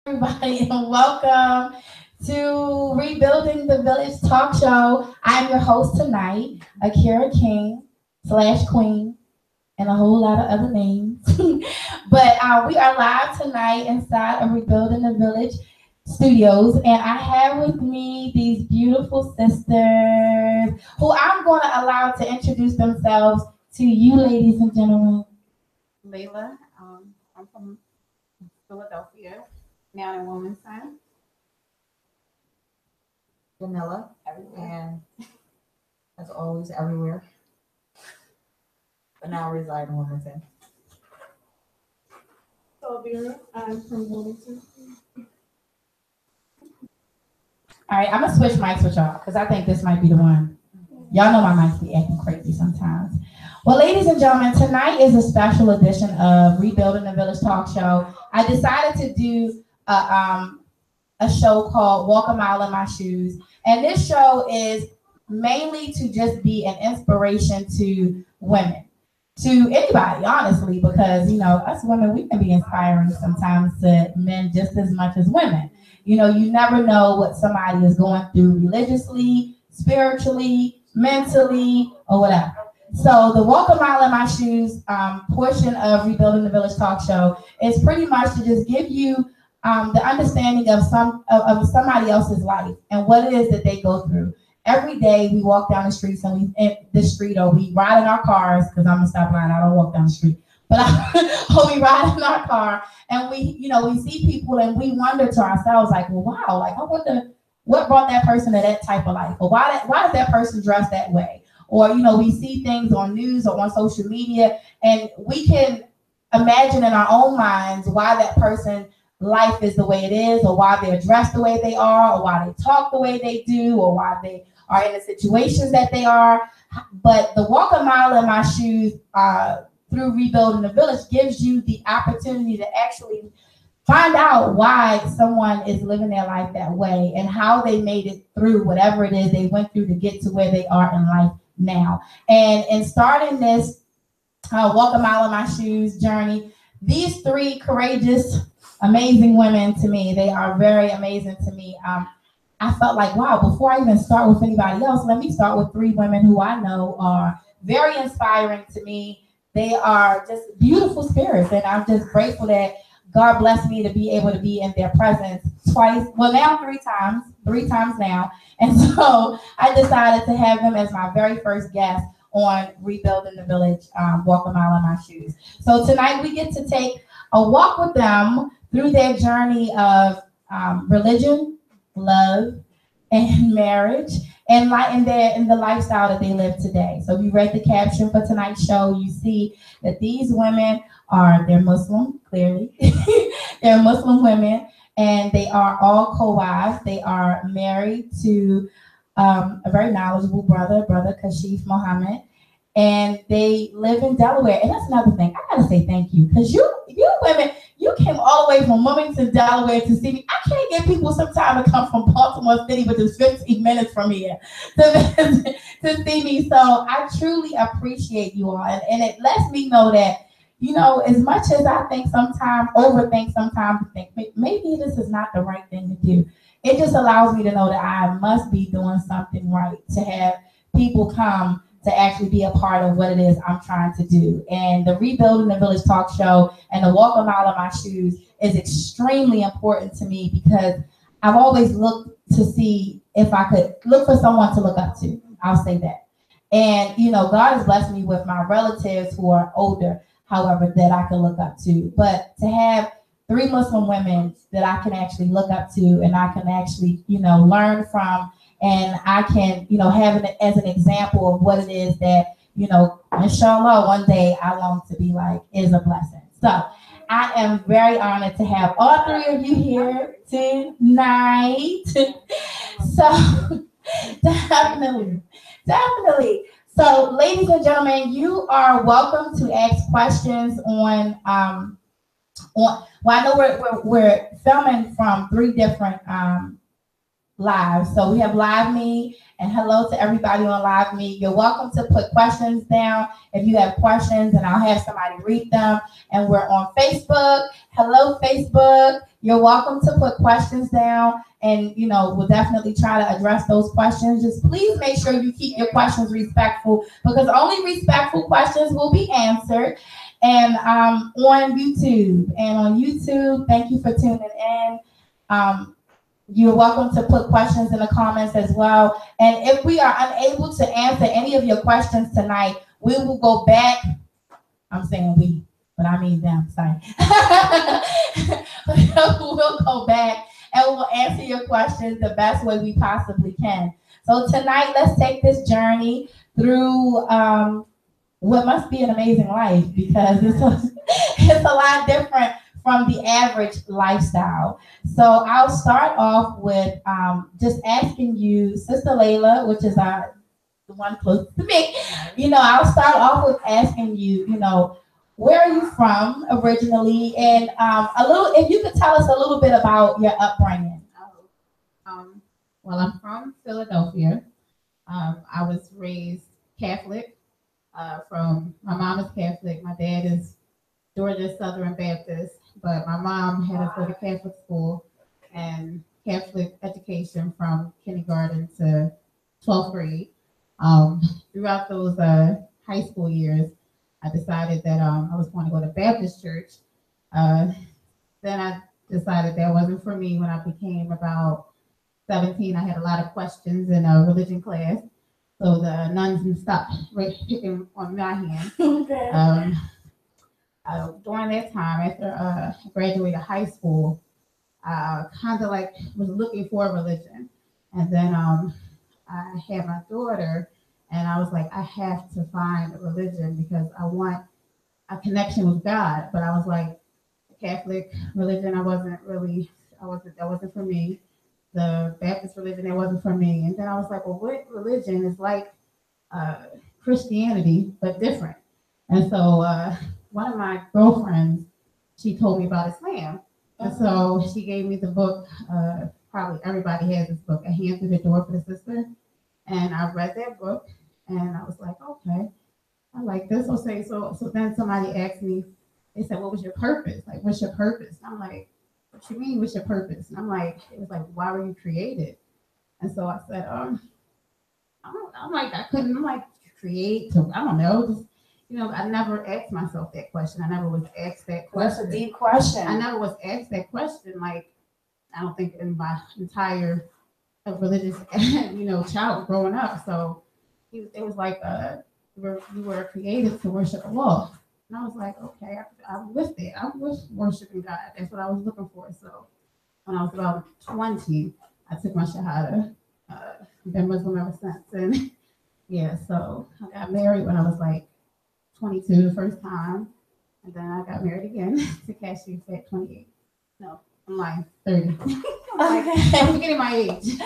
everybody, and welcome to Rebuilding the Village Talk Show. I'm your host tonight, Akira King slash Queen, and a whole lot of other names. But we are live tonight inside of Rebuilding the Village Studios, and I have with me these beautiful sisters who I'm going to allow to introduce themselves to you, ladies and gentlemen. Layla, I'm from Philadelphia, now in Wilmington. Vanilla, Everywhere. and as always, everywhere. But now I reside in Wilmington. Sylvia, I'm from Wilmington. All right, I'm gonna switch mics with y'all because I think this might be the one. Y'all know my mics be acting crazy sometimes. Well, ladies and gentlemen, tonight is a special edition of Rebuilding the Village Talk Show. I decided to do a show called Walk a Mile in My Shoes, and this show is mainly to just be an inspiration to women, to anybody, honestly, because us women, we can be inspiring sometimes to men just as much as women. You never know what somebody is going through religiously, spiritually, mentally, or whatever. So the Walk a Mile in My Shoes portion of Rebuilding the Village Talk Show is pretty much to just give you the understanding of somebody else's life and what it is that they go through. Every day we walk down the streets or we ride in our cars, because I'm gonna stop lying, I don't walk down the street. But or we ride in our car and we see people and we wonder to ourselves, like, well, wow, like I wonder what brought that person to that type of life, or why does that person dress that way? Or we see things on news or on social media, and we can imagine in our own minds why that person's life is the way it is, or why they're dressed the way they are, or why they talk the way they do, or why they are in the situations that they are. But the Walk a Mile in My Shoes through Rebuilding the Village gives you the opportunity to actually find out why someone is living their life that way and how they made it through whatever it is they went through to get to where they are in life now. And in starting this Walk a Mile in My Shoes journey, these three courageous, amazing women, to me, they are very amazing to me. I felt like, wow, before I even start with anybody else, let me start with three women who I know are very inspiring to me. They are just beautiful spirits, and I'm just grateful that God blessed me to be able to be in their presence twice, well, now three times now. And so I decided to have them as my very first guest on Rebuilding the Village, Walk a Mile in My Shoes. So tonight we get to take a walk with them through their journey of religion, love, and marriage, and in the lifestyle that they live today. So if you read the caption for tonight's show, you see that these women they're Muslim, clearly. They're Muslim women, and they are all co-wives. They are married to a very knowledgeable brother Kashif Mohammed, and they live in Delaware. And that's another thing. I gotta say thank you, because you women, you came all the way from Wilmington, Delaware to see me. I can't get people sometimes to come from Baltimore City, which is 15 minutes from here, to see me. So I truly appreciate you all. And it lets me know that, as much as I overthink sometimes, think maybe this is not the right thing to do. It just allows me to know that I must be doing something right to have people come to actually be a part of what it is I'm trying to do. And the Rebuilding the Village Talk Show and the Walk a Mile in My Shoes is extremely important to me, because I've always looked to see if I could look for someone to look up to. I'll say that. And, God has blessed me with my relatives who are older, however, that I can look up to. But to have three Muslim women that I can actually look up to and I can actually, learn from, and I can, have it as an example of what it is that, inshallah, one day I want to be like, is a blessing. So I am very honored to have all three of you here tonight. So definitely. So, ladies and gentlemen, you are welcome to ask questions on. Well, I know we're filming from three different lives. So we have Live Me, and hello to everybody on Live Me. You're welcome to put questions down if you have questions, and I'll have somebody read them. And we're on Facebook. Hello, Facebook. You're welcome to put questions down, and we'll definitely try to address those questions. Just please make sure you keep your questions respectful, because only respectful questions will be answered. And on YouTube, thank you for tuning in. You're welcome to put questions in the comments as well. And if we are unable to answer any of your questions tonight, we will go back. I'm saying we, but I mean them, sorry. We'll go back and we'll answer your questions the best way we possibly can. So tonight, let's take this journey through what must be an amazing life, because it's a lot different from the average lifestyle. So I'll start off with just asking you, Sister Layla, which is the one close to me. I'll start off with asking you, where are you from originally, and if you could tell us a little bit about your upbringing. Well, I'm from Philadelphia. I was raised Catholic. From my mom is Catholic, my dad is Georgia Southern Baptist, but my mom had us go to Catholic school and Catholic education from kindergarten to 12th grade. Throughout those high school years, I decided that I was going to go to Baptist church. Then I decided that wasn't for me. When I became about 17, I had a lot of questions in a religion class. So the nuns stopped picking on my hand. Okay. During that time, after I graduated high school, I kind of like was looking for a religion. And then I had my daughter, and I was like, I have to find a religion because I want a connection with God. But I was like, the Catholic religion, that wasn't for me. The Baptist religion, that wasn't for me. And then I was like, well, what religion is like Christianity, but different? And so one of my girlfriends, she told me about Islam. And so she gave me the book, probably everybody has this book, A Hand Through the Door for the Sister. And I read that book, and I was like, okay, I like this. So then somebody asked me, they said, what was your purpose? Like, what's your purpose? And I'm like, what you mean, what's your purpose? And I'm like, it was like, why were you created? And so I said, I'm like, create, so I don't know, just, I never asked myself that question. I never was asked that question. That's a deep question. I never was asked that question. Like, I don't think in my entire religious, child growing up. So it was like, you were created to worship Allah. And I was like, okay, I'm with it. I was worshiping God. That's what I was looking for. So when I was about 20, I took my Shahada. Been Muslim ever since. And yeah, so I got married when I was like 22 the first time. And then I got married again to Cashew at 28. No, I'm lying, 30. I'm forgetting my age.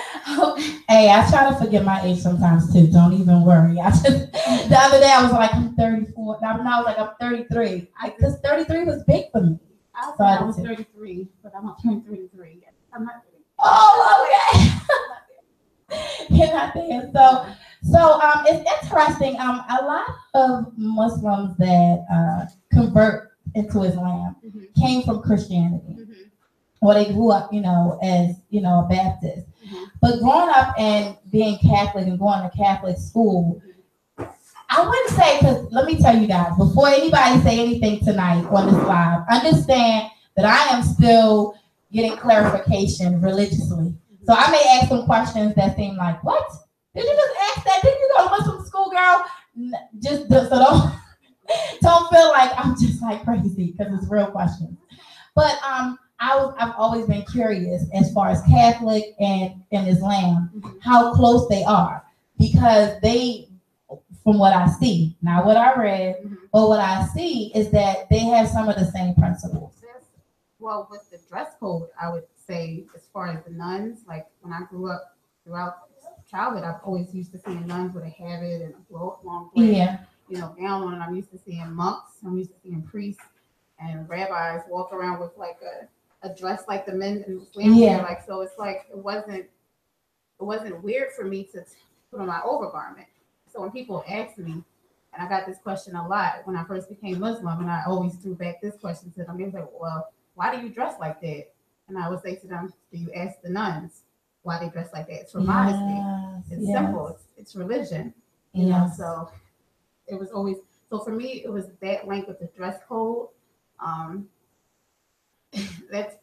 Hey, I try to forget my age sometimes too. Don't even worry. The other day I was like, I'm 34. Now I was like, I'm 33. Because 33 was big for me. I was 33, but I'm not turning 33 yet. I'm not 33. Oh, okay. You're not there. So it's interesting. A lot of Muslims that convert into Islam came from Christianity. Or they grew up, as, a Baptist. But growing up and being Catholic and going to Catholic school, I wouldn't say, because let me tell you guys, before anybody say anything tonight on this live, understand that I am still getting clarification religiously. So I may ask some questions that seem like, what? Did you just ask that? Did you go to Muslim school, girl? So don't feel like I'm just like crazy, because it's real questions. But I've always been curious as far as Catholic and Islam, how close they are, because from what I see, not what I read, but what I see is that they have some of the same principles. Well, with the dress code, I would say, as far as the nuns, like when I grew up throughout childhood, I've always used to seeing nuns with a habit and a long black, gown on. I'm used to seeing monks. I'm used to seeing priests and rabbis walk around with like a dress like the men in Islam wear. Like, so it's like it wasn't weird for me to put on my overgarment. So when people ask me, and I got this question a lot when I first became Muslim, and I always threw back this question to them. They was like, well, why do you dress like that? And I would say to them, do you ask the nuns why they dress like that? It's for modesty. It's simple. It's religion. You know, so it was always, so for me, it was that link with the dress code. Um, that's,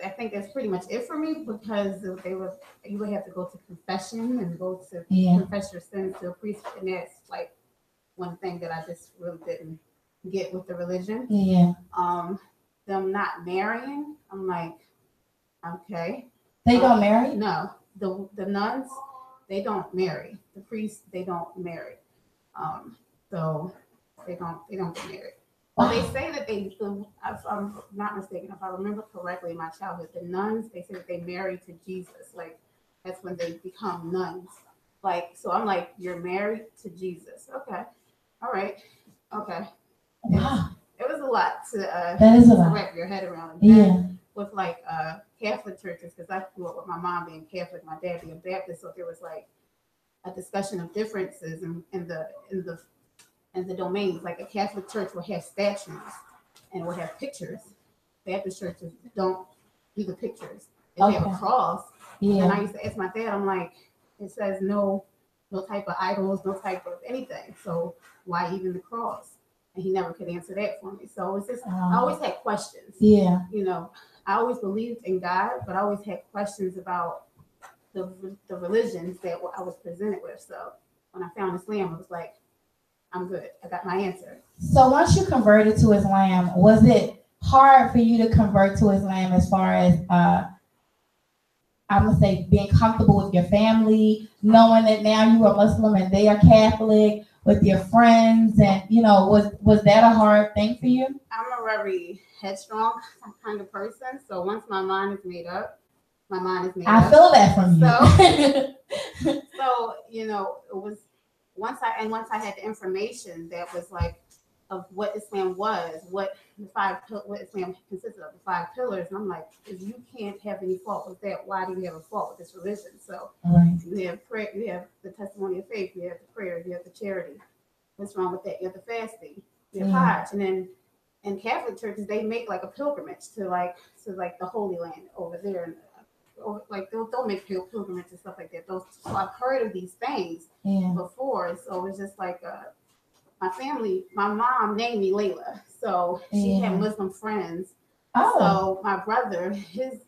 I think that's pretty much it for me because you would have to go to confession and go to confess your sins to a priest. And that's like one thing that I just really didn't get with the religion. Yeah. Them not marrying, I'm like, okay. They don't marry? No. The nuns, they don't marry. The priests, they don't marry. So they don't get married. Well, they say that if I'm not mistaken, if I remember correctly in my childhood, the nuns, they say that they marry to Jesus. Like, that's when they become nuns. Like, so I'm like, you're married to Jesus. Okay. All right. Okay. Wow. It was a lot to that is a lot. wrap your head around. With like Catholic churches, because I grew up with my mom being Catholic, my dad being Baptist, so there was like a discussion of differences in the domains. Like a Catholic church will have statues and will have pictures. Baptist churches don't do the pictures. They have a cross. And I used to ask my dad, I'm like, it says no type of idols, no type of anything. So why even the cross? And he never could answer that for me. So it's just, I always had questions. Yeah. You know, I always believed in God, but I always had questions about the religions that I was presented with. So when I found Islam, I was like, I'm good. I got my answer. So once you converted to Islam, was it hard for you to convert to Islam as far as, I'm going to say, being comfortable with your family, knowing that now you are Muslim and they are Catholic, with your friends, and, you know, was that a hard thing for you? I'm a very headstrong kind of person. So once my mind is made up, my mind is made up. I feel that from you. So, you know, it was once I had the information that was like of what Islam was, what Islam consisted of, the 5 pillars, and I'm like, if you can't have any fault with that, why do you have a fault with this religion? So you have prayer, you have the testimony of faith, you have the prayer, you have the charity. What's wrong with that? You have the fasting, you have Hajj, and then in Catholic churches they make like a pilgrimage to the Holy Land over there, and or like they'll make pilgrimage and stuff like that. So I've heard of these things before, so it's just like my family, my mom named me Layla, so she had Muslim friends. So my brother, his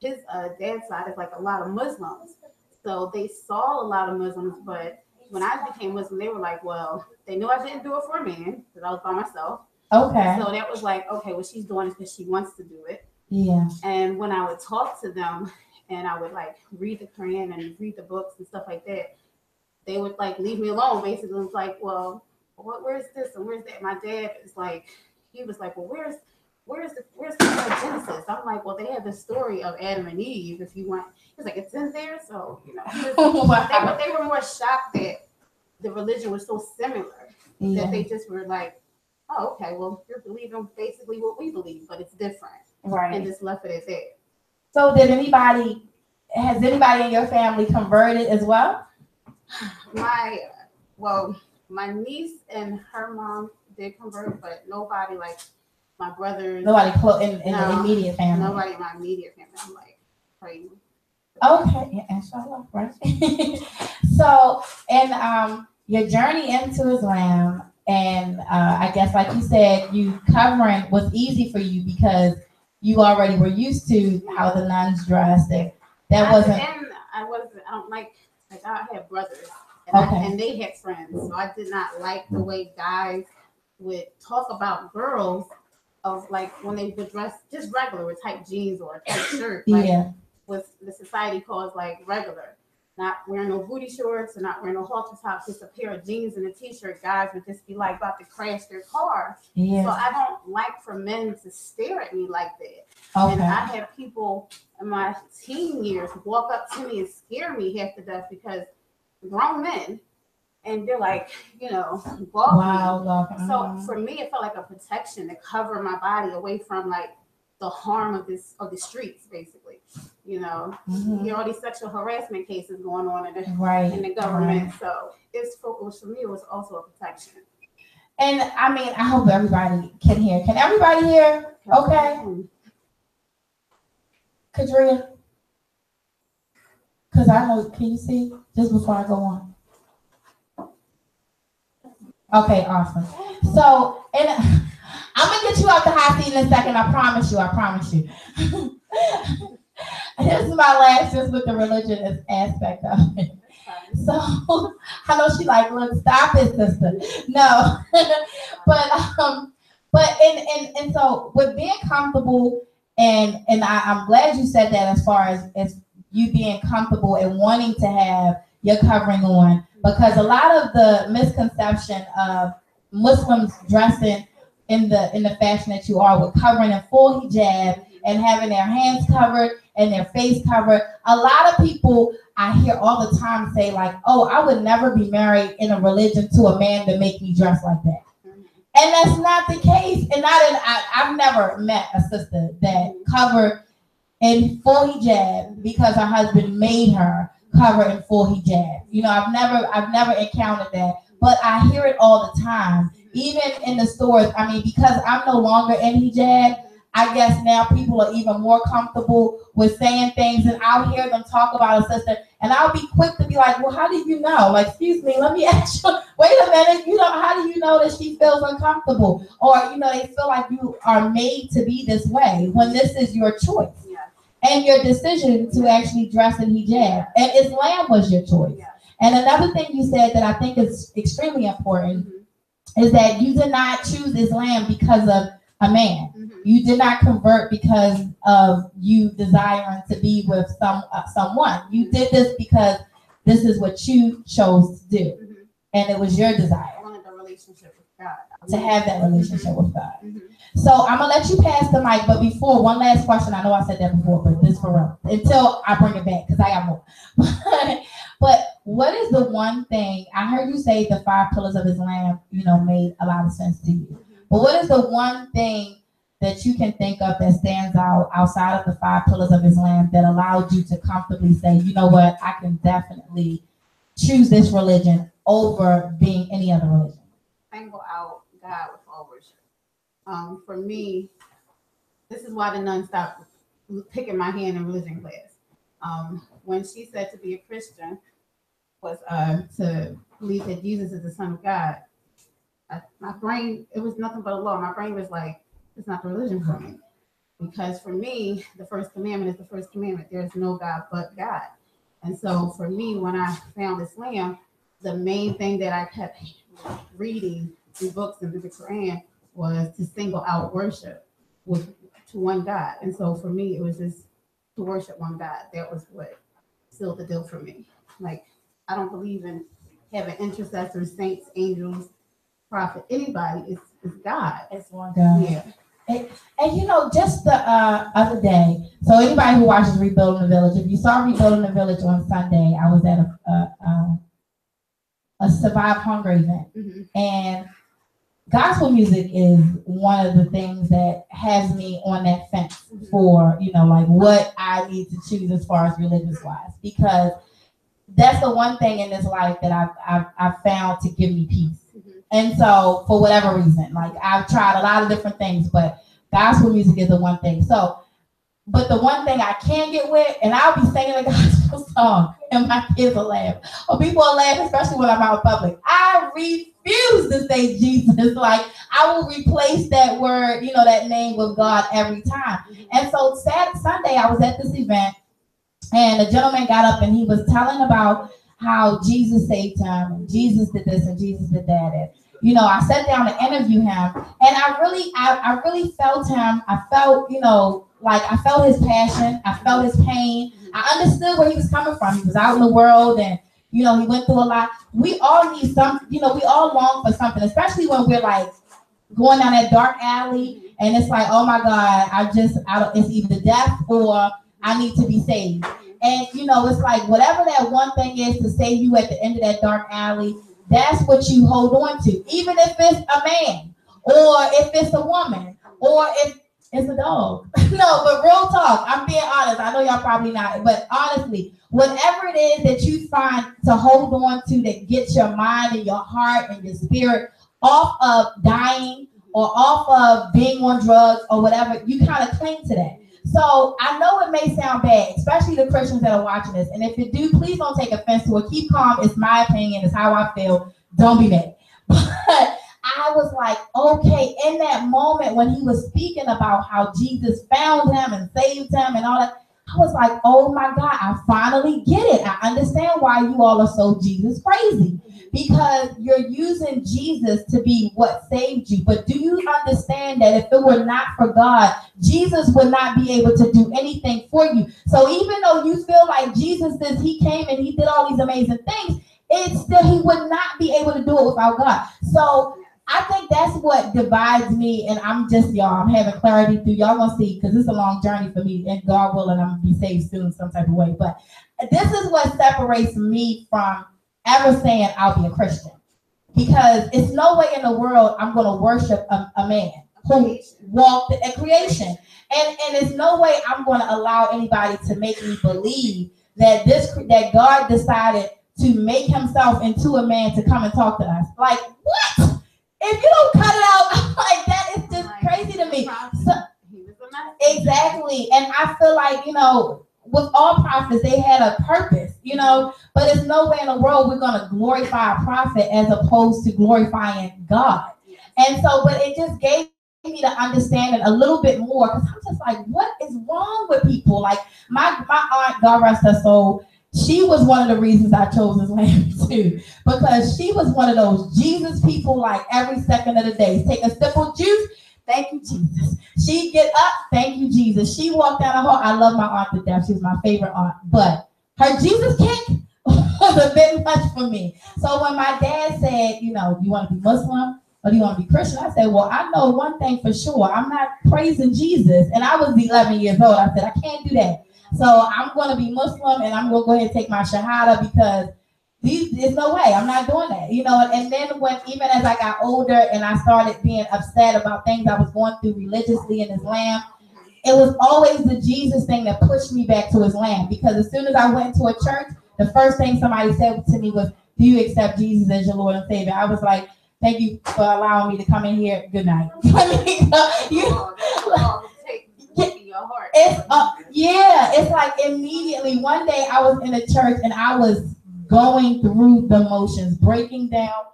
dad's side is like a lot of Muslims, so they saw a lot of Muslims. But when I became Muslim, they were like, well, they knew I didn't do it for a man because I was by myself. Okay. So that was like, okay, well, she's doing it because she wants to do it. Yeah. And when I would talk to them and I would like read the Quran and read the books and stuff like that, they would like leave me alone. Basically, it was like, well, where's this and where's that? My dad is like, he was like, well, where's the Genesis? I'm like, well, they have the story of Adam and Eve. If you want, he's like, it's in there. So you know, they were more shocked that the religion was so similar that they just were like, oh, okay, well, you're believing basically what we believe, but it's different, right? And just left it at that. So, has anybody in your family converted as well? My niece and her mom did convert, but nobody like my brothers. Nobody in the immediate family. Nobody in my immediate family. I'm like crazy. Okay, yeah, inshallah, right? So, and your journey into Islam, and I guess like you said, you covering was easy for you because you already were used to how the nuns dressed. I had brothers. And they had friends, so I did not like the way guys would talk about girls of like when they would dress just regular with tight jeans or a tight shirt, like what the society calls like regular, not wearing no booty shorts and not wearing no halter tops, just a pair of jeans and a t-shirt. Guys would just be like about to crash their car. So I don't like for men to stare at me like that. And I had people in my teen years walk up to me and scare me half to death because grown men, and they're like, you know, so for me it felt like a protection to cover my body away from like the harm of the streets, basically. You know, you know, all these sexual harassment cases going on in the government. So for me it was also a protection. And I mean, I hope everybody can hear. Can everybody hear? Okay. Kadria? Because I know, can you see? Just before I go on. Okay, awesome. So, and I'm going to get you out the hot seat in a second. I promise you. This is my last just with the religious aspect of it. So, I know she like, look, stop it, sister. No. but so with being comfortable, and I'm glad you said that as far as you being comfortable and wanting to have your covering on, because a lot of the misconception of Muslims dressing in the fashion that you are, with covering in full hijab and having their hands covered and their face covered. A lot of people I hear all the time say like, oh, I would never be married in a religion to a man to make me dress like that. And that's not the case. And I've never met a sister that covered in full hijab because her husband made her cover in full hijab. You know, I've never encountered that, but I hear it all the time, even in the stores. I mean, because I'm no longer in hijab, I guess now people are even more comfortable with saying things, and I'll hear them talk about a sister, and I'll be quick to be like, well, how do you know? Like, excuse me, let me ask you, wait a minute, how do you know that she feels uncomfortable? Or, they feel like you are made to be this way when this is your choice. Yeah. And your decision to actually dress in hijab. And Islam was your choice. Yeah. And another thing you said that I think is extremely important is that you did not choose Islam because of a man. You did not convert because of you desiring to be with someone. You did this because this is what you chose to do, and it was your desire. I wanted a relationship with God. To have that relationship with God. So I'm gonna let you pass the mic, but before, one last question. I know I said that before, but this for real until I bring it back because I got more. But what is the one thing I heard you say? The 5 pillars of Islam, made a lot of sense to you. But what is the one thing that you can think of that stands out outside of the 5 pillars of Islam that allowed you to comfortably say, you know what, I can definitely choose this religion over being any other religion? Single out God with all worship. For me, this is why the nun stopped picking my hand in religion class. When she said to be a Christian was to believe that Jesus is the Son of God, my brain, it was nothing but a law. My brain was like, it's not the religion for me. Because for me, the first commandment is the first commandment. There's no God but God. And so for me, when I found Islam, the main thing that I kept reading through books and through the Quran was to single out worship to one God. And so for me, it was just to worship one God. That was what sealed the deal for me. Like, I don't believe in having intercessors, saints, angels, prophet, anybody. It's God. It's one God. Yeah. And just the other day, so anybody who watches Rebuilding the Village, if you saw Rebuilding the Village on Sunday, I was at a Survive Hunger event. And gospel music is one of the things that has me on that fence for, like what I need to choose as far as religious wise, because that's the one thing in this life that I've found to give me peace. And so for whatever reason, like I've tried a lot of different things, but gospel music is the one thing. So, but the one thing I can get with, and I'll be singing a gospel song and my kids will laugh, or people will laugh, especially when I'm out in public. I refuse to say Jesus. Like I will replace that word, that name with God every time. And so Sunday, I was at this event and a gentleman got up and he was telling about how Jesus saved him and Jesus did this and Jesus did that. And I sat down to interview him, and I really felt him. I felt, I felt his passion. I felt his pain. I understood where he was coming from. He was out in the world, and he went through a lot. We all need some, we all long for something, especially when we're like going down that dark alley, and it's like, oh my God, it's either death or I need to be saved. And it's like whatever that one thing is to save you at the end of that dark alley, that's what you hold on to, even if it's a man, or if it's a woman, or if it's a dog. No, but real talk, I'm being honest. I know y'all probably not, but honestly, whatever it is that you find to hold on to that gets your mind and your heart and your spirit off of dying or off of being on drugs or whatever, you kind of cling to that. So I know it may sound bad, especially the Christians that are watching this. And if you do, please don't take offense to it. Keep calm. It's my opinion. It's how I feel. Don't be mad. But I was like, okay, in that moment when he was speaking about how Jesus found him and saved him and all that, I was like, oh my God, I finally get it. I understand why you all are so Jesus crazy. Because you're using Jesus to be what saved you. But do you understand that if it were not for God, Jesus would not be able to do anything for you? So even though you feel like Jesus says he came and he did all these amazing things, it's still he would not be able to do it without God. So I think that's what divides me, and I'm just, y'all, I'm having clarity through, y'all gonna see, because it's a long journey for me, and God willing, I'm gonna be saved soon some type of way. But this is what separates me from ever saying I'll be a Christian. Because it's no way in the world I'm gonna worship a man who walked at creation. And there's no way I'm gonna allow anybody to make me believe that that God decided to make himself into a man to come and talk to us. Like, what? If you don't cut it out like that, it's just crazy to me. So, exactly. And I feel like, with all prophets, they had a purpose, but there's no way in the world we're going to glorify a prophet as opposed to glorifying God. And so, but it just gave me to understand it a little bit more, because I'm just like, what is wrong with people? Like my aunt, God rest her soul, she was one of the reasons I chose Islam too, because she was one of those Jesus people, like every second of the day. Take a sip of juice, thank you, Jesus. She get up, thank you, Jesus. She walked down the hall. I love my aunt to death. She was my favorite aunt, but her Jesus kick was a bit much for me. So when my dad said, do you want to be Muslim or do you want to be Christian? I said, well, I know one thing for sure. I'm not praising Jesus. And I was 11 years old. I said, I can't do that. So I'm going to be Muslim, and I'm going to go ahead and take my Shahada, because there's no way. I'm not doing that. And then even as I got older and I started being upset about things I was going through religiously in Islam, it was always the Jesus thing that pushed me back to Islam. Because as soon as I went to a church, the first thing somebody said to me was, do you accept Jesus as your Lord and Savior? I was like, thank you for allowing me to come in here. Good night. It's like immediately one day I was in a church and I was going through the motions, breaking down,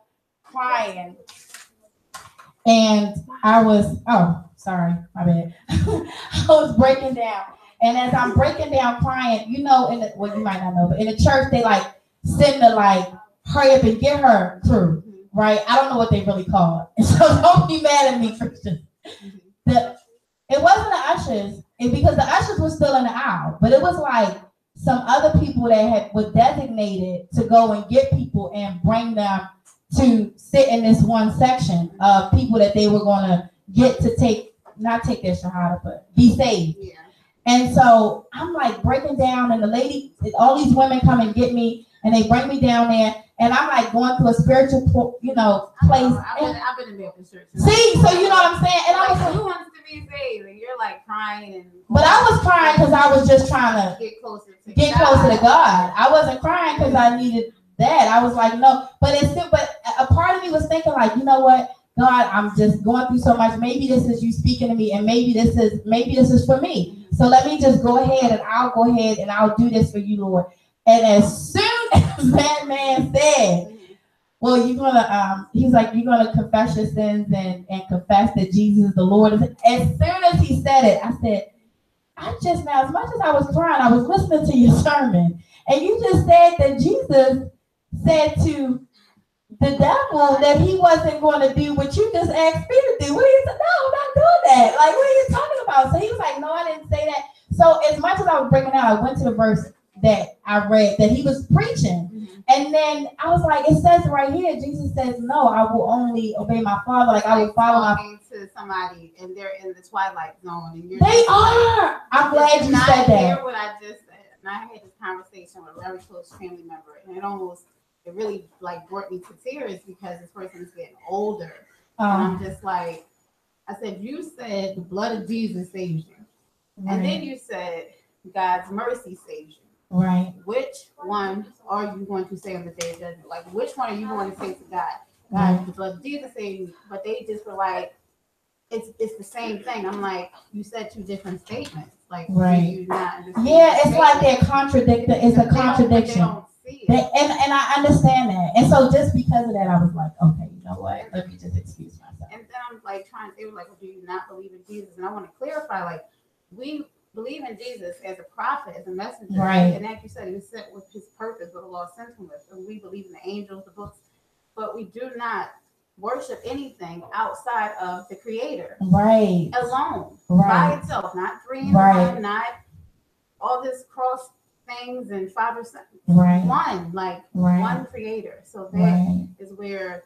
crying, and I was sorry, my bad. I was breaking down, and as I'm breaking down, crying, you might not know, but in the church they like send the hurry up and get her crew, right? I don't know what they really call it, so don't be mad at me, Christian. It wasn't the ushers, because the ushers were still in the aisle, but it was like some other people that were designated to go and get people and bring them to sit in this one section of people that they were going to get to not take their Shahada, but be saved. Yeah. And so I'm like breaking down, and all these women come and get me, and they bring me down there, and I'm like going through a spiritual, place. I've been in there for church. See, so you know what I'm saying? And I was like, who wants to be saved? And you're like crying. But I was crying because I was just trying to get closer to God. I wasn't crying because I needed that. I was like, no. But a part of me was thinking like, you know what, God, I'm just going through so much. Maybe this is you speaking to me, and maybe this is for me. So let me just go ahead, and I'll go ahead and I'll do this for you, Lord. And as soon as that man said, well, he's like, you're gonna confess your sins and confess that Jesus is the Lord. As soon as he said it, I said, as much as I was crying, I was listening to your sermon, and you just said that Jesus said to the devil that he wasn't going to do what you just asked me to do. What he said, no, I'm not doing that. Like, what are you talking about? So he was like, no, I didn't say that. So as much as I was breaking out, I went to the verse that I read that he was preaching. Mm-hmm. And then I was like, it says right here, Jesus says, no, I will only obey my Father. Like, I will follow my... to somebody and they're in the twilight zone. And you're they are. I'm glad you said that. Hear what I just said. And I had this conversation with a very close family member, and it really like brought me to tears because this person is getting older. And I'm just like, I said, you said the blood of Jesus saves you. Right. And then you said God's mercy saves you. Right. Which one are you going to say on the day of judgment? Like, which one are you going to say to God? God, the blood of Jesus saved me. But they just were like, it's the same thing. I'm like, you said two different statements. Like, Right. do you not understand Yeah, the it's like statement? they're contradicting. It's a But they contradiction. don't see it. And I understand that. And so just because of that, I was like, okay, you know what? Let me just excuse myself. And then I'm like trying to say, like, well, do you not believe in Jesus? And I want to clarify, like, we believe in Jesus as a prophet, as a messenger. Right. And like you said, he was sent with his purpose, what the law sent him with. And we believe in the angels, the books, but we do not worship anything outside of the Creator Right. alone, Right. by itself, not three in Right. one, not all this cross things and five or seven. Right. One, like Right. one Creator. So that Right. is where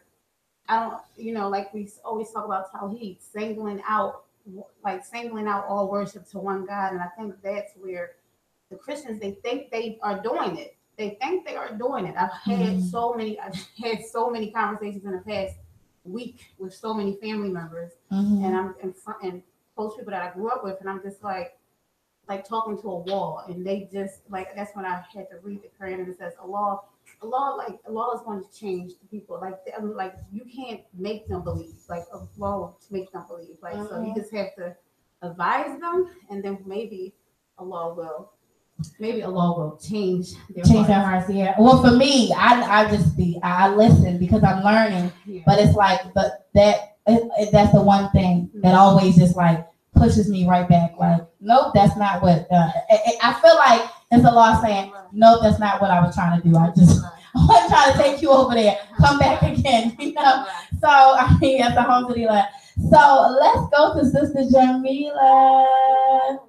I don't, like we always talk about Tawheed, singling out all worship to one God. And I think that's where the Christians, they think they are doing it. They think they are doing it. I've had so many conversations in the past week with so many family members, Mhm. and I'm in front and close people that I grew up with, and I'm just like talking to a wall, and they just like that's when I had to read the Quran, and it says Allah is going to change the people. Like you can't make them believe. Like Allah to make them believe. Like so you just have to advise them, and then Allah will change their Change their hearts. hearts, yeah. Well, for me, I listen because I'm learning, Yeah. but it's like, that's the one thing that always just like pushes me right back. Like, nope, that's not what. I feel like it's the law saying, nope, that's not what I was trying to do. I wasn't trying to take you over there. Come back again, So I mean, that's a home to the left. So let's go to Sister Jamila.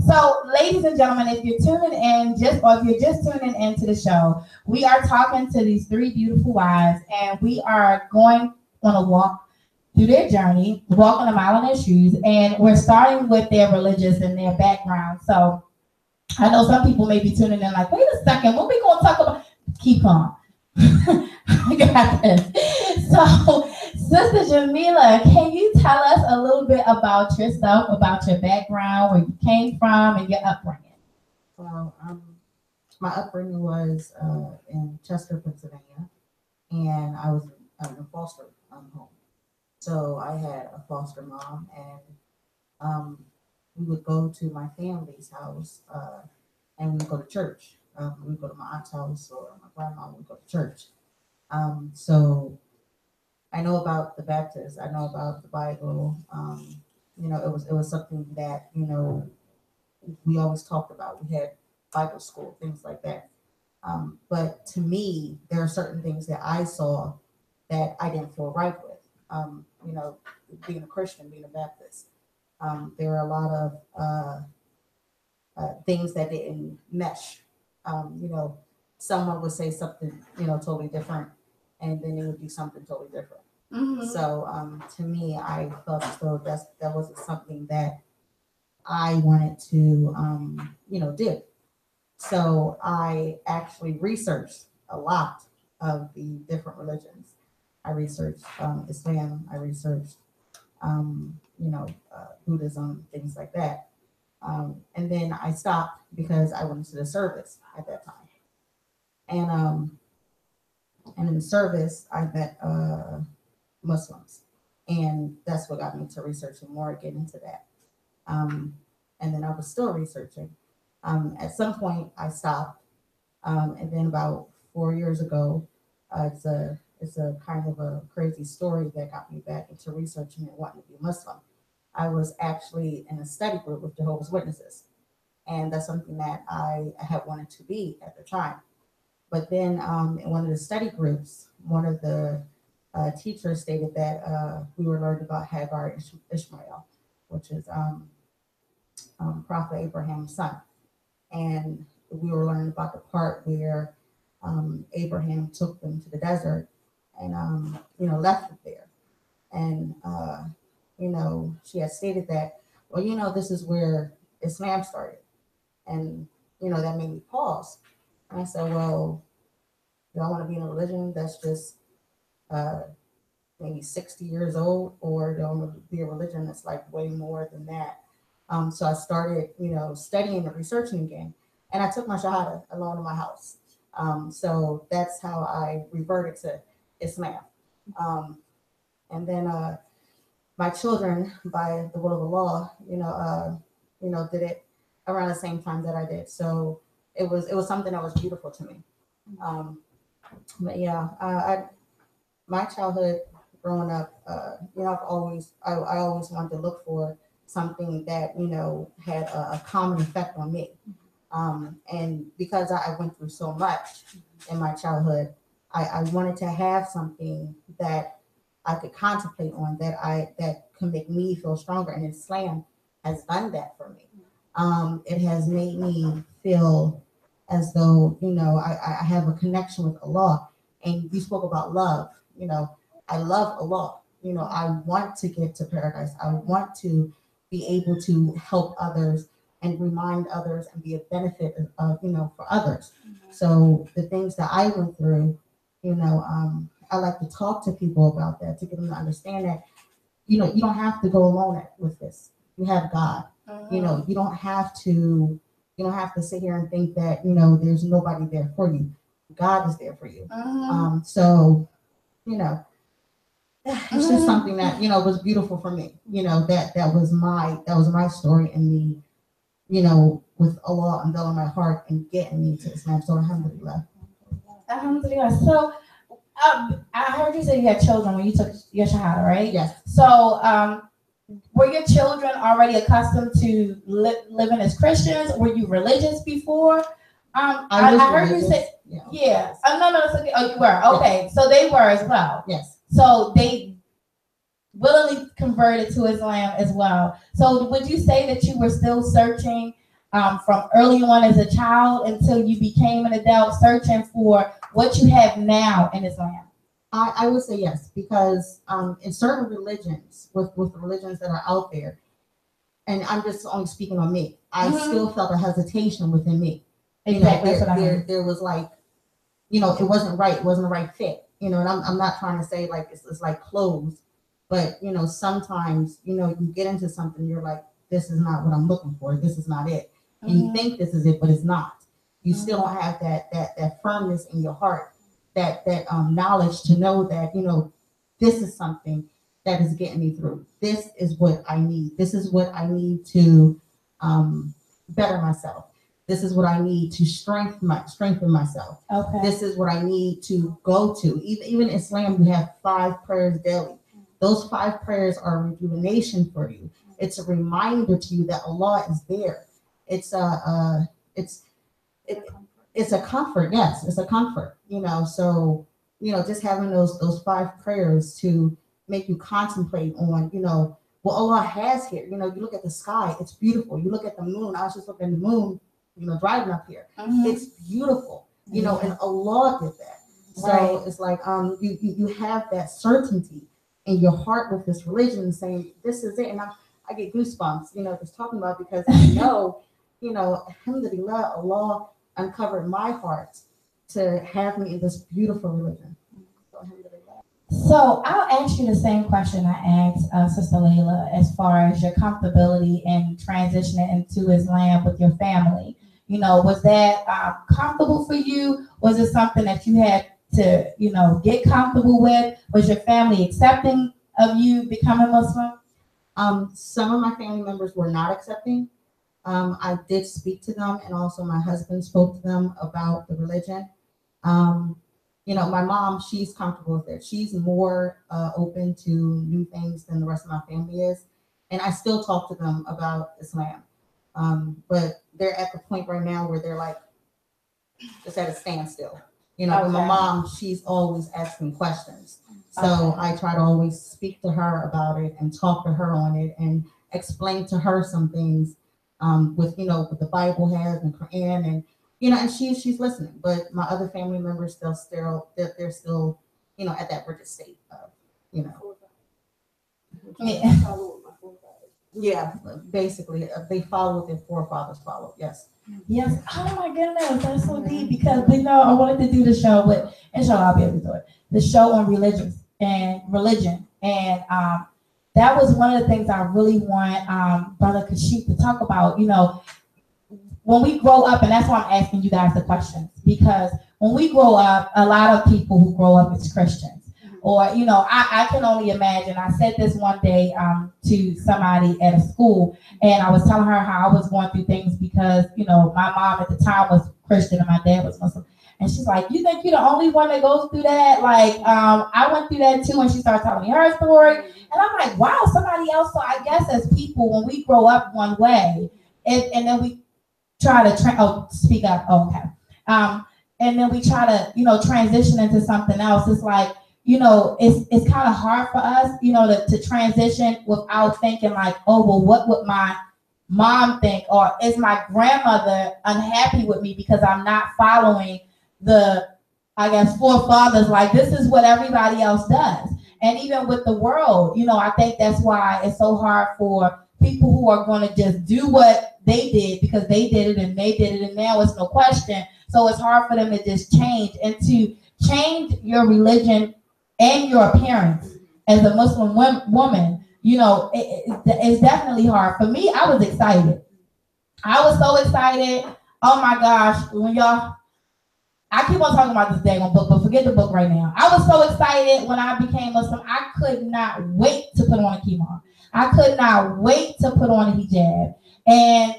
So, ladies and gentlemen, if you're tuning in, if you're just tuning into the show, we are talking to these three beautiful wives, and we are going on a walk through their journey, walking a mile in their shoes, and we're starting with their religious and their background. So, I know some people may be tuning in like, wait a second, what we going to talk about? Keep calm. I got this. So, Sister Jamila, can you tell us a little bit about yourself, about your background, where you came from, and your upbringing? Well, my upbringing was in Chester, Pennsylvania, and I was in a foster home. So I had a foster mom, and we would go to my family's house, and we would go to church. We would go to my aunt's house, or my grandma would go to church. So I know about the Baptist. I know about the Bible. It was something that we always talked about. We had Bible school, things like that. But to me, there are certain things that I saw that I didn't feel right with. Being a Christian, being a Baptist, there are a lot of things that didn't mesh. Someone would say something, totally different, and then it would be something totally different. Mm-hmm. So to me, I felt as though that wasn't something that I wanted to, do. So I actually researched a lot of the different religions. I researched Islam. I researched, Buddhism, things like that. And then I stopped because I went to the service at that time. And in the service, I met Muslims, and that's what got me to researching more, get into that. And then I was still researching. At some point, I stopped, and then about 4 years ago, it's a kind of a crazy story that got me back into researching and wanting to be Muslim. I was actually in a study group with Jehovah's Witnesses, and that's something that I had wanted to be at the time. But then in one of the study groups, one of the teachers stated that we were learning about Hagar and Ishmael, which is Prophet Abraham's son. And we were learning about the part where Abraham took them to the desert and, left them there. And, she had stated that, well, this is where Islam started. And, that made me pause. And I said, well, do I want to be in a religion that's just maybe 60 years old, or do I want to be a religion that's like way more than that? So I started, studying and researching again, and I took my Shahada alone in my house. So that's how I reverted to Islam. And then my my children, by the will of Allah, did it around the same time that I did. So it was something that was beautiful to me. But yeah, my childhood growing up, I always wanted to look for something that had a common effect on me. And because I went through so much in my childhood, I wanted to have something that I could contemplate on, that can make me feel stronger. And Islam has done that for me. It has made me feel as though I have a connection with Allah. And you spoke about love. I love Allah. I want to get to paradise. I want to be able to help others and remind others and be a benefit for others. So the things that I went through, I like to talk to people about that, to get them to understand that, you don't have to go alone with this. You have God. You don't have to sit here and think that, there's nobody there for you. God is there for you. So, it's just something that, was beautiful for me. That was my story, and me, with Allah unveiling my heart and getting me to Islam. So alhamdulillah. Alhamdulillah. So I heard you say you had children when you took your shahada, right? Yes. So were your children already accustomed to living as Christians? Were you religious before? I heard religious. You say, yeah. No, it's okay. Oh, you were. Okay. Yes. So they were as well. Yes. So they willingly converted to Islam as well. So would you say that you were still searching from early on as a child until you became an adult, searching for what you have now in Islam? I would say yes, because in certain religions, with religions that are out there, and I'm just only speaking on me, I still felt a hesitation within me. Exactly. There was like, it wasn't right. It wasn't the right fit. And I'm not trying to say like it's like clothes, but sometimes you get into something, you're like, this is not what I'm looking for. This is not it. And you think this is it, but it's not. You still don't have that firmness in your heart, that knowledge to know that this is something that is getting me through. This is what I need. This is what I need to better myself. This is what I need to strengthen myself. Okay. This is what I need to go to. Even in Islam, you have 5 prayers daily. Those 5 prayers are a rejuvenation for you. It's a reminder to you that Allah is there. It's a comfort. Yes, it's a comfort. So just having those 5 prayers to make you contemplate on what Allah has here. You look at the sky, it's beautiful. You look at the moon. I was just looking at the moon, driving up here. It's beautiful. And Allah did that. So it's like you have that certainty in your heart with this religion, saying this is it. And I get goosebumps, just talking about it, because I know, alhamdulillah, Allah uncovered my heart to have me in this beautiful religion. So I'll ask you the same question I asked Sister Layla, as far as your comfortability in transitioning into Islam with your family. Was that comfortable for you? Was it something that you had to, get comfortable with? Was your family accepting of you becoming Muslim? Some of my family members were not accepting. I did speak to them, and also my husband spoke to them about the religion. My mom, she's comfortable with it. She's more open to new things than the rest of my family is. And I still talk to them about Islam. But they're at the point right now where they're like, just at a standstill. Okay. But my mom, she's always asking questions. So I try to always speak to her about it and talk to her on it and explain to her some things with what the Bible has and Quran, and and she's listening. But my other family members they're still at that British state of Yeah, basically they follow what their forefathers followed. Yes. Yes. Oh my goodness, that's so deep, because I wanted to do the show, but inshallah I'll be able to do it. The show on religion, and that was one of the things I really want Brother Kashif to talk about. When we grow up, and that's why I'm asking you guys the questions, because when we grow up, a lot of people who grow up as Christians, or I can only imagine. I said this one day to somebody at a school, and I was telling her how I was going through things because my mom at the time was Christian and my dad was Muslim. And she's like, you think you're the only one that goes through that? Like, I went through that too. And she started telling me her story. And I'm like, wow, somebody else. So I guess as people, when we grow up one way, and then we try to speak up. Oh, okay. And then we try to, transition into something else. It's like, it's kind of hard for us, to transition without thinking like, oh, well, what would my mom think? Or is my grandmother unhappy with me because I'm not following the, I guess, forefathers? Like, this is what everybody else does. And even with the world, I think that's why it's so hard for people who are going to just do what they did because they did it and they did it and now it's no question. So it's hard for them to just change, and to change your religion and your appearance as a Muslim woman, it's definitely hard. For me, I was excited. I was so excited. Oh my gosh, I keep on talking about this daggone book, but forget the book right now. I was so excited when I became Muslim. I could not wait to put on a kippah. I could not wait to put on a hijab. And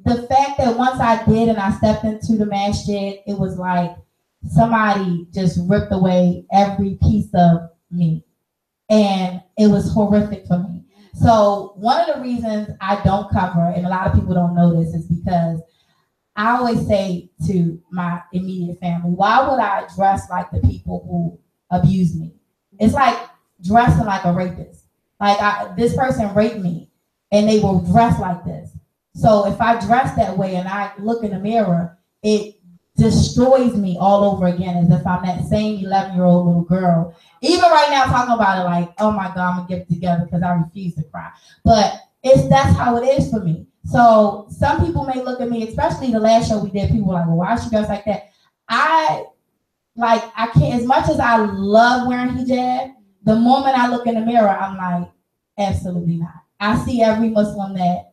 the fact that once I did and I stepped into the masjid, it was like somebody just ripped away every piece of me. And it was horrific for me. So one of the reasons I don't cover, and a lot of people don't know this, is because I always say to my immediate family, why would I dress like the people who abuse me? It's like dressing like a rapist. Like this person raped me and they will dress like this. So if I dress that way and I look in the mirror, it destroys me all over again as if I'm that same 11-year-old little girl. Even right now talking about it like, oh my God, I'm gonna get it together because I refuse to cry. But that's how it is for me. So some people may look at me, especially the last show we did, people were like, well, why is she dressed like that? I can't, as much as I love wearing hijab, the moment I look in the mirror, I'm like, absolutely not. I see every Muslim that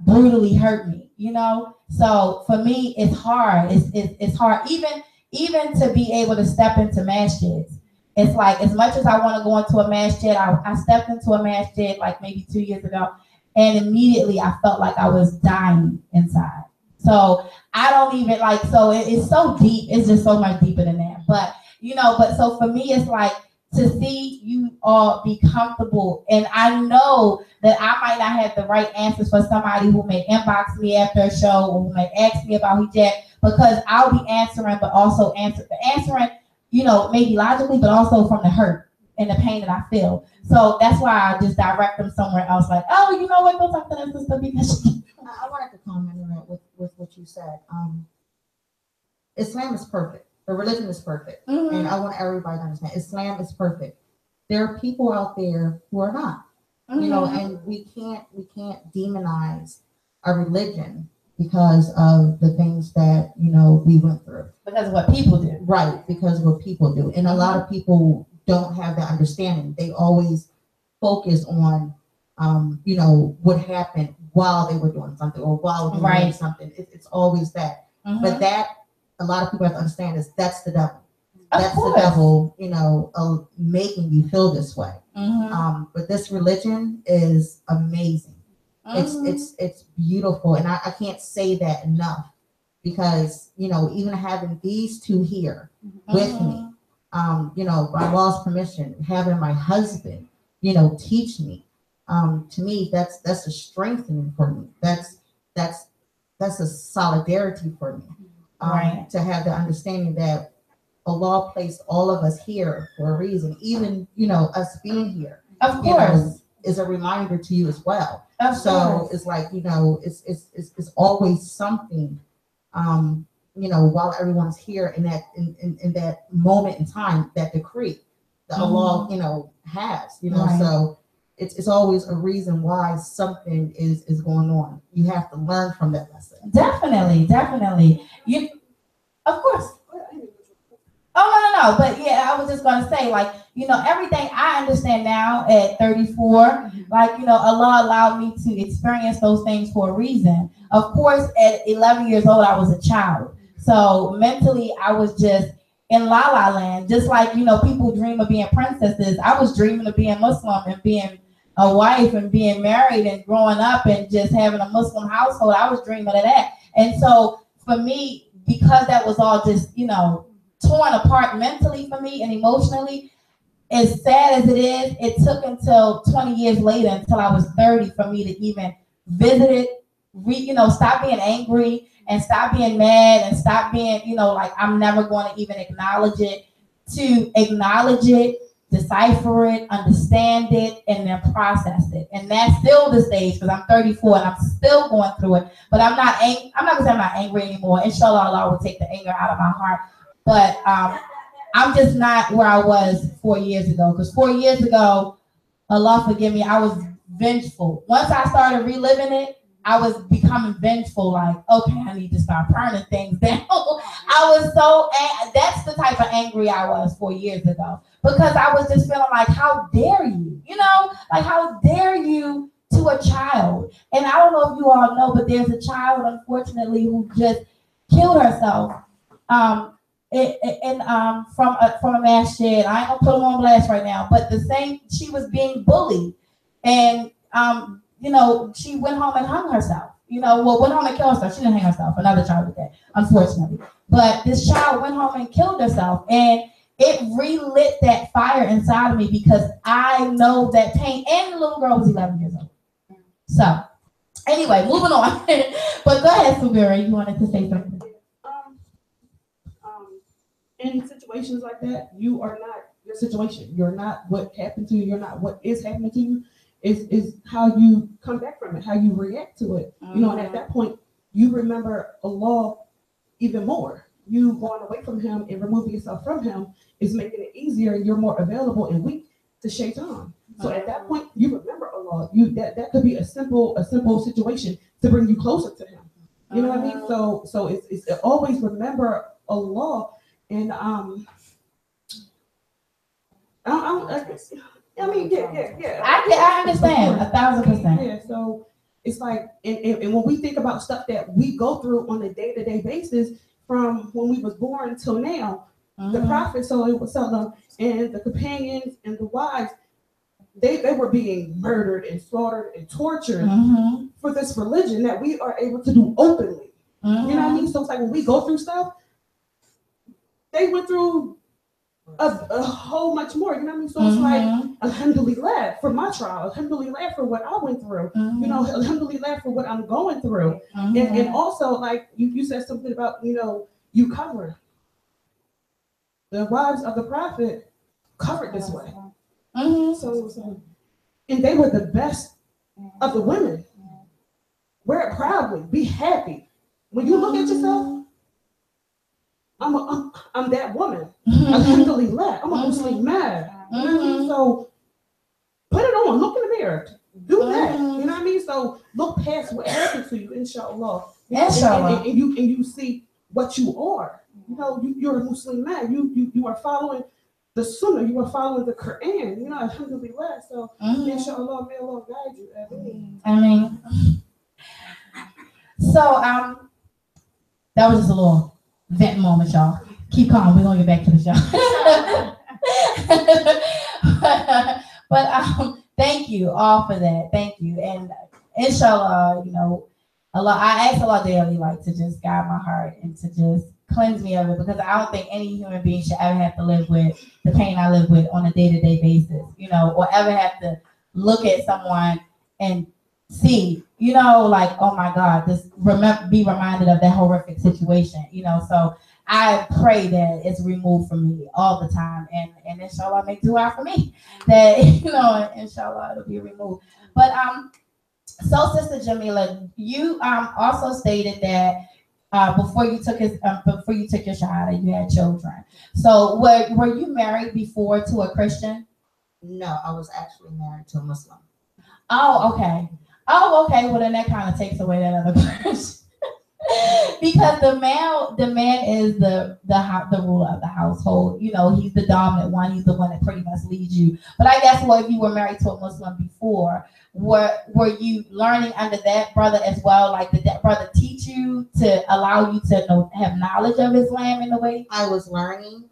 brutally hurt me, So for me, it's hard. It's hard. Even to be able to step into masjids. It's like, as much as I want to go into a masjid, I stepped into a masjid like maybe 2 years ago, and immediately I felt like I was dying inside. So I don't even it's so deep. It's just so much deeper than that. But, so for me, it's like to see you all be comfortable. And I know that I might not have the right answers for somebody who may inbox me after a show or who may ask me about hijab, because I'll be answering, but also answering, maybe logically, but also from the hurt and the pain that I feel. So that's why I just direct them somewhere else, like, oh, you know what, go talk to that sister because I wanted to comment on that with what you said. Islam is perfect. The religion is perfect. Mm-hmm. And I want everybody to understand Islam is perfect. There are people out there who are not. Mm-hmm. And we can't demonize our religion because of the things that, we went through. Because of what people do. Right, because of what people do. And a lot of people don't have that understanding. They always focus on, what happened while they were doing something or while they were doing something. It's always that. Mm-hmm. But that, a lot of people have to understand is that's the devil. That's the devil, making you feel this way. Mm-hmm. But this religion is amazing. Mm-hmm. It's beautiful. And I can't say that enough because, even having these two here mm-hmm. with me, by Allah's permission, having my husband, teach me, to me, that's a strengthening for me. That's a solidarity for me. To have the understanding that Allah placed all of us here for a reason. Even, us being here, of course, is a reminder to you as well. So it's like, it's always something, while everyone's here in that moment in time, that decree that Allah, has, so it's always a reason why something is going on. You have to learn from that lesson. Definitely. Of course. Oh, no. But yeah, I was just going to say, everything I understand now at 34, mm-hmm. Allah allowed me to experience those things for a reason. Of course, at 11 years old, I was a child. So mentally, I was just in La La Land. Just like, you know, people dream of being princesses. I was dreaming of being Muslim and being a wife and being married and growing up and just having a Muslim household. I was dreaming of that. And so for me, because that was all just, you know, torn apart mentally for me and emotionally, as sad as it is, it took until 20 years later, until I was 30, for me to even visit it, stop being angry and stop being mad and stop being, you know, like I'm never going to even acknowledge it, to acknowledge it, decipher it, understand it, and then process it. And that's still the stage, because I'm 34 and I'm still going through it. But I'm not gonna say I'm not angry anymore. Inshallah, Allah will take the anger out of my heart. But I'm just not where I was 4 years ago. Because 4 years ago, Allah forgive me, I was vengeful. Once I started reliving it, I was becoming vengeful, like, okay, I need to start burning things down. I was so, that's the type of angry I was 4 years ago, because I was just feeling like, how dare you, you know, like, how dare you to a child? And I don't know if you all know, but there's a child, unfortunately, who just killed herself from a mass shed. I ain't gonna put them on blast right now, but she was being bullied, and you know, she went home and hung herself. You know, well, went home and killed herself. She didn't hang herself. Another child did that, unfortunately. But this child went home and killed herself, and it relit that fire inside of me, because I know that pain. And the little girl was 11 years old. So, anyway, moving on. But go ahead, Subira. You wanted to say something. In situations like that, you are not your situation. You're not what happened to you. You're not what is happening to you. Is how you come back from it, how you react to it. You know, and at that point, you remember Allah even more. You going away from Him and removing yourself from Him is making it easier. You're more available and weak to Shaitan. So at that point, you remember Allah. That could be a simple situation to bring you closer to Him. You know what I mean? So it's always remember Allah. And I mean, yeah. I understand 1,000%. Yeah, so it's like, and when we think about stuff that we go through on a day-to-day basis, from when we was born till now, the Prophet sallallahu and the companions and the wives, they were being murdered and slaughtered and tortured for this religion that we are able to do openly. You know what I mean? So it's like when we go through stuff, they went through a whole much more, you know what I mean? So it's like, alhamdulillah for my trial, alhamdulillah for what I went through, you know, alhamdulillah for what I'm going through. And also, like, you said something about, you know, you cover. The wives of the Prophet covered this way. So, and they were the best of the women. Wear it proudly, be happy. When you look at yourself, I'm that woman. Alhamdulillah. I'm a Muslim man. You know what I mean? So put it on. Look in the mirror. Do that. You know what I mean? So look past what happened to you, inshallah. Inshallah. And you see what you are. You know, you're a Muslim man. You are following the Sunnah. You are following the Quran. You know, alhamdulillah. So inshallah, may Allah guide you. I mean, so that was just a little vent moment, y'all. Keep calm. We're gonna get back to the show. but thank you all for that. Thank you, and inshallah, you know, Allah. I ask Allah daily, like, to just guide my heart and to just cleanse me of it, because I don't think any human being should ever have to live with the pain I live with on a day-to-day basis, you know, or ever have to look at someone and see, you know, like, oh my God, be reminded of that horrific situation, you know. So I pray that it's removed from me all the time, and inshallah make dua for me that, you know, inshallah it'll be removed. But so Sister Jamila, you also stated that before you took your shahada, you had children. So were you married before to a Christian? No, I was actually married to a Muslim. Oh, okay. Well, then that kind of takes away that other person. Because the man is the ruler of the household. You know, he's the dominant one. He's the one that pretty much leads you. But I guess, well, if you were married to a Muslim before, were you learning under that brother as well? Like, did that brother teach you to allow you to have knowledge of Islam in a way? I was learning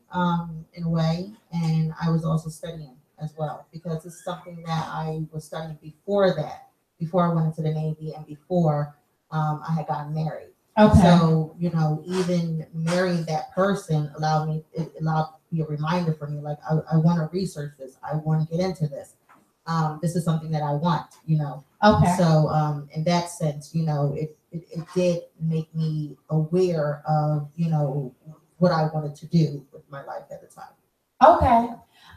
in a way, and I was also studying as well, because this is something that I was studying before that, before I went into the Navy and before I had gotten married. Okay. So, you know, even marrying that person allowed me a reminder for me, like, I want to research this. I want to get into this. This is something that I want, you know. Okay. So in that sense, you know, it did make me aware of, you know, what I wanted to do with my life at the time. Okay.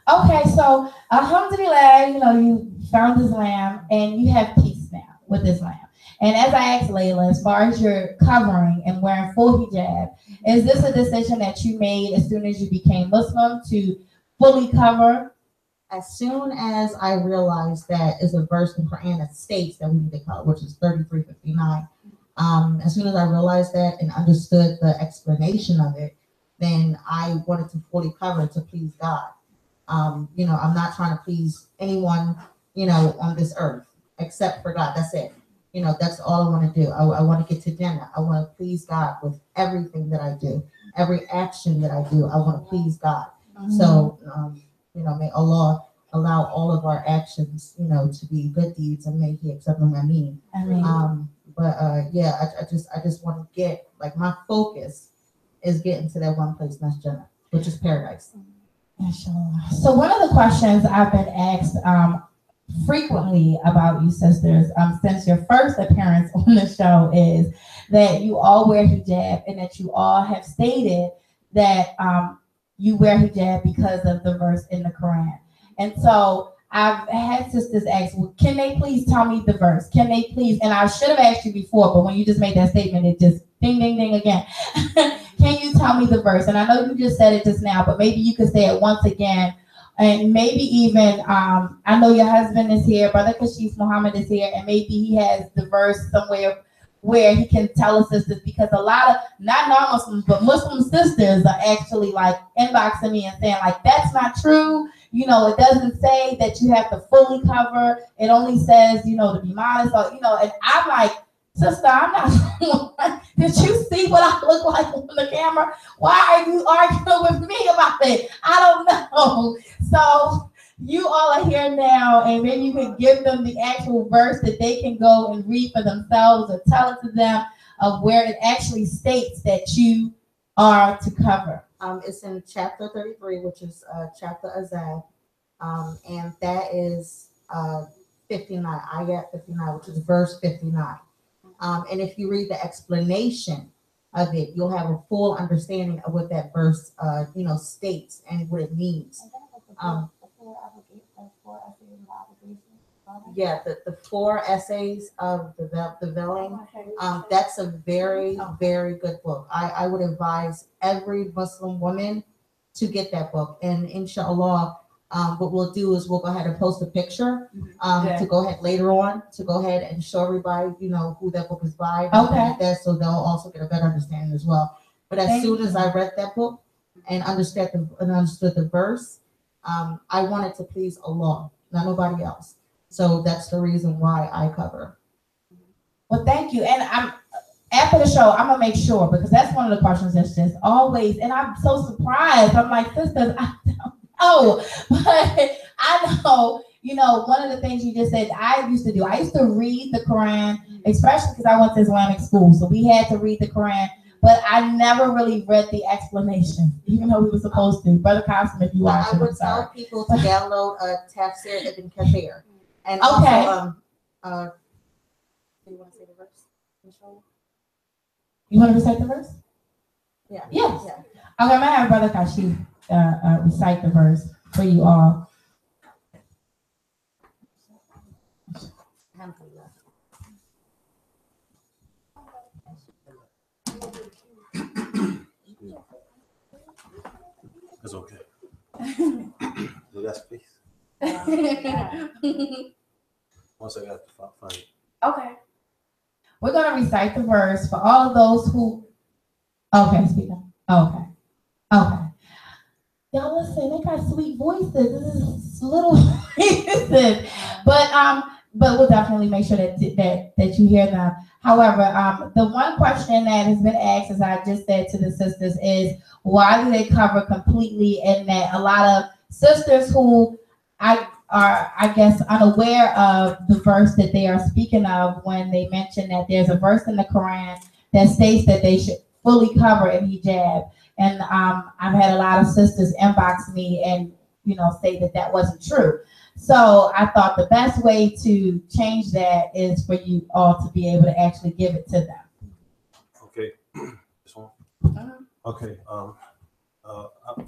Okay, so alhamdulillah, you know, you found Islam and you have peace now with Islam. And as I asked Layla, as far as your covering and wearing full hijab, is this a decision that you made as soon as you became Muslim to fully cover? As soon as I realized that is a verse in Quran that states that we need to cover, which is 33:59. As soon as I realized that and understood the explanation of it, then I wanted to fully cover to please God. You know, I'm not trying to please anyone, you know, on this earth except for God. That's it. You know, that's all I want to do. I want to get to Jannah. I want to please God with everything that I do, every action that I do. I want to please God. Mm-hmm. So, you know, may Allah allow all of our actions, you know, to be good deeds, and may He accept them. I mean. Yeah, I just want to get, like, my focus is getting to that one place, and that's Jannah, which is paradise. So one of the questions I've been asked frequently about you sisters since your first appearance on the show is that you all wear hijab, and that you all have stated that you wear hijab because of the verse in the Quran. And so I've had sisters ask, well, can they please tell me the verse? Can they please? And I should have asked you before, but when you just made that statement, it just ding, ding, ding again. Can you tell me the verse? And I know you just said it just now, but maybe you could say it once again. And maybe even, I know your husband is here, Brother Kashif Muhammad is here, and maybe he has the verse somewhere where he can tell us this, because a lot of, not non-Muslims, but Muslim sisters are actually like inboxing me and saying, like, that's not true. You know, it doesn't say that you have to fully cover. It only says, you know, to be modest, or, you know, and I'm like, sister, I'm not. Did you see what I look like on the camera? Why are you arguing with me about it? I don't know. So you all are here now, and maybe you can give them the actual verse that they can go and read for themselves, or tell it to them of where it actually states that you are to cover. It's in chapter 33, which is chapter Azab, and that is 59, ayat 59, which is verse 59. And if you read the explanation of it, you'll have a full understanding of what that verse, you know, states and what it means. Yeah, the 4 essays of the veiling. That's a very, very good book. I would advise every Muslim woman to get that book. And inshallah, what we'll do is we'll go ahead and post a picture to go ahead later on to go ahead and show everybody, you know, who that book is by. Okay. That, so they'll also get a better understanding as well. But as soon as I read that book and understood the verse, I wanted to please Allah, not nobody else. So that's the reason why I cover. Well, thank you. And I'm after the show, I'm gonna make sure, because that's one of the questions that's just always, and I'm so surprised. I'm like, sisters, I don't know, but I know, you know, one of the things you just said I used to do. I used to read the Quran, especially because I went to Islamic school, so we had to read the Quran. But I never really read the explanation, even though we were supposed to. Brother Qasim, if you watch it, I would tell people to download Tafsir Ibn Kathir. And also, do you want to say the verse? You want to recite the verse? Yeah. Yes. Yeah. Okay, I'm going to have Brother Kashif recite the verse for you all. It's okay. That's peace. Once I got to find it. Okay. We're going to recite the verse for all of those who. Okay, speak up. Okay. Y'all listen, they got sweet voices. This is little voices. But we'll definitely make sure that you hear them. However, the one question that has been asked, as I just said to the sisters, is why do they cover completely? And that a lot of sisters who are, I guess, unaware of the verse that they are speaking of when they mention that there's a verse in the Quran that states that they should fully cover in hijab. And I've had a lot of sisters inbox me and, say that wasn't true. So I thought the best way to change that is for you all to be able to actually give it to them. Okay, this one. Okay.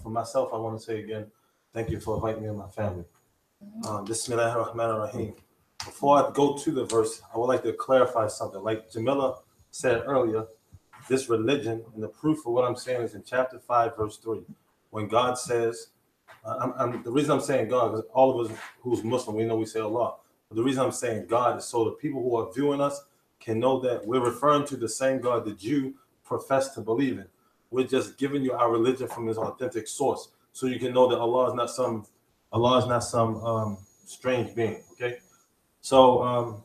For myself, I want to say again, thank you for inviting me and my family. Bismillahirrahmanirrahim. Before I go to the verse, I would like to clarify something. Like Jamila said earlier, this religion, and the proof of what I'm saying is in chapter 5, verse 3, when God says, the reason I'm saying God, because all of us who's Muslim, we know we say Allah. But the reason I'm saying God is so the people who are viewing us can know that we're referring to the same God that you profess to believe in. We're just giving you our religion from His authentic source, so you can know that Allah is not some strange being. Okay, so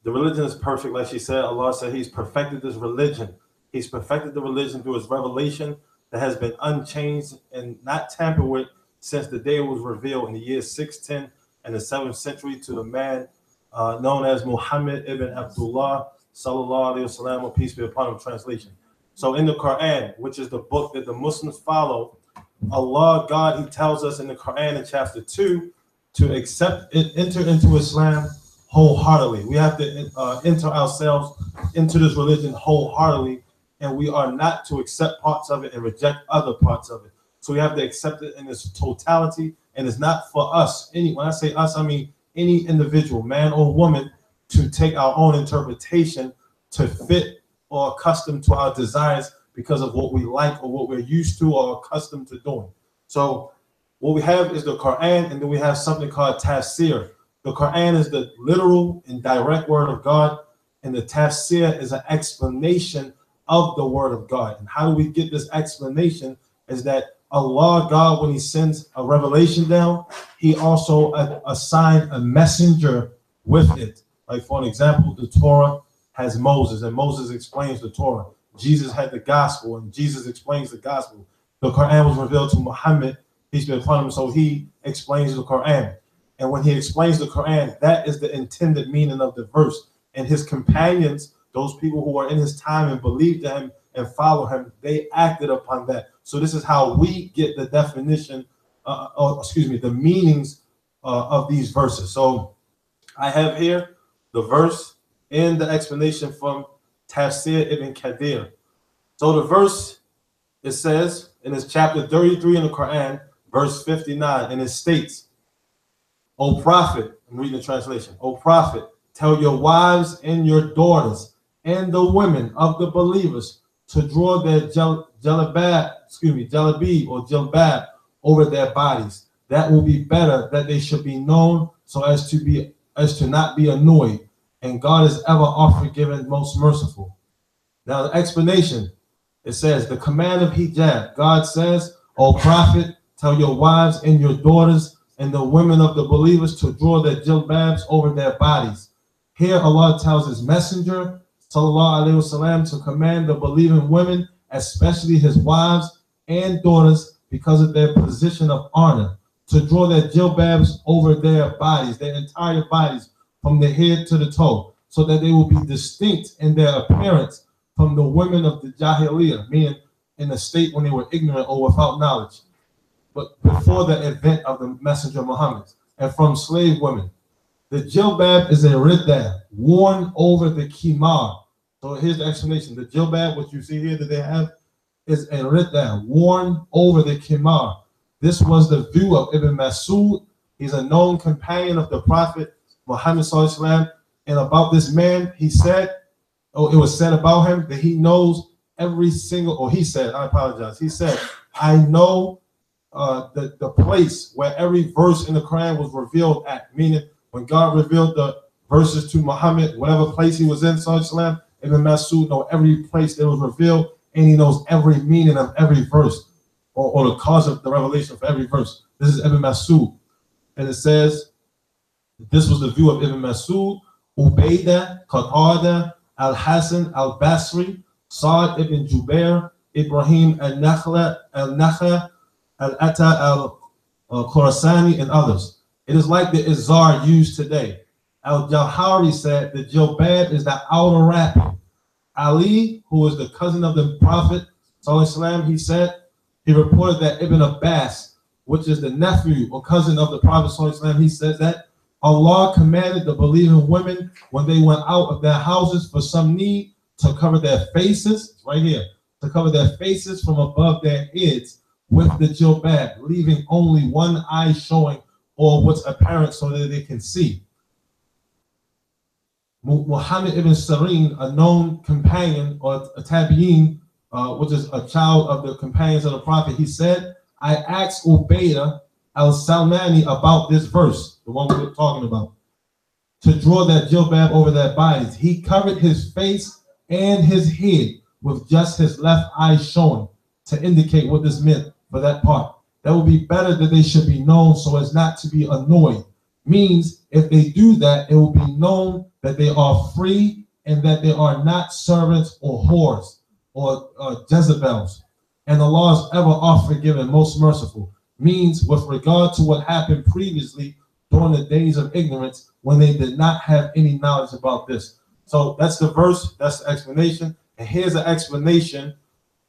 the religion is perfect, like she said. Allah said He's perfected this religion. He's perfected the religion through His revelation that has been unchanged and not tampered with since the day it was revealed in the year 610 in the 7th century to the man known as Muhammad ibn Abdullah sallallahu alaihi wasallam, peace be upon him. Translation. So in the Quran, which is the book that the Muslims follow, Allah, God, He tells us in the Quran in chapter 2 to enter into Islam wholeheartedly. We have to enter ourselves into this religion wholeheartedly, and we are not to accept parts of it and reject other parts of it. So we have to accept it in its totality, and it's not for us. When I say us, I mean any individual, man or woman, to take our own interpretation to fit or accustomed to our desires because of what we like or what we're used to or accustomed to doing. So what we have is the Quran, and then we have something called tafsir. The Quran is the literal and direct word of God, and the tafsir is an explanation of the word of God. And how do we get this explanation? Is that Allah, God, when He sends a revelation down, He also assigned a messenger with it. Like, for an example, the Torah has Moses, and Moses explains the Torah. Jesus had the gospel, and Jesus explains the gospel. The Quran was revealed to Muhammad, peace be upon him, so he explains the Quran. And when he explains the Quran, that is the intended meaning of the verse. And his companions, those people who are in his time and believed in him and follow him, they acted upon that. So this is how we get the definition, the meanings of these verses. So I have here the verse and the explanation from Tafsir Ibn Kathir. So the verse, it says in its chapter 33 in the Quran, verse 59, and it states, O Prophet, I'm reading the translation, O Prophet, tell your wives and your daughters and the women of the believers to draw their jalabi or jilbab over their bodies. That will be better, that they should be known so as to not be annoyed. And God is ever oft forgiving, most merciful. Now the explanation, it says, the command of hijab. God says, O Prophet, tell your wives and your daughters and the women of the believers to draw their jilbabs over their bodies. Here Allah tells His messenger, sallallahu alaihi wasallam, to command the believing women, especially his wives and daughters, because of their position of honor, to draw their jilbabs over their bodies, their entire bodies, from the head to the toe, so that they will be distinct in their appearance from the women of the Jahiliyyah, meaning in the state when they were ignorant or without knowledge, but before the advent of the Messenger Muhammad, and from slave women. The jilbab is a riddah, worn over the khimar. So here's the explanation. The jilbab, what you see here that they have, is a riddah, worn over the khimar. This was the view of Ibn Mas'ud. He's a known companion of the Prophet Muhammad sallallahu alaihi wasallam. And about this man, he said, it was said about him that he knows every single, or he said, I apologize. He said, I know the place where every verse in the Quran was revealed at, meaning when God revealed the verses to Muhammad, whatever place he was in, Sallallahu Ibn Masud know every place that was revealed, and he knows every meaning of every verse, or the cause of the revelation for every verse. This is Ibn Masud. And it says, this was the view of Ibn Masud, Ubaidah, Qatada, Al-Hasan, Al-Basri, Sa'd ibn Jubair, Ibrahim al-Nakhla, Al-Atta, Al-Khurasani, and others. It is like the izar used today. Al-Jawhari said the jilbab is the outer wrap. Ali, who is the cousin of the Prophet, he said, he reported that Ibn Abbas, which is the nephew or cousin of the Prophet, he says that Allah commanded the believing women when they went out of their houses for some need to cover their faces, right here, to cover their faces from above their heads with the jilbab, leaving only one eye showing or what's apparent so that they can see. Muhammad ibn Sirin, a known companion or a tabi'in, which is a child of the companions of the Prophet, he said, I asked Ubaidah al-Salmani about this verse, the one we were talking about, to draw that jilbab over their bodies. He covered his face and his head with just his left eye showing to indicate what this meant for that part. That would be better that they should be known so as not to be annoyed. Means if they do that, it will be known that they are free and that they are not servants or whores or Jezebels. And Allah is ever oft forgiving, most merciful. Means with regard to what happened previously during the days of ignorance when they did not have any knowledge about this. So that's the verse, that's the explanation. And here's an explanation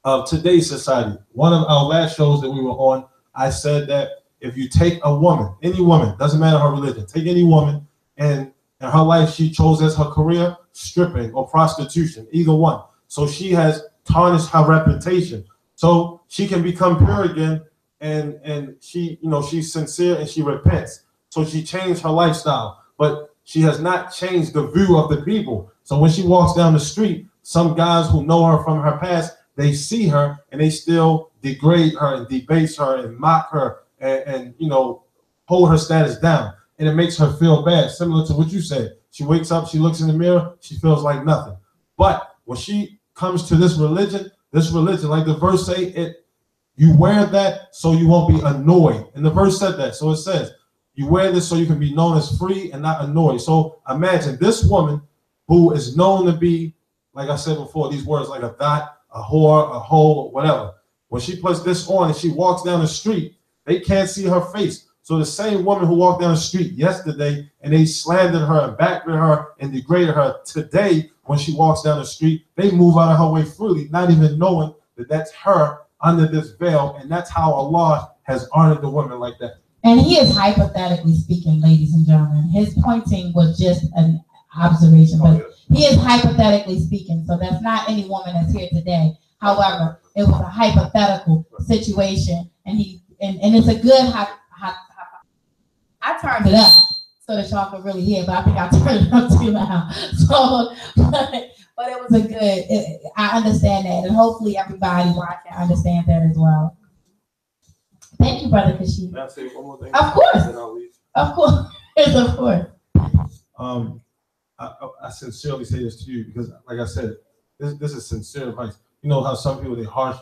of today's society. One of our last shows that we were on, I said that if you take a woman, any woman, doesn't matter her religion, take any woman and in her life she chose as her career stripping or prostitution, either one. So she has tarnished her reputation. So she can become pure again and she, she's sincere and she repents. So she changed her lifestyle, but she has not changed the view of the people. So when she walks down the street, some guys who know her from her past, they see her and they still degrade her and debase her and mock her and hold her status down. And it makes her feel bad, similar to what you said. She wakes up, she looks in the mirror, she feels like nothing. But when she comes to this religion, like the verse say, you wear that so you won't be annoyed. And the verse said that. So it says, you wear this so you can be known as free and not annoyed. So imagine this woman who is known to be, like I said before, these words like a dot, a whore, a hoe, whatever. When she puts this on and she walks down the street, they can't see her face. So the same woman who walked down the street yesterday and they slandered her and backed her and degraded her, today when she walks down the street, they move out of her way freely, not even knowing that that's her under this veil. And that's how Allah has honored the woman like that. And he is hypothetically speaking, ladies and gentlemen. His pointing was just an observation, but he is hypothetically speaking. So that's not any woman that's here today. However, it was a hypothetical situation, and it's a good I turned it up so that y'all could really hear, but I think I turned it up too loud. So, but it was a good. I understand that, and hopefully everybody watching understands that as well. Thank you, Brother Kashif. Can I say one more thing? Of course. Of course. Of course. I sincerely say this to you because, like I said, this is sincere advice. You know how some people, they harsh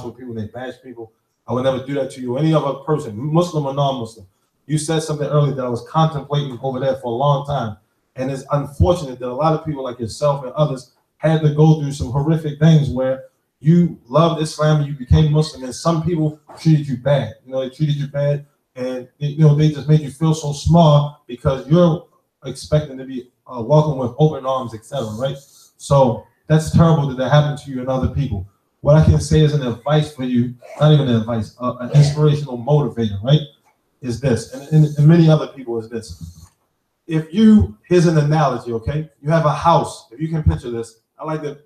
with people, they bash people. I would never do that to you or any other person, Muslim or non-Muslim. You said something earlier that I was contemplating over there for a long time. And it's unfortunate that a lot of people like yourself and others had to go through some horrific things where you loved Islam and you became Muslim, and some people treated you bad. They treated you bad, and they just made you feel so small because you're expecting to be welcomed with open arms, etc. Right? So that's terrible that happened to you and other people. What I can say is an advice for you, not even an advice, an inspirational motivator, right? Is this, and many other people is this. Here's an analogy, okay? You have a house. If you can picture this, I like to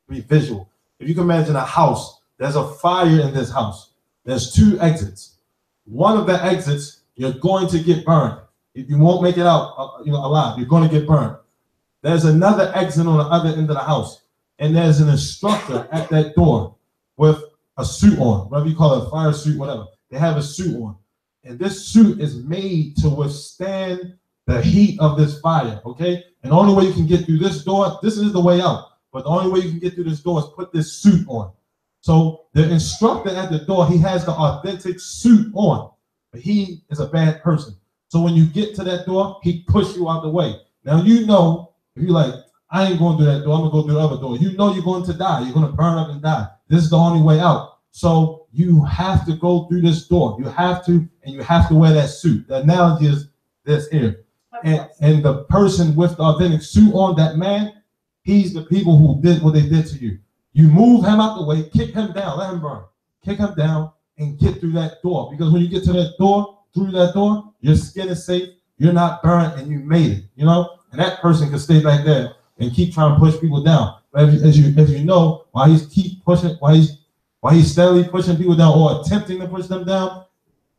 be visual. If you can imagine a house, there's a fire in this house. There's two exits. One of the exits, you're going to get burned. If you won't make it out, alive, you're going to get burned. There's another exit on the other end of the house, and there's an instructor at that door with a suit on, whatever you call it, a fire suit, whatever. They have a suit on. And this suit is made to withstand the heat of this fire, okay? And the only way you can get through this door, this is the way out, but the only way you can get through this door is put this suit on. So the instructor at the door, he has the authentic suit on, but he is a bad person. So when you get to that door, he push you out the way. Now, you know, if you're like, I ain't going through that door, I'm gonna go through the other door. You know you're going to die. You're gonna burn up and die. This is the only way out. So you have to go through this door. You have to, and you have to wear that suit. The analogy is this here. And the person with the authentic suit on, that man, he's the people who did what they did to you. You move him out the way, kick him down, let him burn. Kick him down and get through that door. Because when you get to that door, through that door, your skin is safe, you're not burnt, and you made it, you know? And that person can stay back there and keep trying to push people down. But as you know, while he's keep pushing, while he's steadily pushing people down or attempting to push them down,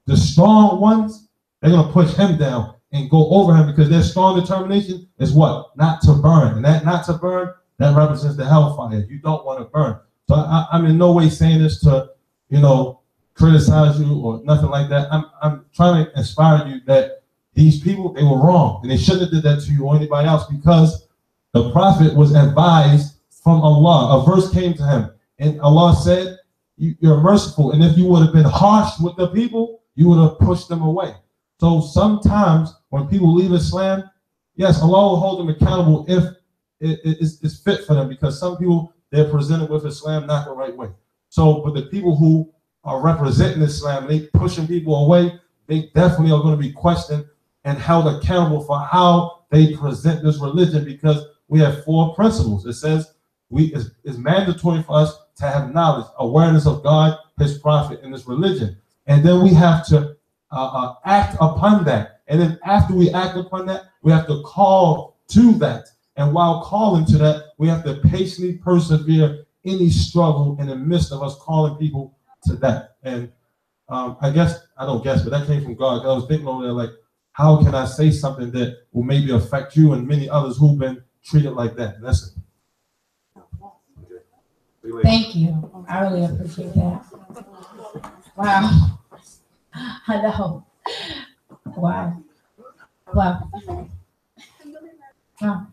the strong ones, they're gonna push him down and go over him because their strong determination is what? Not to burn. And that not to burn, that represents the hellfire. You don't want to burn. So I'm in no way saying this to, you know, criticize you or nothing like that. I'm trying to inspire you that these people, they were wrong and they shouldn't have did that to you or anybody else, because the prophet was advised from Allah. A verse came to him and Allah said, you're merciful. And if you would have been harsh with the people, you would have pushed them away. So sometimes when people leave Islam, yes, Allah will hold them accountable if it's fit for them, because some people, they're presented with Islam not the right way. So, but the people who are representing Islam, they pushing people away, they definitely are going to be questioned and held accountable for how they present this religion, because we have 4 principles. It says it's mandatory for us to have knowledge, awareness of God, his prophet, and this religion. And then we have to act upon that. And then after we act upon that, we have to call to that. And while calling to that, we have to patiently persevere any struggle in the midst of us calling people to that. And I don't guess, but that came from God. I was thinking over there, like, how can I say something that will maybe affect you and many others who've been treated like that? And that's it. Thank you. I really appreciate that. Wow. I know. Wow. Wow. Oh.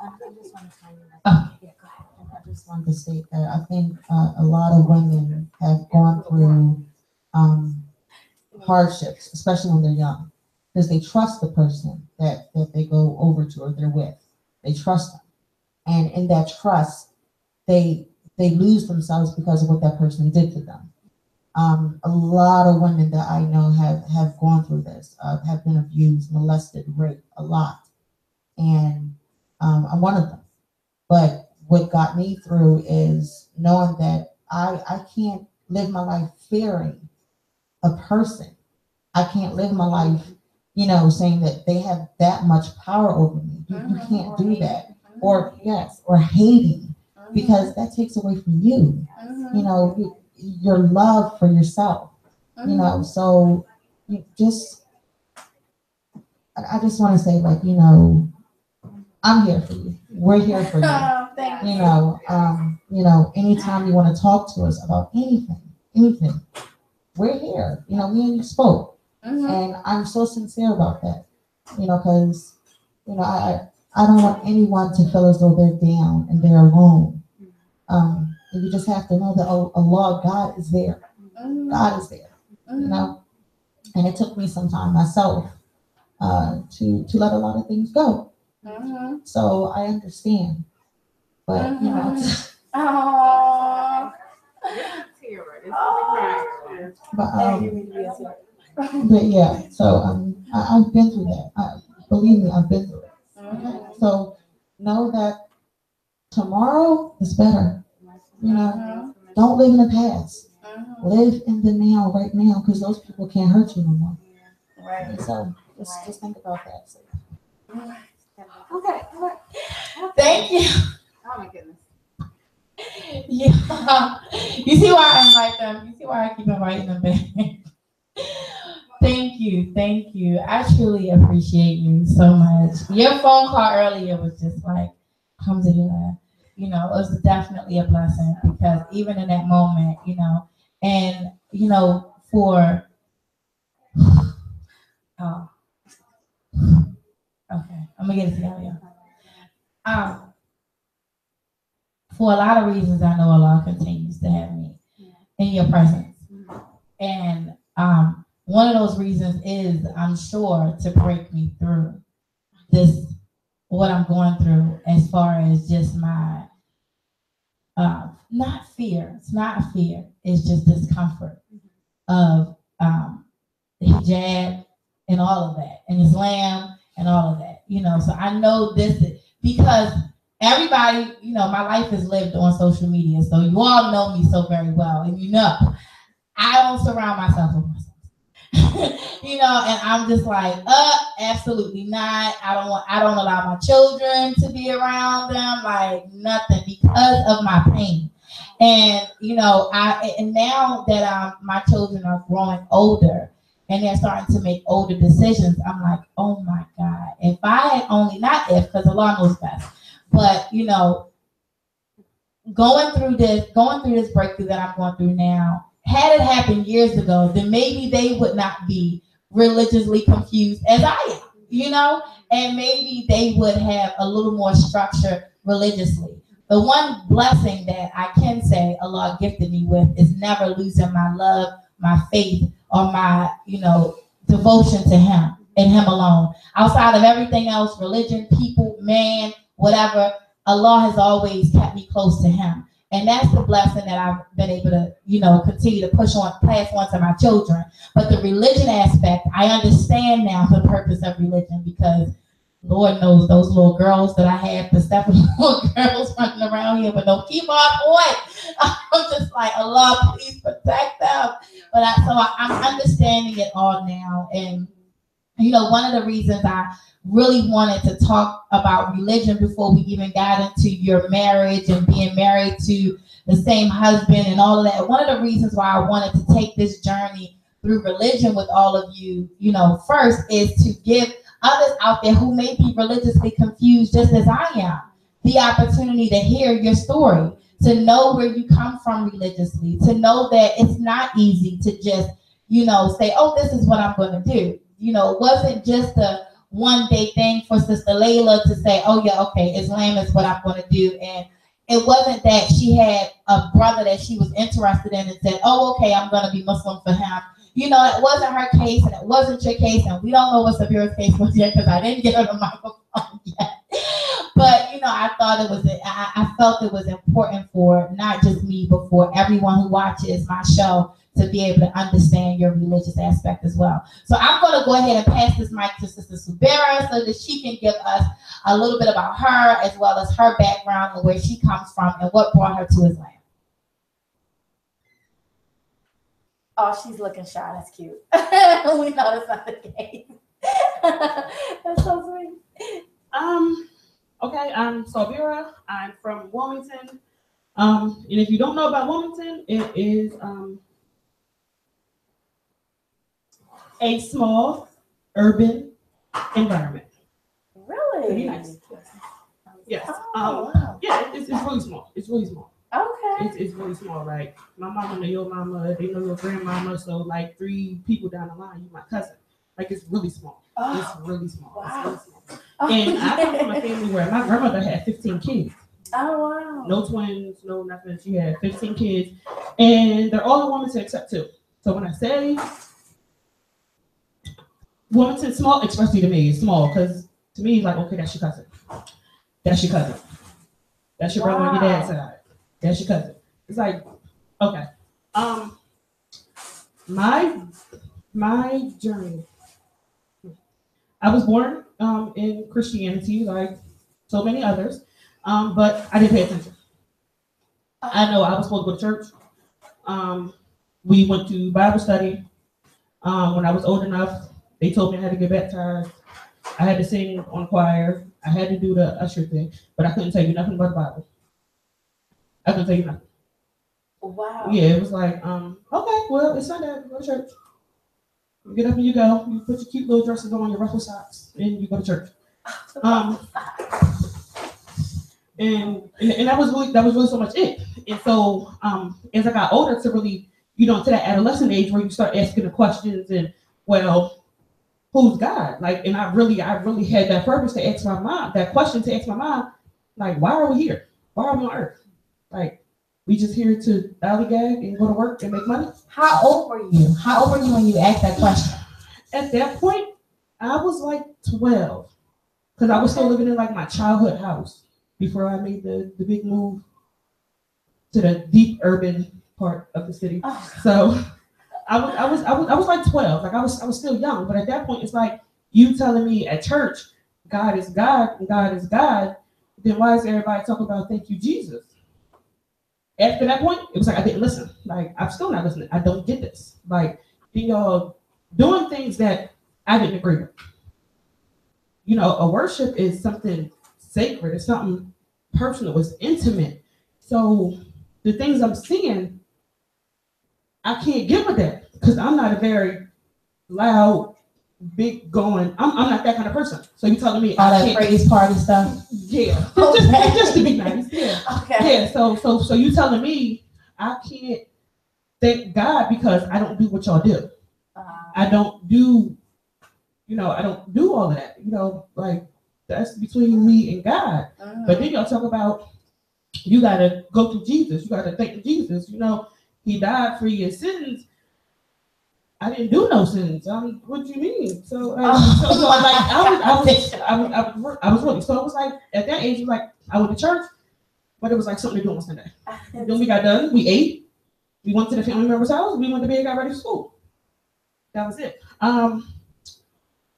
I just wanted to state that I think a lot of women have gone through hardships, especially when they're young, because they trust the person that they go over to or they're with. They trust them. And in that trust, they lose themselves because of what that person did to them. A lot of women that I know have gone through this, have been abused, molested, raped, a lot. And I'm one of them. But what got me through is knowing that I can't live my life fearing a person. I can't live my life, saying that they have that much power over me. You can't do that. Or hating, because that takes away from you. Your love for yourself. So you just, I just want to say, like, I'm here for you. We're here for you. Anytime you want to talk to us about anything, we're here. Me and you spoke, and I'm so sincere about that. Because I don't want anyone to feel as though they're down and they're alone. And you just have to know that Allah, God is there. God is there. And it took me some time myself to let a lot of things go. So I understand, but but yeah. So I've been through that. Believe me, I've been through it. Okay? So know that tomorrow is better. Don't live in the past. Live in the now, right now, because those people can't hurt you no more. Right. So just think about that. So. Okay. Thank you. Oh my goodness. Yeah. You see why I invite them? You see why I keep inviting them back? Thank you. I truly appreciate you so much. Your phone call earlier was just like, alhamdulillah. It was definitely a blessing, because even in that moment, and for Okay, I'm gonna get it together. For a lot of reasons, I know Allah continues to have me in your presence. And one of those reasons is, I'm sure, to break me through this, what I'm going through, as far as just my, not fear, it's not a fear, it's just discomfort of hijab and all of that, and Islam and all of that, So I know this because everybody, my life is lived on social media, so you all know me so very well, and I don't surround myself with myself. And I'm just like, absolutely not. I don't allow my children to be around them, like nothing, because of my pain. And and now that my children are growing older and they're starting to make older decisions, I'm like, oh my God, if I had only, not if, because Allah knows best, but going through this breakthrough that I'm going through now, had it happened years ago, then maybe they would not be religiously confused as I am, and maybe they would have a little more structure religiously. The one blessing that I can say Allah gifted me with is never losing my love, my faith, or my, devotion to Him and Him alone. Outside of everything else, religion, people, man, whatever, Allah has always kept me close to Him. And that's the blessing that I've been able to, continue to pass on to my children. But the religion aspect, I understand now the purpose of religion, because Lord knows those little girls that I had, the seven little girls running around here with no keyboard boy. I'm just like, Allah, please protect them. But I'm understanding it all now. And, one of the reasons I really wanted to talk about religion before we even got into your marriage and being married to the same husband and all of that. One of the reasons why I wanted to take this journey through religion with all of you, first is to give others out there who may be religiously confused just as I am, the opportunity to hear your story, to know where you come from religiously, to know that it's not easy to just, say, oh, this is what I'm going to do. It wasn't just a one-day thing for Sister Layla to say, oh, yeah, okay, Islam is what I'm going to do. And it wasn't that she had a brother that she was interested in and said, oh, okay, I'm going to be Muslim for him. It wasn't her case, and it wasn't your case, and we don't know what Sabira's case was yet because I didn't get her the microphone yet. But, I thought I felt it was important for not just me, but for everyone who watches my show to be able to understand your religious aspect as well. So I'm going to go ahead and pass this mic to Sister Subira so that she can give us a little bit about her, as well as her background and where she comes from and what brought her to Islam. Oh, she's looking shy. That's cute. We know that's not the case. That's so sweet. Okay, I'm Sabira. I'm from Wilmington. And if you don't know about Wilmington, it is a small urban environment. Really? Nice. Yes. Wow. Yeah, it's really small. It's really small. Okay. It's really small. Like, my mama know your mama, they know your grandmama. So, like, 3 people down the line, you my cousin. Like, it's really small. Oh. It's really small. Wow. It's really small. And I come from a family where my grandmother had 15 kids. Oh, wow. No twins, no nothing. She had 15 kids. And they're all in Wilmington except 2. So when I say Wilmington small, especially to me, it's small, because to me, it's like, okay, that's your cousin. That's your cousin. That's your brother on your dad's side. That's your cousin. It's like, okay. My journey. I was born in Christianity, like so many others, but I didn't pay attention. I know I was supposed to go to church. We went to Bible study. When I was old enough, they told me I had to get baptized. I had to sing on choir. I had to do the usher thing, but I couldn't tell you nothing about the Bible. I couldn't tell you nothing. Wow. Yeah, it was like, okay, well, it's Sunday, go to church. You get up and you go. You put your cute little dresses on, your ruffle socks, and you go to church. And that was really so much it. And so as I got older, to really, to that adolescent age where you start asking the questions and, well, who's God? Like, and I really had that purpose to ask my mom, that question to ask my mom, like, why are we here? Why are we on earth? Like, we just here to allygag and go to work and make money? How old were you? How old were you when you asked that question? At that point, I was like 12, because I was still living in like my childhood house before I made the big move to the deep urban part of the city. Oh. So I was like 12, like I was still young, but at that point it's like you telling me at church, God is God and God is God, then why is everybody talking about thank you, Jesus? After that point, it was like I didn't listen. Like, I'm still not listening. I don't get this. Like, y'all doing things that I didn't agree with. You know, a worship is something sacred. It's something personal. It's intimate. So the things I'm seeing, I can't get with that because I'm not a very loud, big going. I'm not that kind of person. So you telling me All that praise party stuff? Yeah. Okay. just to be nice. Yeah. Okay. Yeah. So you telling me I can't thank God because I don't do what y'all do. I don't do, I don't do all of that. Like that's between me and God. But then y'all talk about you gotta go to Jesus. You gotta thank Jesus. He died for your sins. I didn't do no sins. What do you mean? So like I was really. So it was like at that age, it was like I went to church, but it was like something to do on Sunday. Then we got done. We ate. We went to the family member's house. We went to bed. Got ready for school. That was it.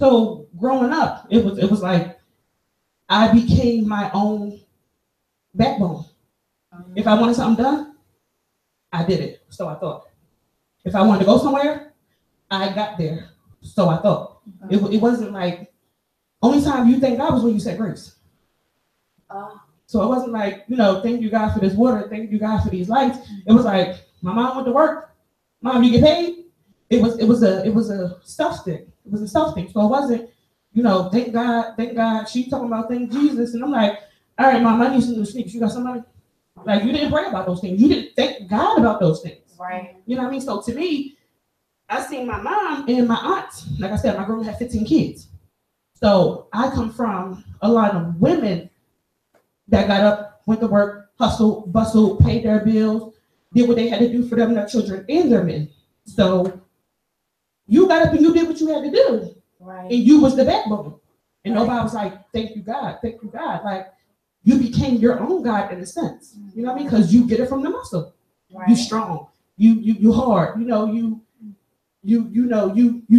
So growing up, it was like I became my own backbone. If I wanted something done, I did it. So I thought. If I wanted to go somewhere, I got there. So I thought. It wasn't like, only time you thank God was when you said grace. So it wasn't like, thank you God for this water, thank you God for these lights. It was like, my mom went to work. Mom, you get paid? It was a stuff thing. It was a stuff thing. So it wasn't, thank God. She talking about thank Jesus. And I'm like, all right, Mom, I need some new sneakers. You got some money? Like, you didn't pray about those things. You didn't thank God about those things. Right. You know what I mean? So to me, I seen my mom and my aunts. Like I said, my grandma had 15 kids. So I come from a lot of women that got up, went to work, hustled, bustled, paid their bills, did what they had to do for them, their children, and their men. So you got up and you did what you had to do. Right. And you was the backbone. And nobody was like, thank you, God, thank you, God. Like, you became your own God in a sense. You know what I mean? Because you get it from the muscle. Right. You strong. You hard. You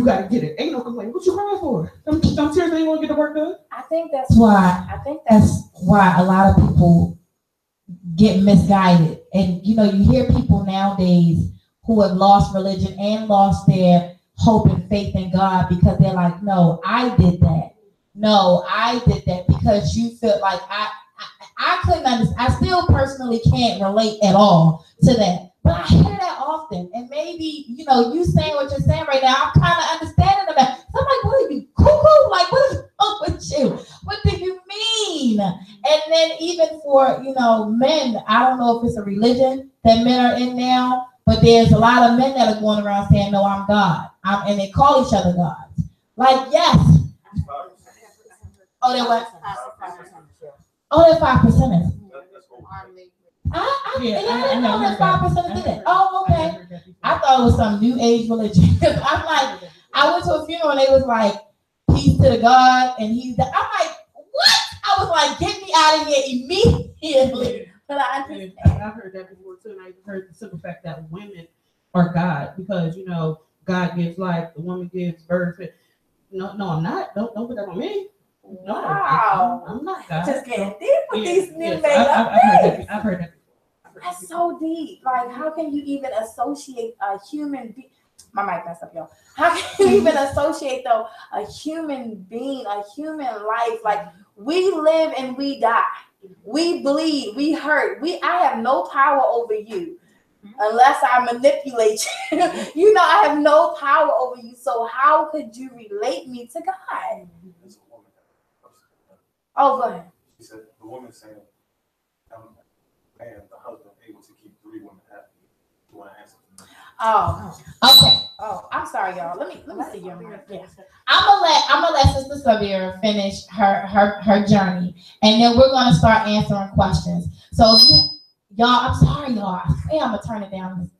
gotta get it. Ain't no complaint. What you crying for? Some tears ain't gonna get the work done. I think that's why a lot of people get misguided. And you hear people nowadays who have lost religion and lost their hope and faith in God because they're like, no, I did that. No, I did that because you feel like I couldn't understand. I still personally can't relate at all to that. But I hear that often. And maybe, you saying what you're saying right now, I'm kind of understanding of that. So I'm like, what are you, cuckoo? Like, what is wrong with you? What do you mean? And then even for, men, I don't know if it's a religion that men are in now, but there's a lot of men that are going around saying, no, I'm God. And they call each other gods. Like, yes. Oh, they're what? Oh, they're 5%. I didn't know that 5% did it. Oh, okay. I thought it was some new age religion. I'm like, I went to a funeral and they was like, peace to the God, and I'm like, what? I was like, get me out of here immediately. But I've heard that before too, and I've heard the simple fact that women are God because God gives life, the woman gives birth. No, I'm not. Don't put that on me. No, wow. I'm not God. Just getting deep with these new made up things. I've heard that. That's so deep. Like, how can you even associate a human being? My mic messed up, y'all. How can you even associate, though, a human being, a human life? Like, we live and we die. We bleed. We hurt. I have no power over you unless I manipulate you. I have no power over you. So how could you relate me to God? Oh, go ahead. She said the woman saying, and the husband able to keep 3 women happy. You want to answer? Oh, okay. Oh, I'm I'm sorry, y'all. Let me see your mic. Yeah. I'm gonna let Sister Savira finish her journey, and then we're gonna start answering questions. So y'all, I'm sorry, y'all. I say I'm gonna turn it down,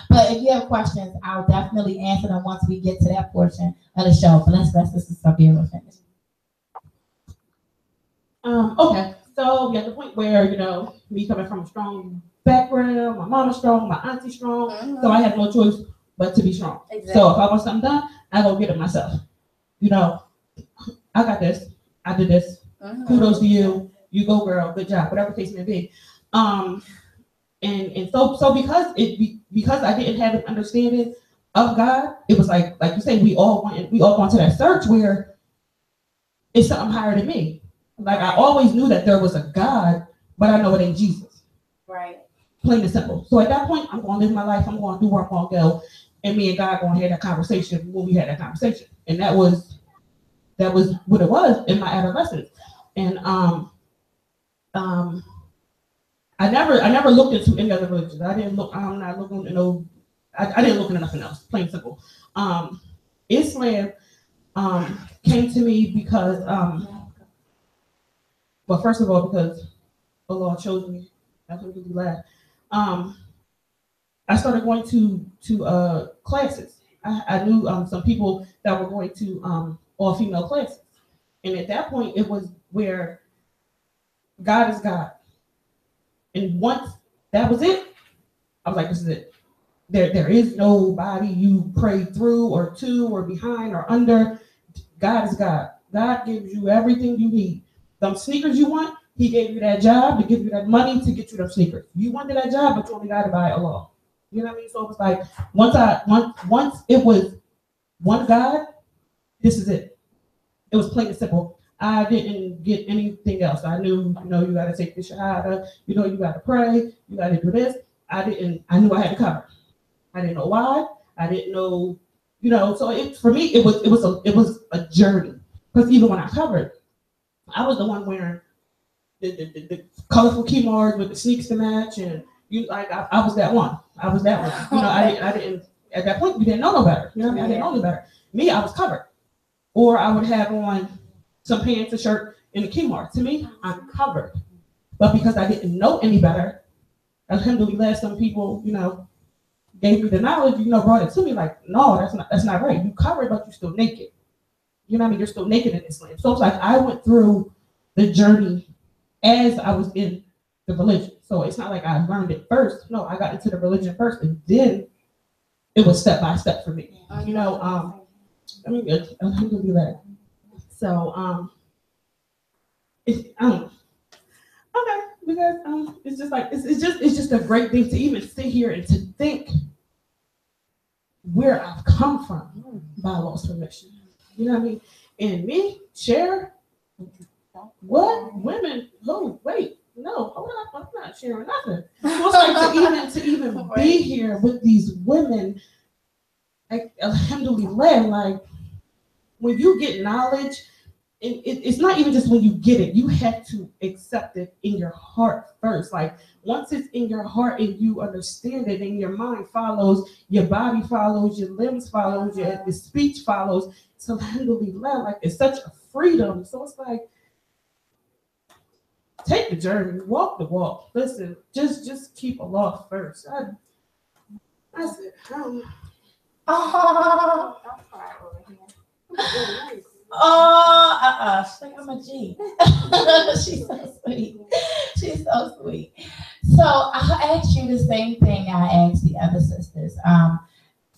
but if you have questions, I'll definitely answer them once we get to that portion of the show. But let's let Sister Savira finish. Okay, so we at the point where, me coming from a strong background, my mama's strong, my auntie's strong, so I had no choice but to be strong. Exactly. So if I want something done, I go get it myself. I got this. I did this. Kudos to you. You go, girl. Good job. Whatever the case may be. And so because I didn't have an understanding of God, it was like you say, we all gone to that search where it's something higher than me. Like I always knew that there was a God, but I know it ain't Jesus. Right. Plain and simple. So at that point, I'm going to live my life. I'm going to do where I'm going to go, and me and God going to have that conversation when we had that conversation, and that was what it was in my adolescence. And I never looked into any other religions. I didn't look. I'm not looking at no. I didn't look into nothing else. Plain and simple. Islam came to me because well, first of all, because Allah chose me. That's what we laugh. I started going to classes. I knew some people that were going to all female classes, and at that point, it was where God is God. And once that was it, I was like, this is it. There is nobody you pray through or to or behind or under. God is God. God gives you everything you need. Them sneakers you want, he gave you that job to give you that money to get you them sneakers. You wanted that job, but you only got to buy it alone. You know what I mean? So it was like once it was one God, this is it. It was plain and simple. I didn't get anything else. I knew, you got to take the shahada, you got to pray, you got to do this. I knew I had to cover. I didn't know why. I didn't know, so for me, it was a journey. Because even when I covered, I was the one wearing the colorful keyboards with the sneaks to match, and I was that one. I was that one. I didn't at that point. You didn't know no better. I didn't know no better. Me, I was covered, or I would have on some pants, a shirt, and a keyboard. To me, I'm covered. But because I didn't know any better, alhamdulillah, some people, gave me the knowledge, brought it to me like, no, that's not right. You covered, but you're still naked. You know what I mean? You're still naked in Islam. So it's like I went through the journey as I was in the religion. So it's not like I learned it first. No, I got into the religion first, and then it was step by step for me. Alhamdulillah. So okay, because it's just like it's just a great thing to even sit here and to think where I've come from by Allah's permission. You know what I mean? And me, share what? Women, who? Wait, no, hold on, I'm not sharing nothing. So it's like to even be here with these women, like, alhamdulillah, like when you get knowledge, it's not even just when you get it, you have to accept it in your heart first. Like once it's in your heart and you understand it, and your mind follows, your body follows, your limbs follows, your speech follows. So alhamdulillah, like it's such a freedom. So it's like, take the journey, walk the walk. Listen, just keep Allah first. I said, Oh, I'm a G. She's so sweet. She's so sweet. So I'll ask you the same thing I asked the other sisters.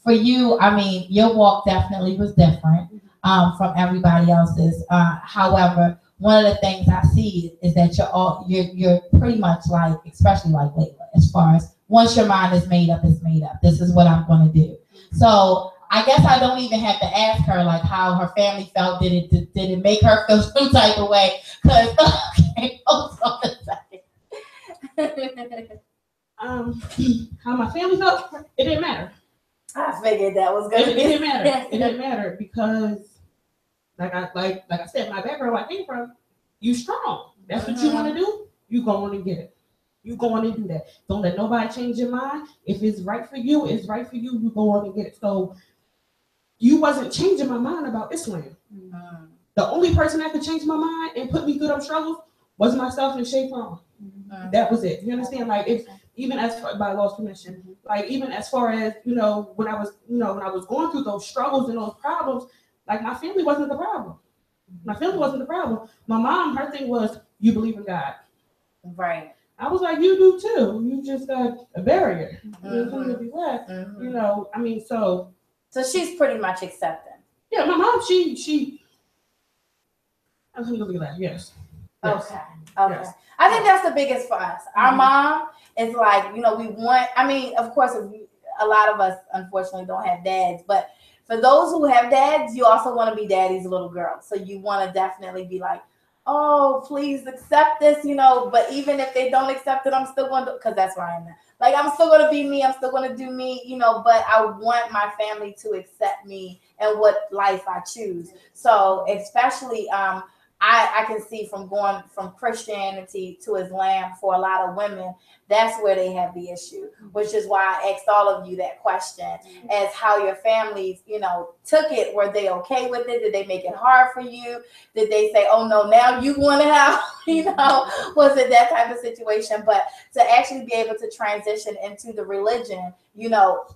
For you, I mean, your walk definitely was different from everybody else's. However, one of the things I see is that you're pretty much like, especially like Layla, as far as once your mind is made up, it's made up. This is what I'm going to do. So I guess I don't even have to ask her like how her family felt. Did it make her feel some type of way? Because okay, hold on a second. How my family felt, it didn't matter. I figured that was good. It didn't matter. It didn't matter because, like I said, my background, I came from, you strong. That's what you want to do. You go on and get it. You go on and do that. Don't let nobody change your mind. If it's right for you, it's right for you. You go on and get it. So you wasn't changing my mind about Islam. The only person that could change my mind and put me through them struggles was myself and Shaitan. That was it. You understand? Like, if even as far, by Lord's permission, like even as far as when I was going through those struggles and those problems, like my family wasn't the problem. My family wasn't the problem. My mom, her thing was, you believe in God. Right. I was like, you do too. You just got a barrier. I mean, so she's pretty much accepting. Yeah, my mom, she alhamdulillah, yes. Okay. Yes. I think that's the biggest for us. Our mom is like, we want, I mean, of course, a lot of us unfortunately don't have dads, but for those who have dads, you also want to be daddy's little girl. So you want to definitely be like, oh, please accept this, but even if they don't accept it, I'm still going to, because that's where I'm at. Like, I'm still going to be me. I'm still going to do me, but I want my family to accept me and what life I choose. So especially, I can see from going from Christianity to Islam for a lot of women, that's where they have the issue, which is why I asked all of you that question as how your families, took it. Were they okay with it? Did they make it hard for you? Did they say, oh no, now you want to have, was it that type of situation? But to actually be able to transition into the religion,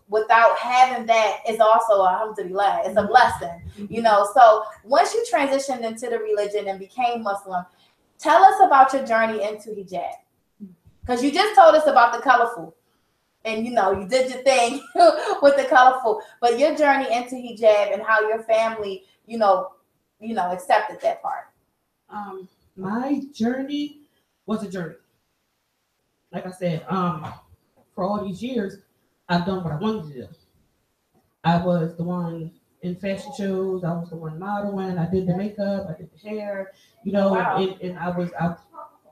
without having that is also alhamdulillah, it's a blessing, So once you transitioned into the religion and became Muslim, tell us about your journey into hijab. Because you just told us about the colorful, and you did your thing with the colorful, but your journey into hijab and how your family, accepted that part. My journey was a journey. Like I said, for all these years, I've done what I wanted to do. I was the one in fashion shows. I was the one modeling. I did the makeup. I did the hair. Wow. And I was out.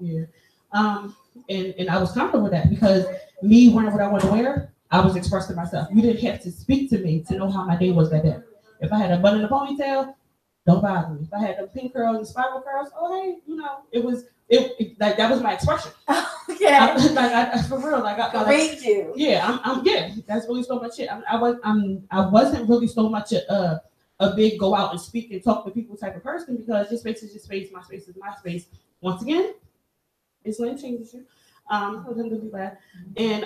Yeah. And I was comfortable with that because me wearing what I want to wear, I was expressing myself. You didn't have to speak to me to know how my day was that day. If I had a bun in a ponytail, don't bother me. If I had the pink curls and spiral curls, oh hey, it was like that was my expression. Okay. For real, read you. Yeah, I'm yeah. That's really so much shit. I wasn't really so much a big go out and speak and talk to people type of person because your space is your space, my space is my space. Once again, Islam changes you. Alhamdulillah. And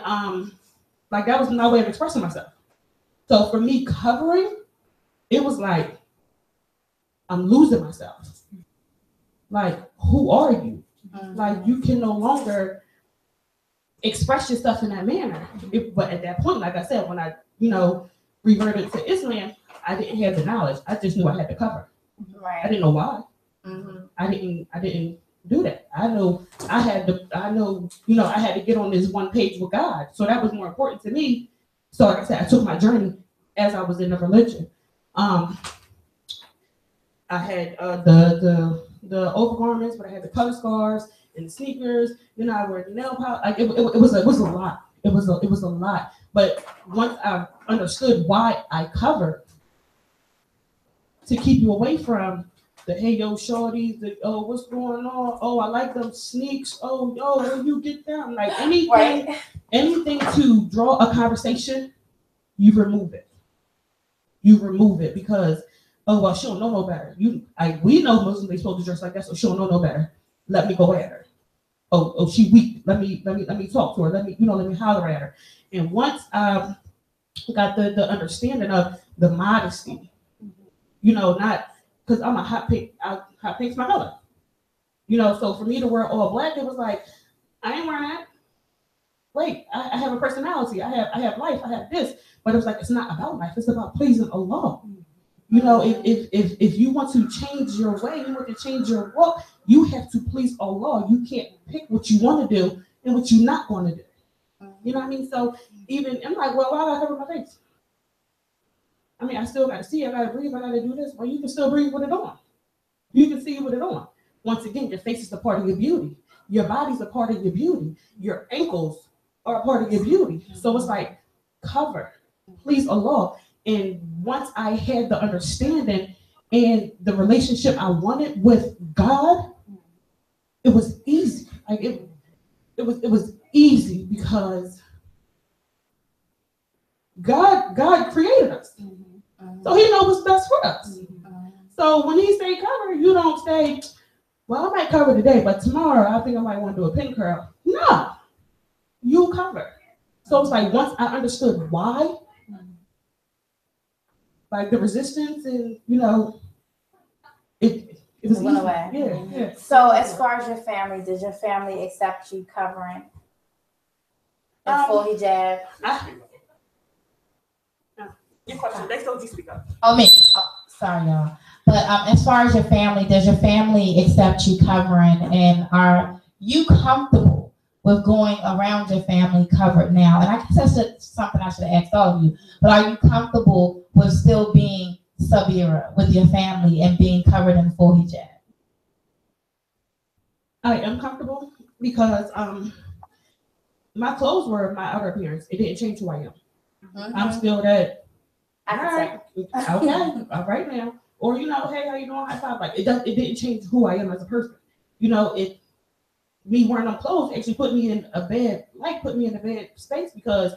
that was my way of expressing myself. So for me covering, it was like I'm losing myself. Like, who are you? Like, you can no longer express your stuff in that manner. But at that point, like I said, when I, reverted to Islam, I didn't have the knowledge. I just knew I had to cover. Right. I didn't know why. Mm-hmm. I didn't do that. I had to get on this one page with God. So that was more important to me. So like I said, I took my journey as I was in the religion. I had the overgarments, but I had the color scarves and the sneakers. Then I wore the nail polish. Like it was a lot. It was a lot. But once I understood why I covered, to keep you away from the hey yo shorties, the oh what's going on? Oh, I like them sneaks. Oh yo, where you get them? Like anything to draw a conversation, you remove it. You remove it because oh well, she don't know no better. We know Muslims they supposed to dress like that, so she don't know no better. Let me go at her. Oh she weak. Let me talk to her. Let me holler at her. And once I got the understanding of the modesty, not because I'm a hot pink. Hot pink's my color. So for me to wear all black, it was like I ain't wearing that. Wait, I have a personality. I have life. I have this. But it was like it's not about life. It's about pleasing Allah. If you want to change your way, you want to change your walk, you have to please Allah. You can't pick what you want to do and what you're not going to do. You know what I mean? So even I'm like, well, why do I cover my face? I mean, I still got to see. I got to breathe. I got to do this. Well, you can still breathe with it on. You can see with it on. Once again, your face is a part of your beauty. Your body's a part of your beauty. Your ankles are a part of your beauty. So it's like cover, please Allah. And once I had the understanding and the relationship I wanted with God, it was easy. Like it was easy because God created us. So he knows what's best for us. So when he say cover, you don't say, well, I might cover today, but tomorrow I think I might want to do a pin curl. No, you cover. So it's like once I understood why, like the resistance and, it was went easy. away. Yeah. So as far as your family, did your family accept you covering and full hijab? Your question, they told you speak up. Oh, me. Oh, sorry, y'all. But as far as your family, does your family accept you covering, and are you comfortable with going around your family covered now? And I guess that's something I should have asked all of you. But are you comfortable with still being Sabira with your family and being covered in full hijab? I am comfortable because my clothes were my outer appearance. It didn't change who I am. I'm still that. I All can right, okay, all right now. Or hey, how you doing? High five. Like it didn't change who I am as a person. Me wearing them clothes actually put me in a bad space, because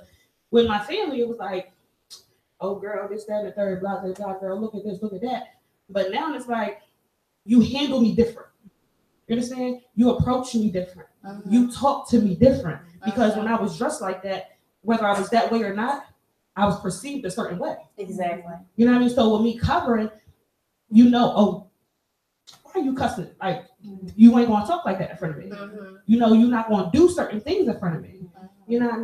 with my family it was like, oh girl, this, that, and the third, blah, blah, blah, girl, look at this, look at that. But now it's like, you handle me different. You understand? You approach me different. You talk to me different. Because when I was dressed like that, whether I was that way or not, I was perceived a certain way. Exactly. You know what I mean? So with me covering, oh, why are you cussing? Like, you ain't gonna talk like that in front of me. You're not gonna do certain things in front of me. You know what I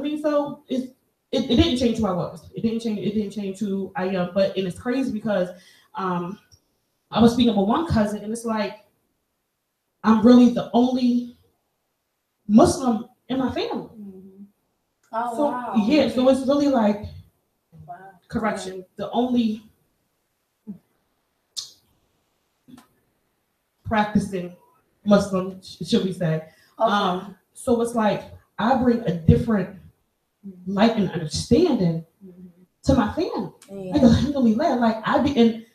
mean? So it didn't change who I was. It didn't change who I am. But it's crazy because I was speaking with one cousin, and it's like, I'm really the only Muslim in my family. Oh, So wow. yeah, so it's really like, Wow. correction, the only practicing Muslim, should we say. Okay. So it's like, I bring a different light and understanding to my family. Yeah. Like, alhamdulillah, like and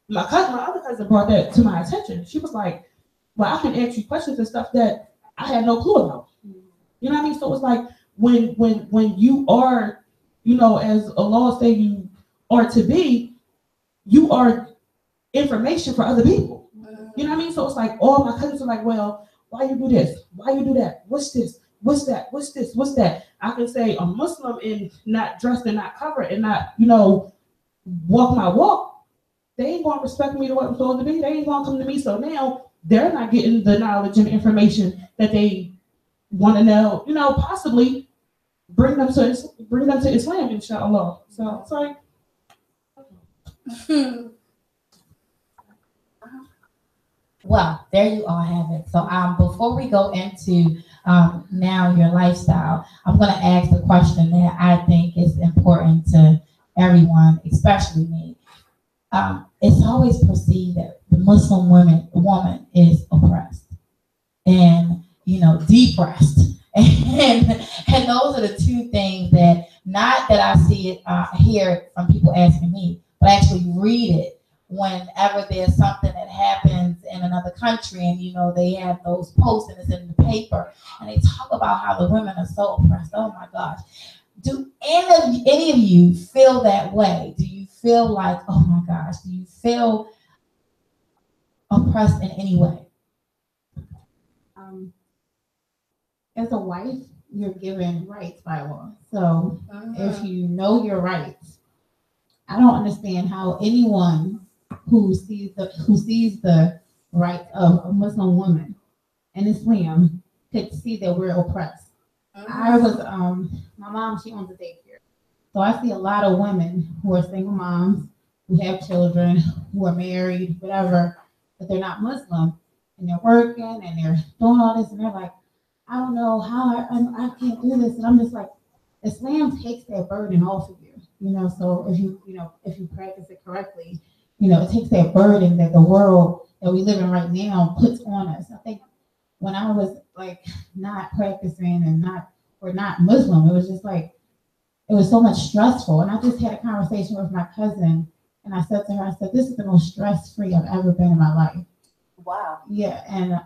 my other cousin brought that to my attention. She was like, well, I can ask you questions and stuff that I had no clue about. You know what I mean? So it's like, when you are, as Allah say you are to be, you are information for other people. You know what I mean? So it's like, all my cousins are like, well, why you do this? Why you do that? What's this? What's that? What's this? What's that? I can say I'm Muslim and not dressed and not covered and not, walk my walk. They ain't gonna respect me to what I'm supposed to be. They ain't gonna come to me. So now they're not getting the knowledge and information that they want to know. Possibly bring them to Islam, inshallah. So it's like, Well, there you all have it. So before we go into now your lifestyle, I'm going to ask the question that I think is important to everyone, especially me. It's always perceived that the Muslim woman is oppressed and depressed, and those are the two things that, not that I see it hear from people asking me, but I actually read it whenever there's something that happens in another country, and they have those posts and it's in the paper, and they talk about how the women are so oppressed. Oh my gosh. Do any of you feel that way? Do you feel like, oh my gosh, do you feel oppressed in any way? As a wife, you're given rights by law. So if you know your rights, I don't understand how anyone who sees the rights of a Muslim woman in Islam could see that we're oppressed. I was my mom, she owns a daycare. So I see a lot of women who are single moms, who have children, who are married, whatever, but they're not Muslim, and they're working and they're doing all this, and they're like, I don't know how I can't do this. And I'm just like, Islam takes that burden off of you, so if you practice it correctly, it takes that burden that the world that we live in right now puts on us. I think when I was like not practicing and not Muslim, it was just like, it was so much stressful. And I just had a conversation with my cousin, and I said to her, this is the most stress-free I've ever been in my life. Wow. Yeah, and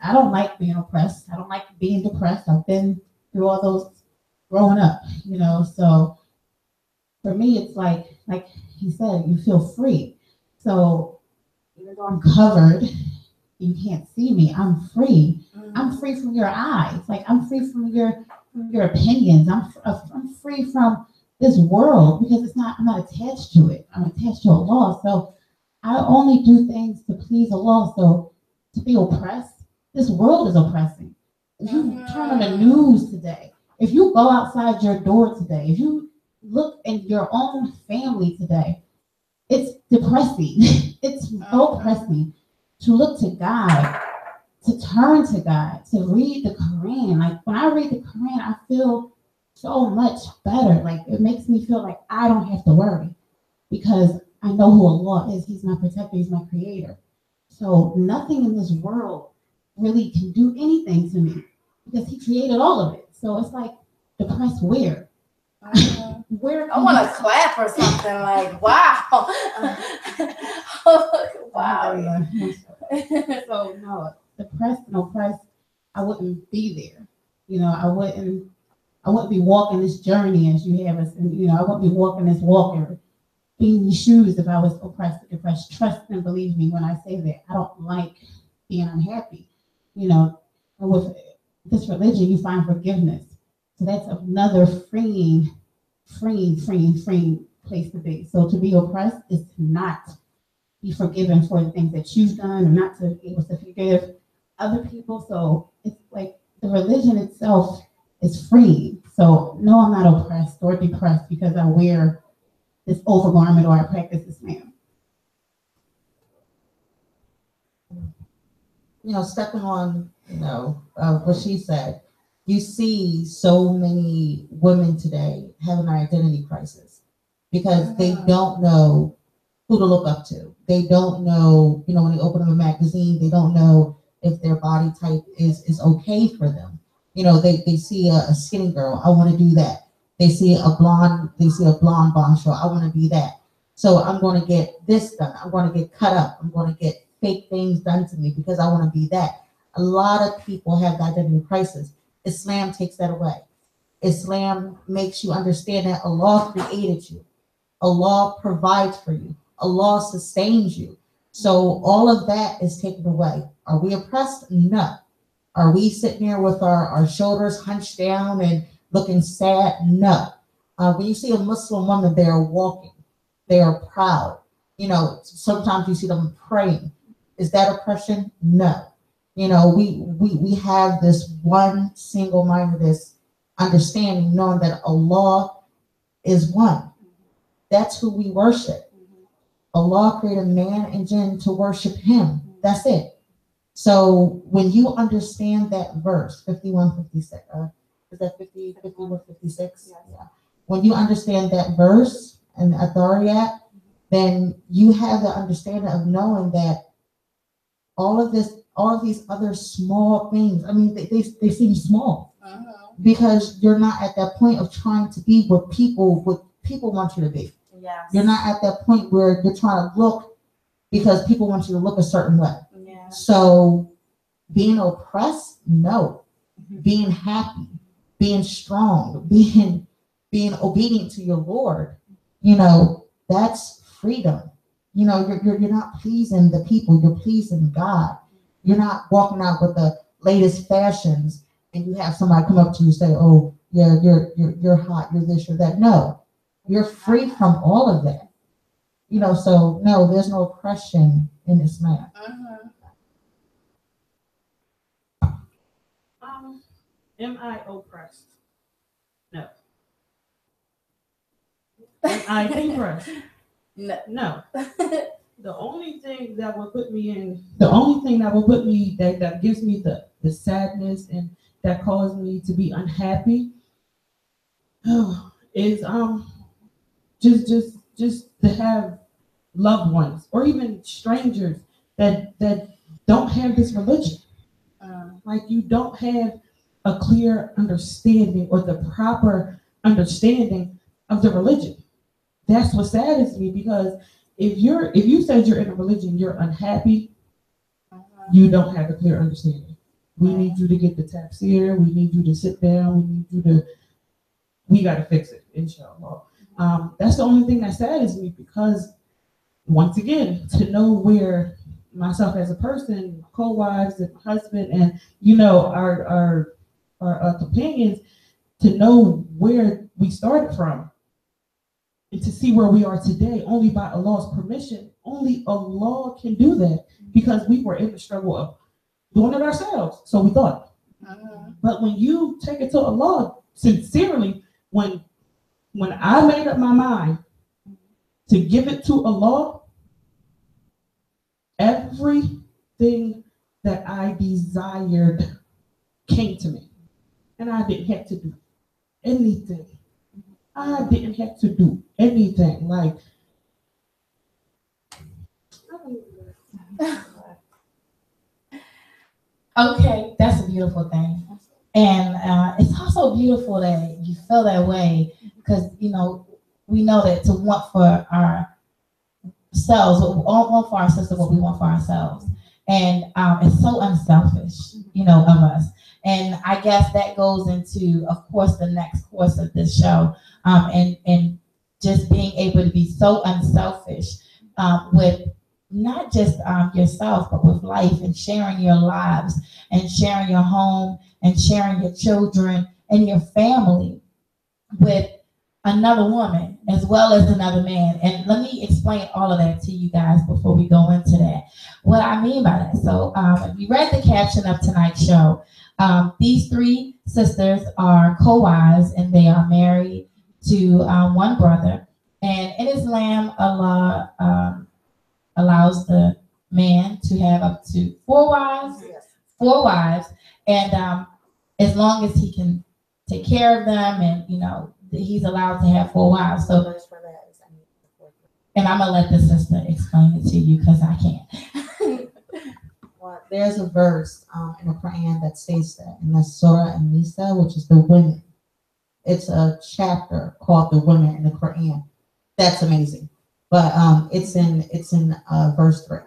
I don't like being oppressed. I don't like being depressed. I've been through all those growing up, so for me, it's like he said, you feel free. So even though I'm covered, you can't see me. I'm free. I'm free from your eyes. Like I'm free from your opinions. I'm free from this world because it's not. I'm not attached to it. I'm attached to Allah. So I only do things to please Allah. So to be oppressed, this world is oppressing. If you turn on the news today, if you go outside your door today, if you look in your own family today, it's depressing. It's so depressing to look to God, to turn to God, to read the Quran. Like when I read the Quran, I feel so much better. Like it makes me feel like I don't have to worry because I know who Allah is. He's my protector. He's my creator. So nothing in this world really can do anything to me because he created all of it. So it's like depressed where? Where I want to clap or something like, wow. Wow. So no, depressed and oppressed, I wouldn't be there. You know, I wouldn't be walking this journey as you have us, and I wouldn't be walking this walk or being in your shoes if I was oppressed or depressed. Trust and believe me when I say that. I don't like being unhappy. With this religion, you find forgiveness. So that's another freeing place to be. So to be oppressed is to not be forgiven for the things that you've done, or not to be able to forgive other people. So it's like the religion itself is free. So no, I'm not oppressed or depressed because I wear this overgarment or I practice Islam. Stepping on, what she said, you see so many women today having an identity crisis because they don't know who to look up to. They don't know, when they open up a magazine, they don't know if their body type is okay for them. They see a skinny girl, I want to do that. They see a blonde bombshell, I want to be that. So I'm going to get this done. I'm going to get cut up. I'm going to get fake things done to me because I want to be that. A lot of people have the identity crisis. Islam takes that away. Islam makes you understand that Allah created you. Allah provides for you. Allah sustains you. So all of that is taken away. Are we oppressed? No. Are we sitting there with our shoulders hunched down and looking sad? No. When you see a Muslim woman, they are walking. They are proud. Sometimes you see them praying. Is that oppression? No. We have this one single-mindedness understanding, knowing that Allah is one. That's who we worship. Allah created man and jinn to worship him. That's it. So when you understand that verse, 51, 56, is that 50, 51, 56? Yeah. When you understand that verse and Athariyat, then you have the understanding of knowing that all of these other small things, I mean, they seem small because you're not at that point of trying to be what people want you to be. Yes. You're not at that point where you're trying to look because people want you to look a certain way. Yeah. So being oppressed, no. Being happy, being strong, being obedient to your Lord, that's freedom. You're not pleasing the people, you're pleasing God. You're not walking out with the latest fashions and you have somebody come up to you and say, oh, yeah, you're hot, you're this, you're that. No, you're free from all of that. So no, there's no oppression in Islam. Am I oppressed? No. Am I depressed? No. The only thing that will put me that gives me the sadness and that causes me to be unhappy is just to have loved ones or even strangers that don't have this religion. Like you don't have a clear understanding or the proper understanding of the religion. That's what saddens me, because if you said you're in a religion, you're unhappy, you don't have a clear understanding. We need you to get the tafsir, we need you to sit down, we got to fix it, inshallah. That's the only thing that saddens me, because once again, to know where myself as a person, co-wives and husband, and our companions, to know where we started from, and to see where we are today, only by Allah's permission. Only Allah can do that, because we were in the struggle of doing it ourselves. So we thought. But when you take it to Allah sincerely, when I made up my mind to give it to Allah, everything that I desired came to me. And I didn't have to do anything. I didn't have to do anything. Like, Okay, that's a beautiful thing. And it's also beautiful that you feel that way, because, we know that to want for ourselves, want for our sister what we want for ourselves. And it's so unselfish, of us. And I guess that goes into, of course, the next course of this show, and just being able to be so unselfish with not just yourself, but with life, and sharing your lives, and sharing your home, and sharing your children and your family with another woman as well as another man. And let me explain all of that to you guys before we go into that. What I mean by that. So if you read the caption of tonight's show, these three sisters are co-wives, and they are married to one brother. And in Islam, Allah allows the man to have up to 4 wives. Yes. 4 wives, and as long as he can take care of them, and he's allowed to have 4 wives. So, and I'm gonna let the sister explain it to you, because I can't. Well, there's a verse in the Quran that says that, and that's Surah An-Nisa, which is the women. It's a chapter called the women in the Quran. That's amazing. But it's in verse 3,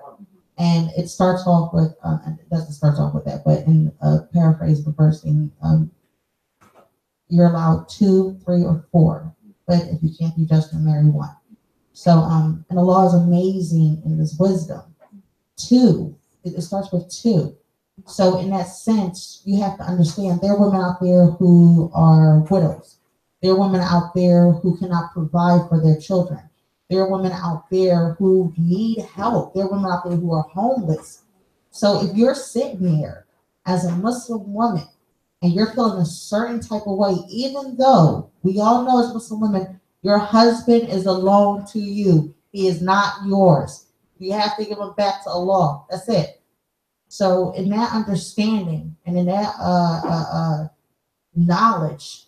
and it starts off with it doesn't start off with that, but in paraphrase the verse, you're allowed 2, 3, or 4, but if you can't be just to marry 1. So and Allah is amazing in His wisdom. 2, it starts with 2. So in that sense, you have to understand there are women out there who are widows. There are women out there who cannot provide for their children. There are women out there who need help. There are women out there who are homeless. So if you're sitting there as a Muslim woman and you're feeling a certain type of way, even though we all know as Muslim women, your husband is a loan to you. He is not yours. You have to give him back to Allah. That's it. So in that understanding and in that knowledge,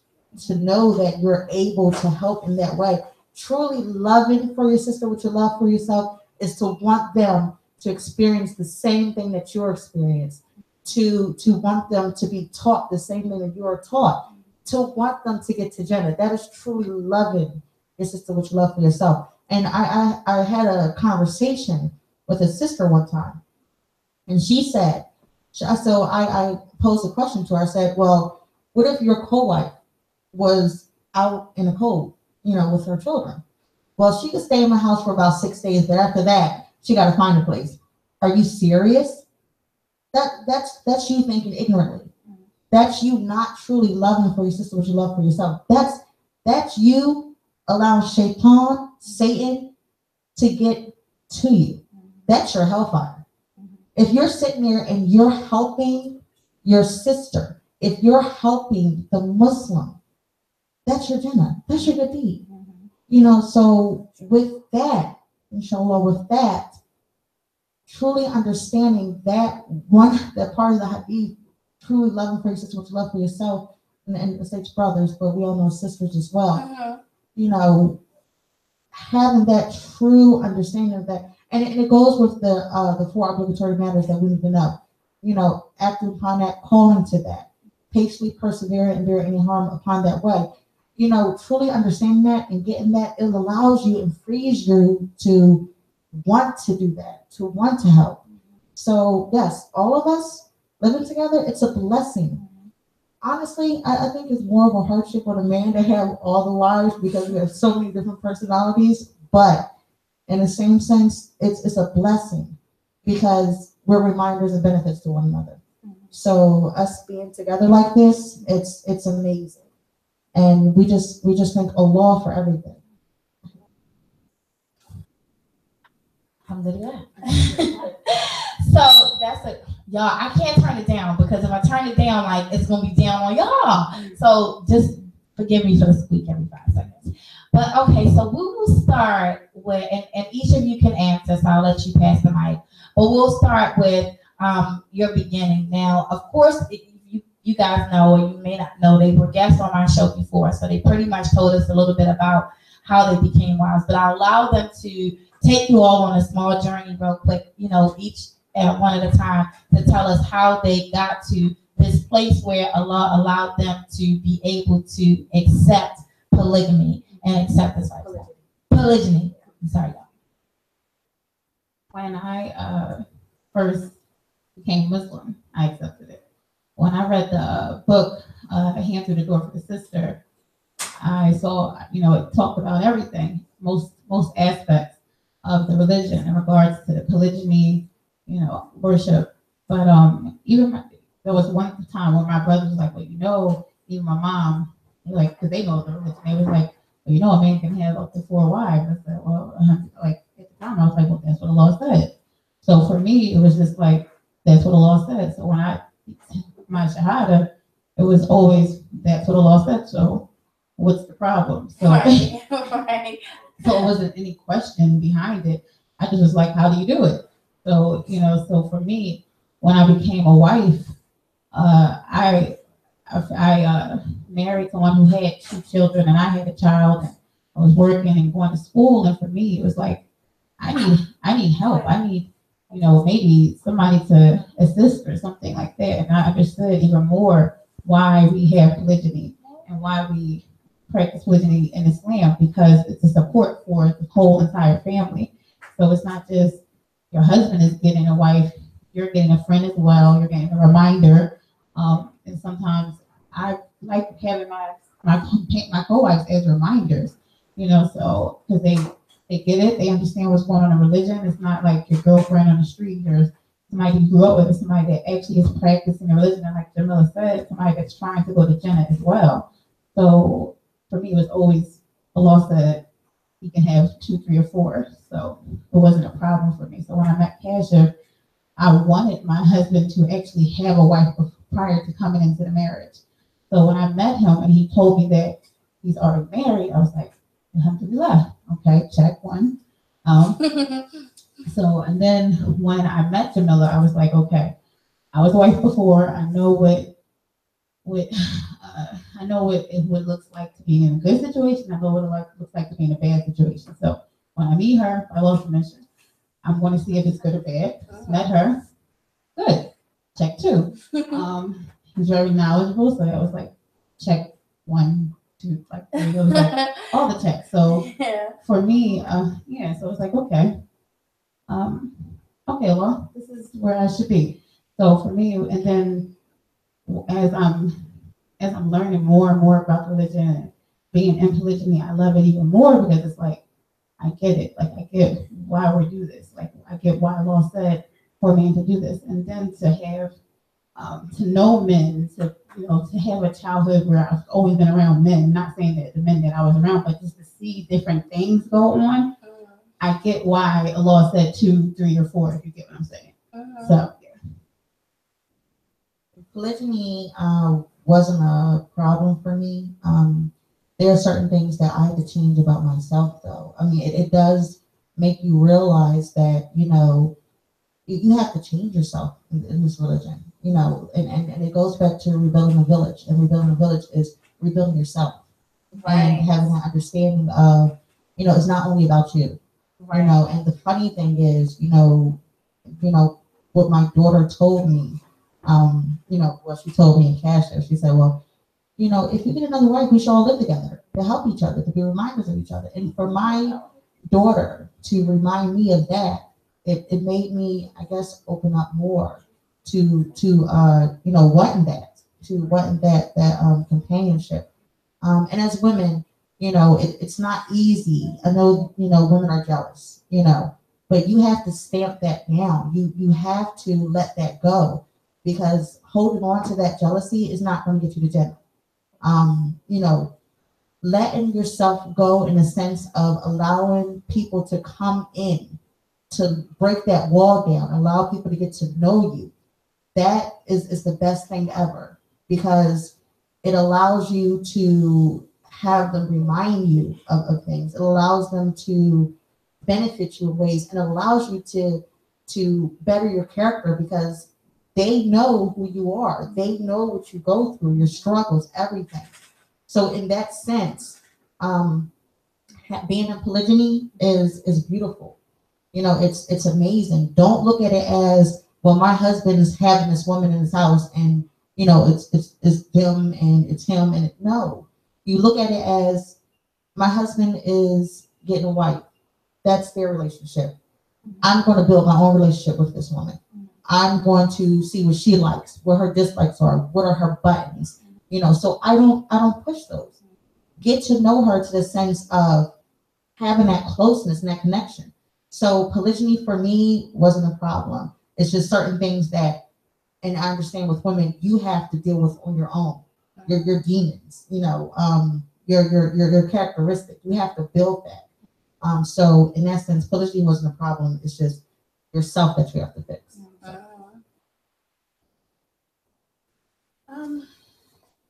to know that you're able to help in that way, truly loving for your sister what you love for yourself is to want them to experience the same thing that you're experienced, to want them to be taught the same thing that you are taught, to want them to get to Jannah. That is truly loving your sister what you love for yourself. And I had a conversation with a sister one time, and she said, so I posed a question to her. I said, well, what if your co-wife was out in the cold, with her children? Well, she could stay in my house for about 6 days, but after that, she got to find a place. Are you serious? That's you thinking ignorantly. That's you not truly loving for your sister what you love for yourself. That's you allowing Shaitan, Satan, to get to you. That's your hellfire. If you're sitting there and you're helping your sister, if you're helping the Muslim, that's your Jannah. That's your good deed. So with that, inshallah, with that, truly understanding that part of the hadith, truly loving for your sister what you love for yourself, and the stage brothers, but we all know sisters as well. Having that true understanding of that, and it goes with the 4 obligatory matters that we need to know. Acting upon that, calling to that, patiently persevere and bear any harm upon that way. Truly understanding that and getting that, it allows you and frees you to want to do that, to want to help. So yes, all of us living together, it's a blessing. Honestly, I think it's more of a hardship on a man to have all the wives because we have so many different personalities. But in the same sense, it's a blessing because we're reminders and benefits to one another. So us being together like this, it's amazing, and we just thank Allah for everything. Alhamdulillah. So that's it. Y'all, I can't turn it down because if I turn it down, like it's gonna be down on y'all. So just forgive me for the squeak every 5 seconds. But okay, so we will start with, and each of you can answer, so I'll let you pass the mic. But we'll start with your beginning. Now, of course, you guys know, or you may not know, they were guests on my show before, so they pretty much told us a little bit about how they became wives. But I allow them to take you all on a small journey real quick, each at one at a time, to tell us how they got to this place where Allah allowed them to be able to accept polygamy and accept this lifestyle. Polygyny. I'm sorry, y'all. When I first became Muslim, I accepted it. When I read the book, A Hand Through the Door for the Sister, I saw, it talked about everything, most aspects of the religion in regards to the polygyny, worship. But there was one time when my brother was like, well, even my mom, because they know the religion, they was like, well, a man can have up to 4 wives. I said, well, at the time I was like, well, that's what the law said. So for me, it was just like, that's what the law said. So when I my shahada, it was always, that's what the law said. So what's the problem? So, Right. so it wasn't any question behind it. I just was like, how do you do it? So, so for me, when I became a wife, I married someone who had 2 children, and I had a child, and I was working and going to school. And for me, it was like, I need help. I need, maybe somebody to assist or something like that. And I understood even more why we have polygyny and why we practice polygyny in Islam, because it's a support for the whole entire family. So it's not just your husband is getting a wife, you're getting a friend as well, you're getting a reminder. And sometimes I like having my co-wives as reminders, so because they get it, they understand what's going on in religion. It's not like your girlfriend on the street or somebody you grew up with, or somebody that actually is practicing the religion. And like Jamila said, somebody that's trying to go to Jannah as well. So for me, it was always, the law said you can have 2, 3, or 4. So it wasn't a problem for me. So when I met Kasha, I wanted my husband to actually have a wife prior to coming into the marriage. So when I met him and he told me that he's already married, I was like, alhamdulillah, okay, check one. So, and then when I met Jamila, I was like, okay, I was a wife before. I know what it looks like to be in a good situation. I know what it looks like to be in a bad situation. So when I meet her, I love permission. I'm going to see if it's good or bad. Met her, good. Check 2. He's very knowledgeable, so I was like, check 1, 2, like 3. It was like all the checks. So for me, so it's like, okay, well, this is where I should be. So for me, and then as I'm learning more and more about religion and being in polygyny, I love it even more because it's like, I get it. Like, I get why we do this. Like, I get why Allah said for a man to do this. And then to have, to know men, to have a childhood where I've always been around men, not saying that the men that I was around, but just to see different things go on, I get why Allah said 2, 3, or 4, if you get what I'm saying. So, yeah. Polygyny wasn't a problem for me. There are certain things that I had to change about myself, though. I mean, it does make you realize that, you have to change yourself in this religion, and it goes back to rebuilding a village. And rebuilding a village is rebuilding yourself. Right. And having that understanding of, it's not only about you. Right. And the funny thing is, what my daughter told me, what she told me in Kasha, she said, well, if you get another wife, we should all live together to help each other, to be reminders of each other. And for my daughter to remind me of that, it made me, I guess, open up more to wanting that. wanting that companionship. And as women, it's not easy. I know, women are jealous, but you have to stamp that down. You have to let that go, because holding on to that jealousy is not going to get you to Jenna. Letting yourself go in a sense of allowing people to come in, to break that wall down, allow people to get to know you. That is the best thing ever, because it allows you to have them remind you of things. It allows them to benefit you in ways, and it allows you to better your character, because they know who you are. They know what you go through, your struggles, everything. So in that sense, being in polygyny is beautiful. It's amazing. Don't look at it as, well, my husband is having this woman in his house, and it's them and it's him, and no. You look at it as, my husband is getting a wife. That's their relationship. I'm going to build my own relationship with this woman. I'm going to see what she likes, what her dislikes are, what are her buttons. So I don't push those. Get to know her to the sense of having that closeness and that connection. So polygyny for me wasn't a problem. It's just certain things that, and I understand with women, you have to deal with on your own. Your demons, your characteristic. You have to build that. So in that sense, polygyny wasn't a problem. It's just yourself that you have to fix.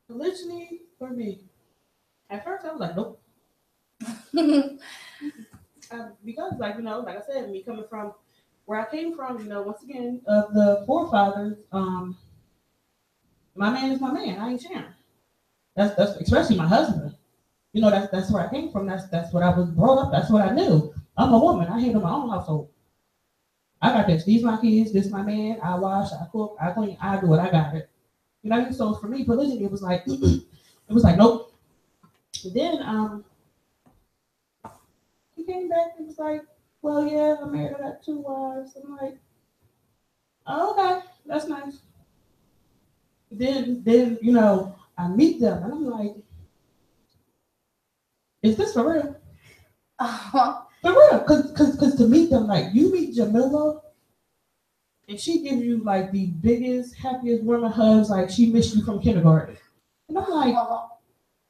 Polygyny for me, at first I was like, nope. Because like I said, me coming from where I came from, once again, of the forefathers, my man is my man. I ain't sharing. That's especially my husband. That's where I came from. That's what I was brought up. That's what I knew. I'm a woman. I handle my own household. I got this. These my kids. This my man. I wash. I cook. I clean. I do it. I got it. So for me, polygyny, it was like, nope. And then he came back and was like, well, yeah, I'm married. I got 2 wives. I'm like, oh, okay, that's nice. Then I meet them and I'm like, is this for real? For real, because to meet them, like, you meet Jamila, and she gives you like the biggest, happiest woman hugs, like she missed you from kindergarten. And I'm like,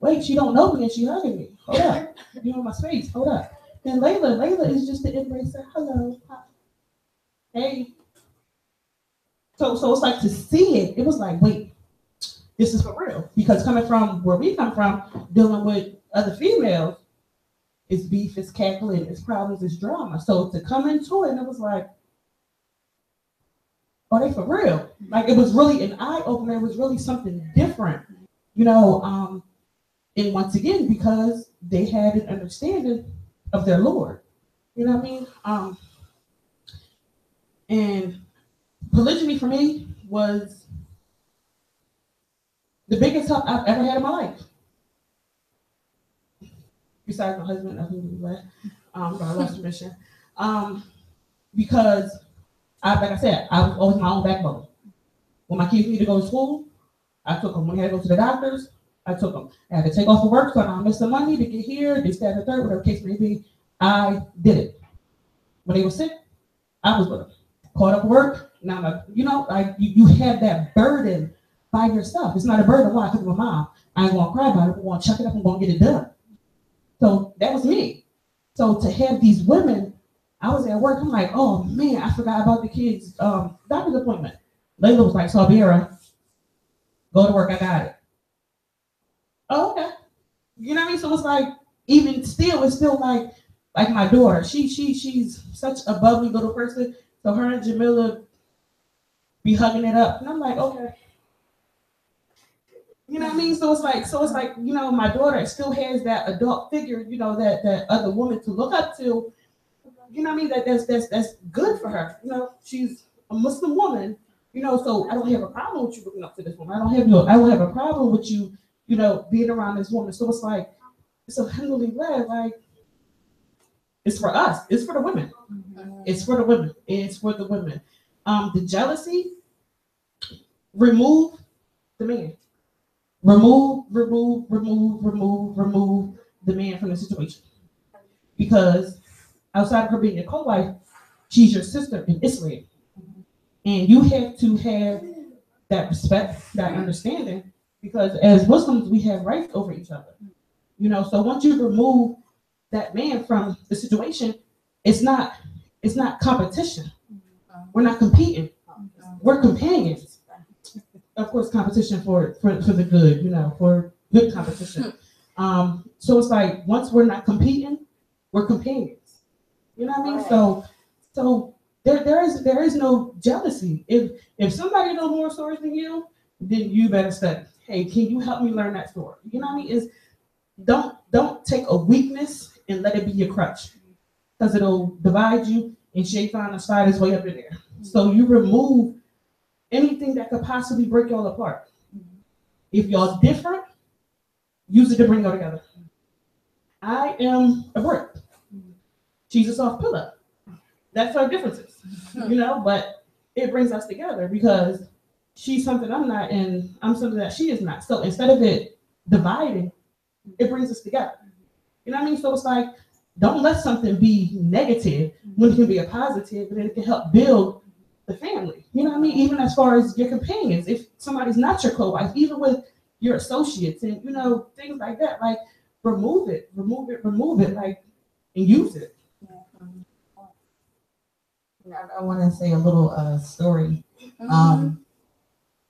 wait, she don't know me and she hugging me. Hold up, you in my space. Hold up. Then Layla is just the embracer. Hello, hi. Hey. So it's like, to see it, it was like, wait, this is for real. Because coming from where we come from, dealing with other females, it's beef, it's cackling, it's problems, it's drama. So to come into it, and it was like, are they for real? Like, it was really an eye opener. It was really something different, and once again, because they had an understanding of their Lord, you know what I mean? And polygyny for me was the biggest help I've ever had in my life. Besides my husband, but I lost permission. Because like I said, I was always my own backbone. When my kids needed to go to school, I took them. When they had to go to the doctors, I took them. I had to take off of work so I don't miss the money to get here, this, that, and the third, whatever the case may be. I did it. When they were sick, I was with them. Caught up work. Now, you have that burden by yourself. It's not a burden. Why? Because of my mom. I ain't gonna cry about it. I'm gonna chuck it up and gonna get it done. So that was me. So to have these women, I was at work. I'm like, oh man, I forgot about the kids' doctor's appointment. Layla was like, Sabira, go to work. I got it. Oh, okay. You know what I mean? So it's like, even still, it's still like my daughter. She's such a bubbly little person. So her and Jamila be hugging it up, and I'm like, okay. You know what I mean? So it's like, my daughter still has that adult figure, that other woman to look up to. You know what I mean? That's good for her. She's a Muslim woman. So I don't have a problem with you looking up to this woman. I don't have a problem with you, being around this woman. So it's like, it's alhamdulillah, like, it's for us. It's for the women. It's for the women. It's for the women. The jealousy, remove the man. remove the man from the situation. Because outside of her being your co-wife, she's your sister in Israel. And you have to have that respect, that understanding, because as Muslims, we have rights over each other. So once you remove that man from the situation, it's not competition. We're not competing. We're companions. Of course, competition for the good, for good competition. So it's like once we're not competing, we're companions. You know what I mean? Right. So there is no jealousy. If somebody knows more stories than you, then you better study. Hey, can you help me learn that story? You know what I mean? Don't take a weakness and let it be your crutch, because it'll divide you, and Shaitan will slide his way up in there. So you remove anything that could possibly break y'all apart. If y'all different, use it to bring y'all together. I am a brick. She's a soft pillow. That's our differences, but it brings us together because she's something I'm not, and I'm something that she is not. So instead of it dividing, it brings us together. You know what I mean? So it's like, don't let something be negative when it can be a positive, and it can help build the family. You know what I mean? Even as far as your companions, if somebody's not your co-wife, even with your associates and, things like that, like remove it, like, and use it. I want to say a little story.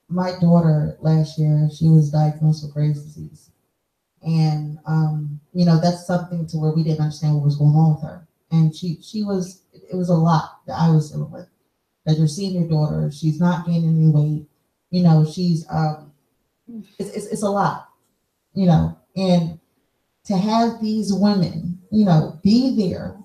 My daughter last year, she was diagnosed with Graves' disease. And, that's something to where we didn't understand what was going on with her. And it was a lot that I was dealing with. That you're seeing your daughter, she's not gaining any weight. She's, it's a lot, and to have these women, be there.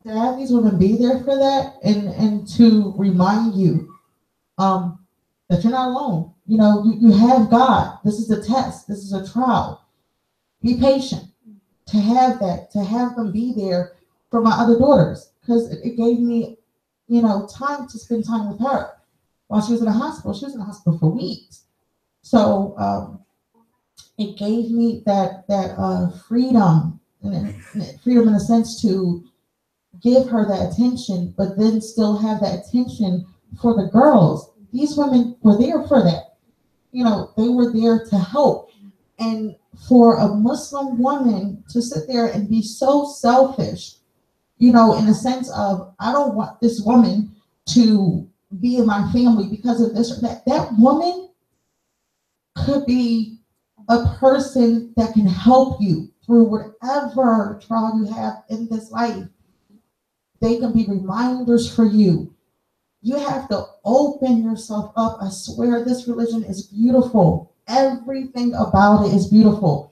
To have these women be there for that, and to remind you that you're not alone. You have God. This is a test. This is a trial. Be patient. To have them be there for my other daughters, because it gave me, time to spend time with her while she was in the hospital. She was in the hospital for weeks. So it gave me that freedom, and freedom in a sense to give her that attention, but then still have that attention for the girls. These women were there for that. They were there to help. And for a Muslim woman to sit there and be so selfish, in the sense of, I don't want this woman to be in my family because of this or that. That woman could be a person that can help you through whatever trial you have in this life. They can be reminders for you. You have to open yourself up. I swear this religion is beautiful. Everything about it is beautiful.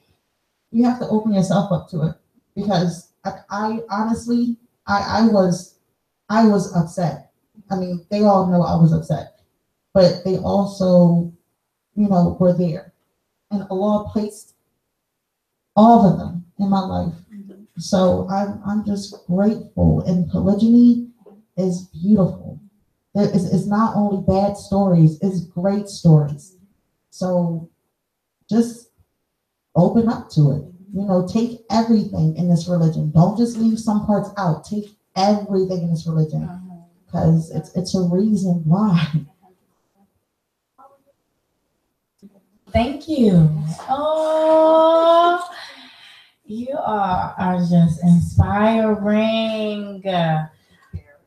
You have to open yourself up to it, because I honestly, I was upset. I mean, they all know I was upset, but they also, were there. And Allah placed all of them in my life. So I'm just grateful. And polygyny is beautiful. It's not only bad stories, it's great stories. So just open up to it. Take everything in this religion. Don't just leave some parts out. Take everything in this religion, because it's a reason why. Thank you. Oh, you are just inspiring.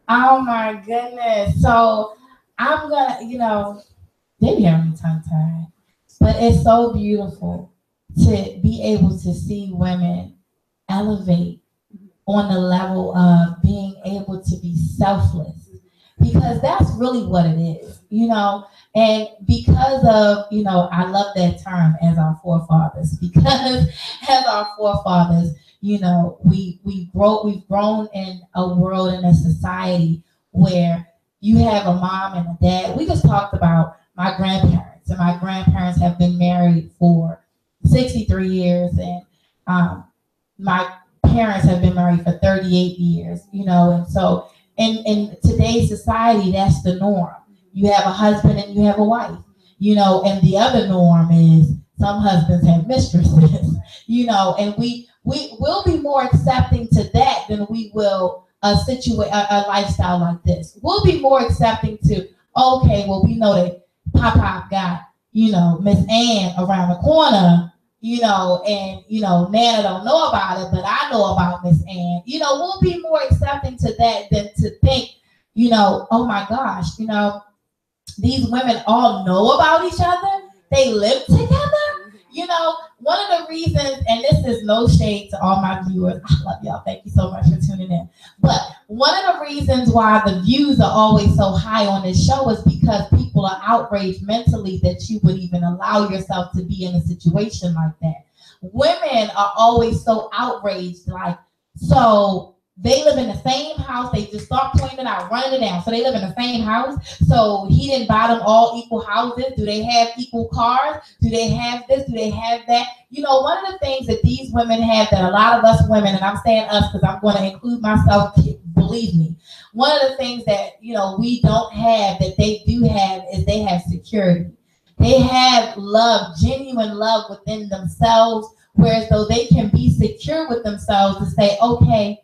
Oh my goodness. So I'm gonna, they be having me tongue-tied, but it's so beautiful to be able to see women elevate on the level of being able to be selfless, because that's really what it is, and because of, I love that term, as our forefathers, because as our forefathers, we've grown in a world, in a society where you have a mom and a dad. We just talked about my grandparents, and my grandparents have been married for 63 years, and my parents have been married for 38 years, you know, and so in today's society, that's the norm. You have a husband and you have a wife, you know, and the other norm is some husbands have mistresses, you know, and we will be more accepting to that than we will a lifestyle like this. We'll be more accepting to, okay, well, we know that Pop got, you know, Miss Ann around the corner, you know, and, you know, Nana don't know about it, but I know about Miss Ann. You know, we'll be more accepting to that than to think, you know, oh my gosh, you know, these women all know about each other. They live together. You know, one of the reasons, and this is no shade to all my viewers, I love y'all. Thank you so much for tuning in. But one of the reasons why the views are always so high on this show is because people are outraged mentally that you would even allow yourself to be in a situation like that. Women are always so outraged, like, so they live in the same house. They just start pointing it out, running it down. So they live in the same house. So he didn't buy them all equal houses. Do they have equal cars? Do they have this? Do they have that? You know, one of the things that these women have that a lot of us women, and I'm saying us because I'm going to include myself, believe me, one of the things that, you know, we don't have that they do have is they have security. They have love, genuine love within themselves, whereas though they can be secure with themselves to say, okay,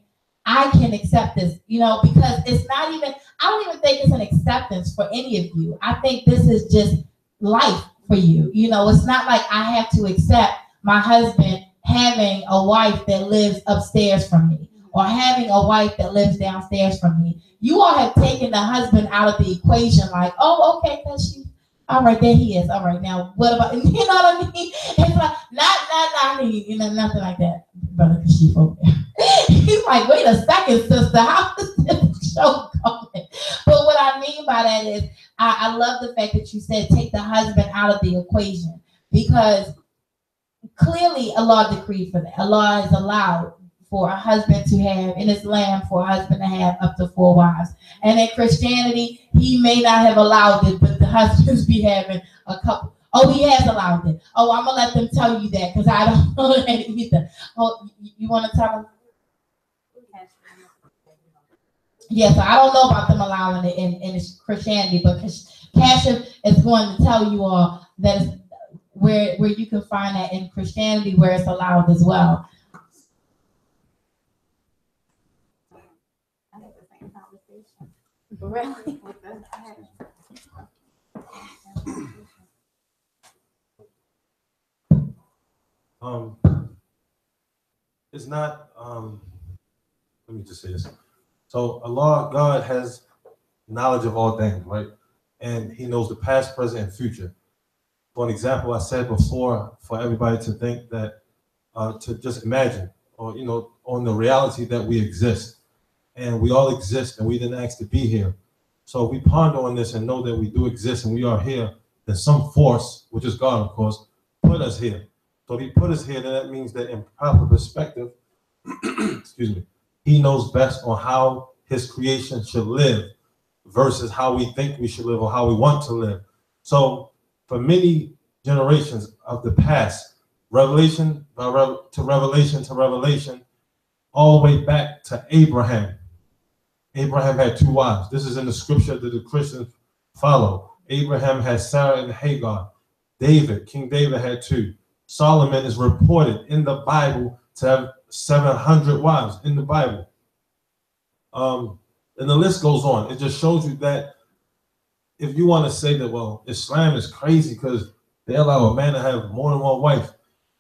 I can accept this, you know, because it's not even, I don't even think it's an acceptance for any of you. I think this is just life for you. You know, it's not like I have to accept my husband having a wife that lives upstairs from me or having a wife that lives downstairs from me. You all have taken the husband out of the equation like, oh, okay, because she, all right, there he is. All right, now what about, you know what I mean? It's like, not, you know, nothing like that, Brother Kashif over there. He's like, wait a second, sister, how is this show going? But what I mean by that is, I love the fact that you said take the husband out of the equation, because clearly Allah decreed for that. Allah has allowed for a husband to have, in Islam, for a husband to have up to 4 wives. And in Christianity, he may not have allowed it, but the husbands be having a couple. Oh, he has allowed it. Oh, I'm going to let them tell you that because I don't know that either. Oh, you want to tell them? Yeah, so I don't know about them allowing it in Christianity, but Kashif is going to tell you all that is where you can find that in Christianity where it's allowed as well. I had the same conversation. Really? It's not, let me just say this. So Allah, God has knowledge of all things, right? And he knows the past, present, and future. For an example, I said before, for everybody to think that, to just imagine, or, you know, on the reality that we exist. And we all exist, and we didn't ask to be here. So if we ponder on this and know that we do exist and we are here, then some force, which is God, of course, put us here. So if he put us here, then that means that in proper perspective, excuse me, he knows best on how his creation should live versus how we think we should live or how we want to live. So for many generations of the past, revelation to revelation to revelation, all the way back to Abraham. Abraham had 2 wives. This is in the scripture that the Christians follow. Abraham had Sarah and Hagar. King David had 2. Solomon is reported in the Bible to have 700 wives in the Bible. And the list goes on. It just shows you that if you want to say that, well, Islam is crazy because they allow a man to have more than 1 wife,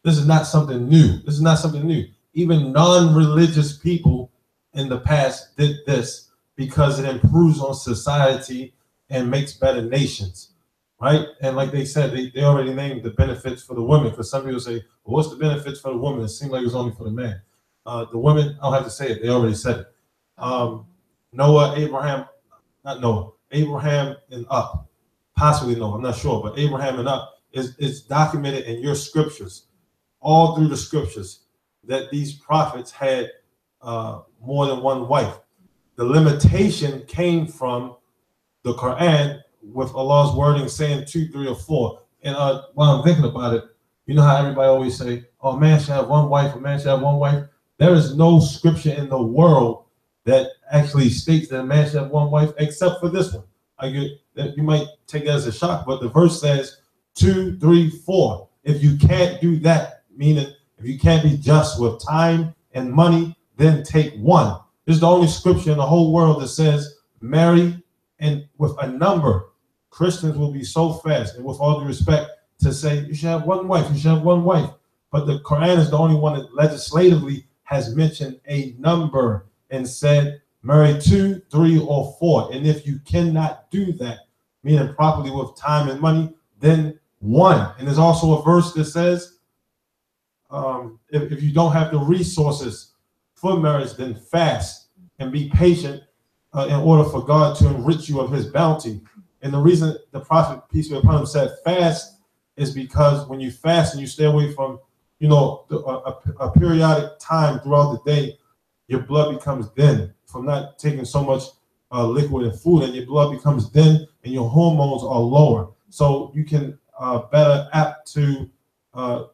this is not something new. This is not something new. Even non-religious people in the past did this because it improves on society and makes better nations, right? And like they said, they already named the benefits for the women, because some people say, well, what's the benefits for the woman? It seems like it's only for the man. The women, I don't have to say it. They already said it. Abraham and up, possibly Noah, I'm not sure, but Abraham and up is documented in your scriptures, all through the scriptures, that these prophets had more than 1 wife. The limitation came from the Quran with Allah's wording saying 2, 3, or 4. And while I'm thinking about it, you know how everybody always say, oh, a man should have 1 wife, a man should have 1 wife. There is no scripture in the world that actually states that a man should have one wife, except for this one. I get that you might take that as a shock, but the verse says 2, 3, 4. If you can't do that, meaning if you can't be just with time and money, then take one. This is the only scripture in the whole world that says marry and with a number. Christians will be so fast, and with all due respect, to say you should have one wife, you should have one wife. But the Quran is the only one that legislatively has mentioned a number and said marry 2, 3, or 4. And if you cannot do that, meaning properly with time and money, then one. And there's also a verse that says, if you don't have the resources for marriage, then fast and be patient in order for God to enrich you of his bounty. And the reason the prophet, peace be upon him, said fast is because when you fast and you stay away from, a periodic time throughout the day, your blood becomes thin from not taking so much liquid and food, and your blood becomes thin and your hormones are lower. So you can better apt to,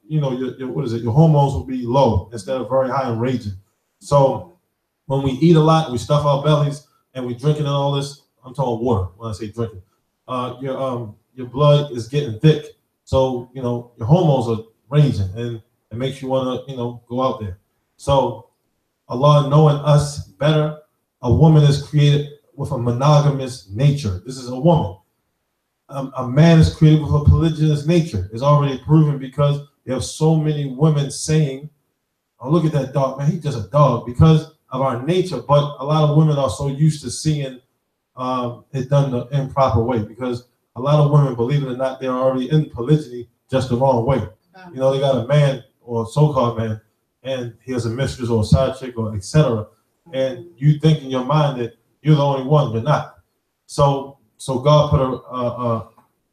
your hormones will be low instead of very high and raging. So when we eat a lot, we stuff our bellies and we drinking and all this, I'm talking water when I say drinking, your blood is getting thick. So, your hormones are raging and it makes you want to, go out there. So Allah knowing us better, a woman is created with a monogamous nature. This is a woman. A man is created with a polygynous nature. It's already proven because you have so many women saying, oh, look at that dog, man, he's just a dog, because of our nature. But a lot of women are so used to seeing it done the improper way, because a lot of women, believe it or not, they're already in polygyny just the wrong way. They got a man or a so-called man, and he has a mistress or a side chick or etc. And you think in your mind that you're the only one, you're not. So God put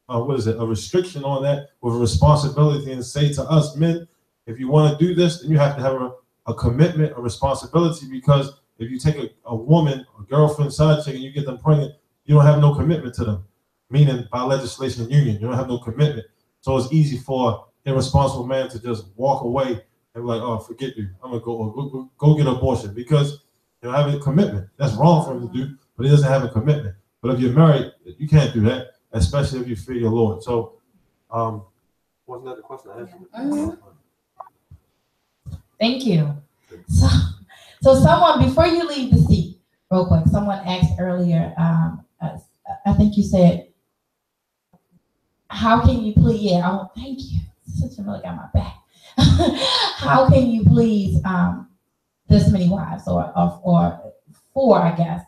a restriction on that with a responsibility and say to us men, if you want to do this, then you have to have a commitment, a responsibility, because if you take a woman, a girlfriend, side chick, and you get them pregnant, you don't have no commitment to them. Meaning by legislation and union, you don't have no commitment. So it's easy for an irresponsible man to just walk away and be like, oh, forget you, I'm gonna go get an abortion, because you don't have a commitment. That's wrong for him to do, but he doesn't have a commitment. But if you're married, you can't do that, especially if you fear your Lord. So, wasn't that the question I asked? Thank you. So someone, before you leave the seat, real quick, someone asked earlier, I think you said, how can you please, thank you. Sister Miller got my back. How can you please this many wives or 4, I guess,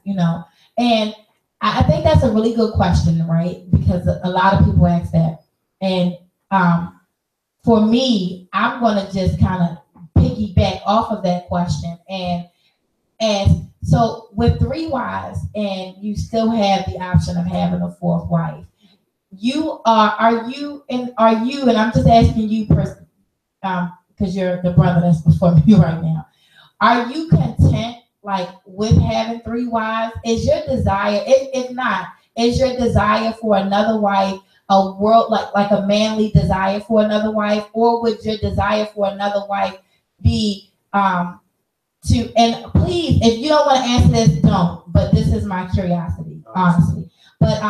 and I think that's a really good question, right? Because a lot of people ask that. And for me, I'm going to just kind of piggyback off of that question. And so with 3 wives and you still have the option of having a 4th wife, are you, and I'm just asking you personally, because you're the brother that's before me right now, are you content with having 3 wives? Is your desire, if not, is your desire for another wife a world like a manly desire for another wife, or would your desire for another wife be and please, if you don't want to answer this, don't, but this is my curiosity, honestly. But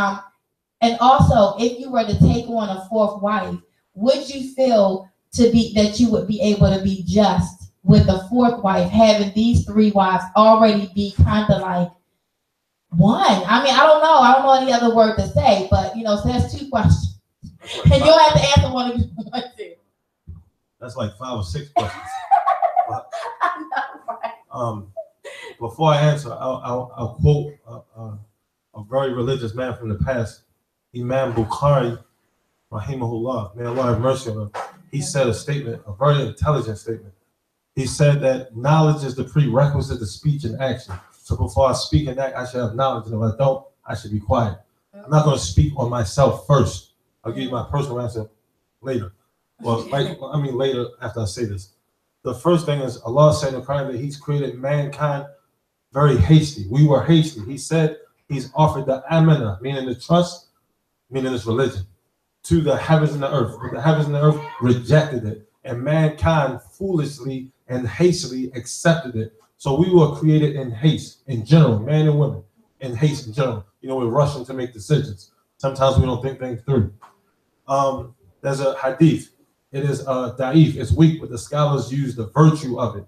and also, if you were to take on a 4th wife, would you feel that you would be able to be just with the 4th wife, having these 3 wives already be kind of like one? I mean, I don't know any other word to say, but so that's 2 questions. And you'll have to answer one of you. That's like 5 or 6 questions. I know, right? Before I answer, I'll quote a very religious man from the past, Imam Bukhari, rahimahullah, may Allah have mercy on him. He said a statement, a very intelligent statement. He said that knowledge is the prerequisite to speech and action. So before I speak and act, I should have knowledge, and if I don't, I should be quiet. I'm not going to speak on myself first. I'll give you my personal answer later. Well, later after I say this. The first thing is Allah said in the Quran that He's created mankind very hasty. We were hasty. He said He's offered the amana, meaning the trust, meaning this religion, to the heavens and the earth. But the heavens and the earth rejected it, and mankind foolishly and hastily accepted it. So we were created in haste, in general, man and women, in haste in general. You know, we're rushing to make decisions. Sometimes we don't think things through. There's a hadith. It is da'if. It's weak, but the scholars use the virtue of it.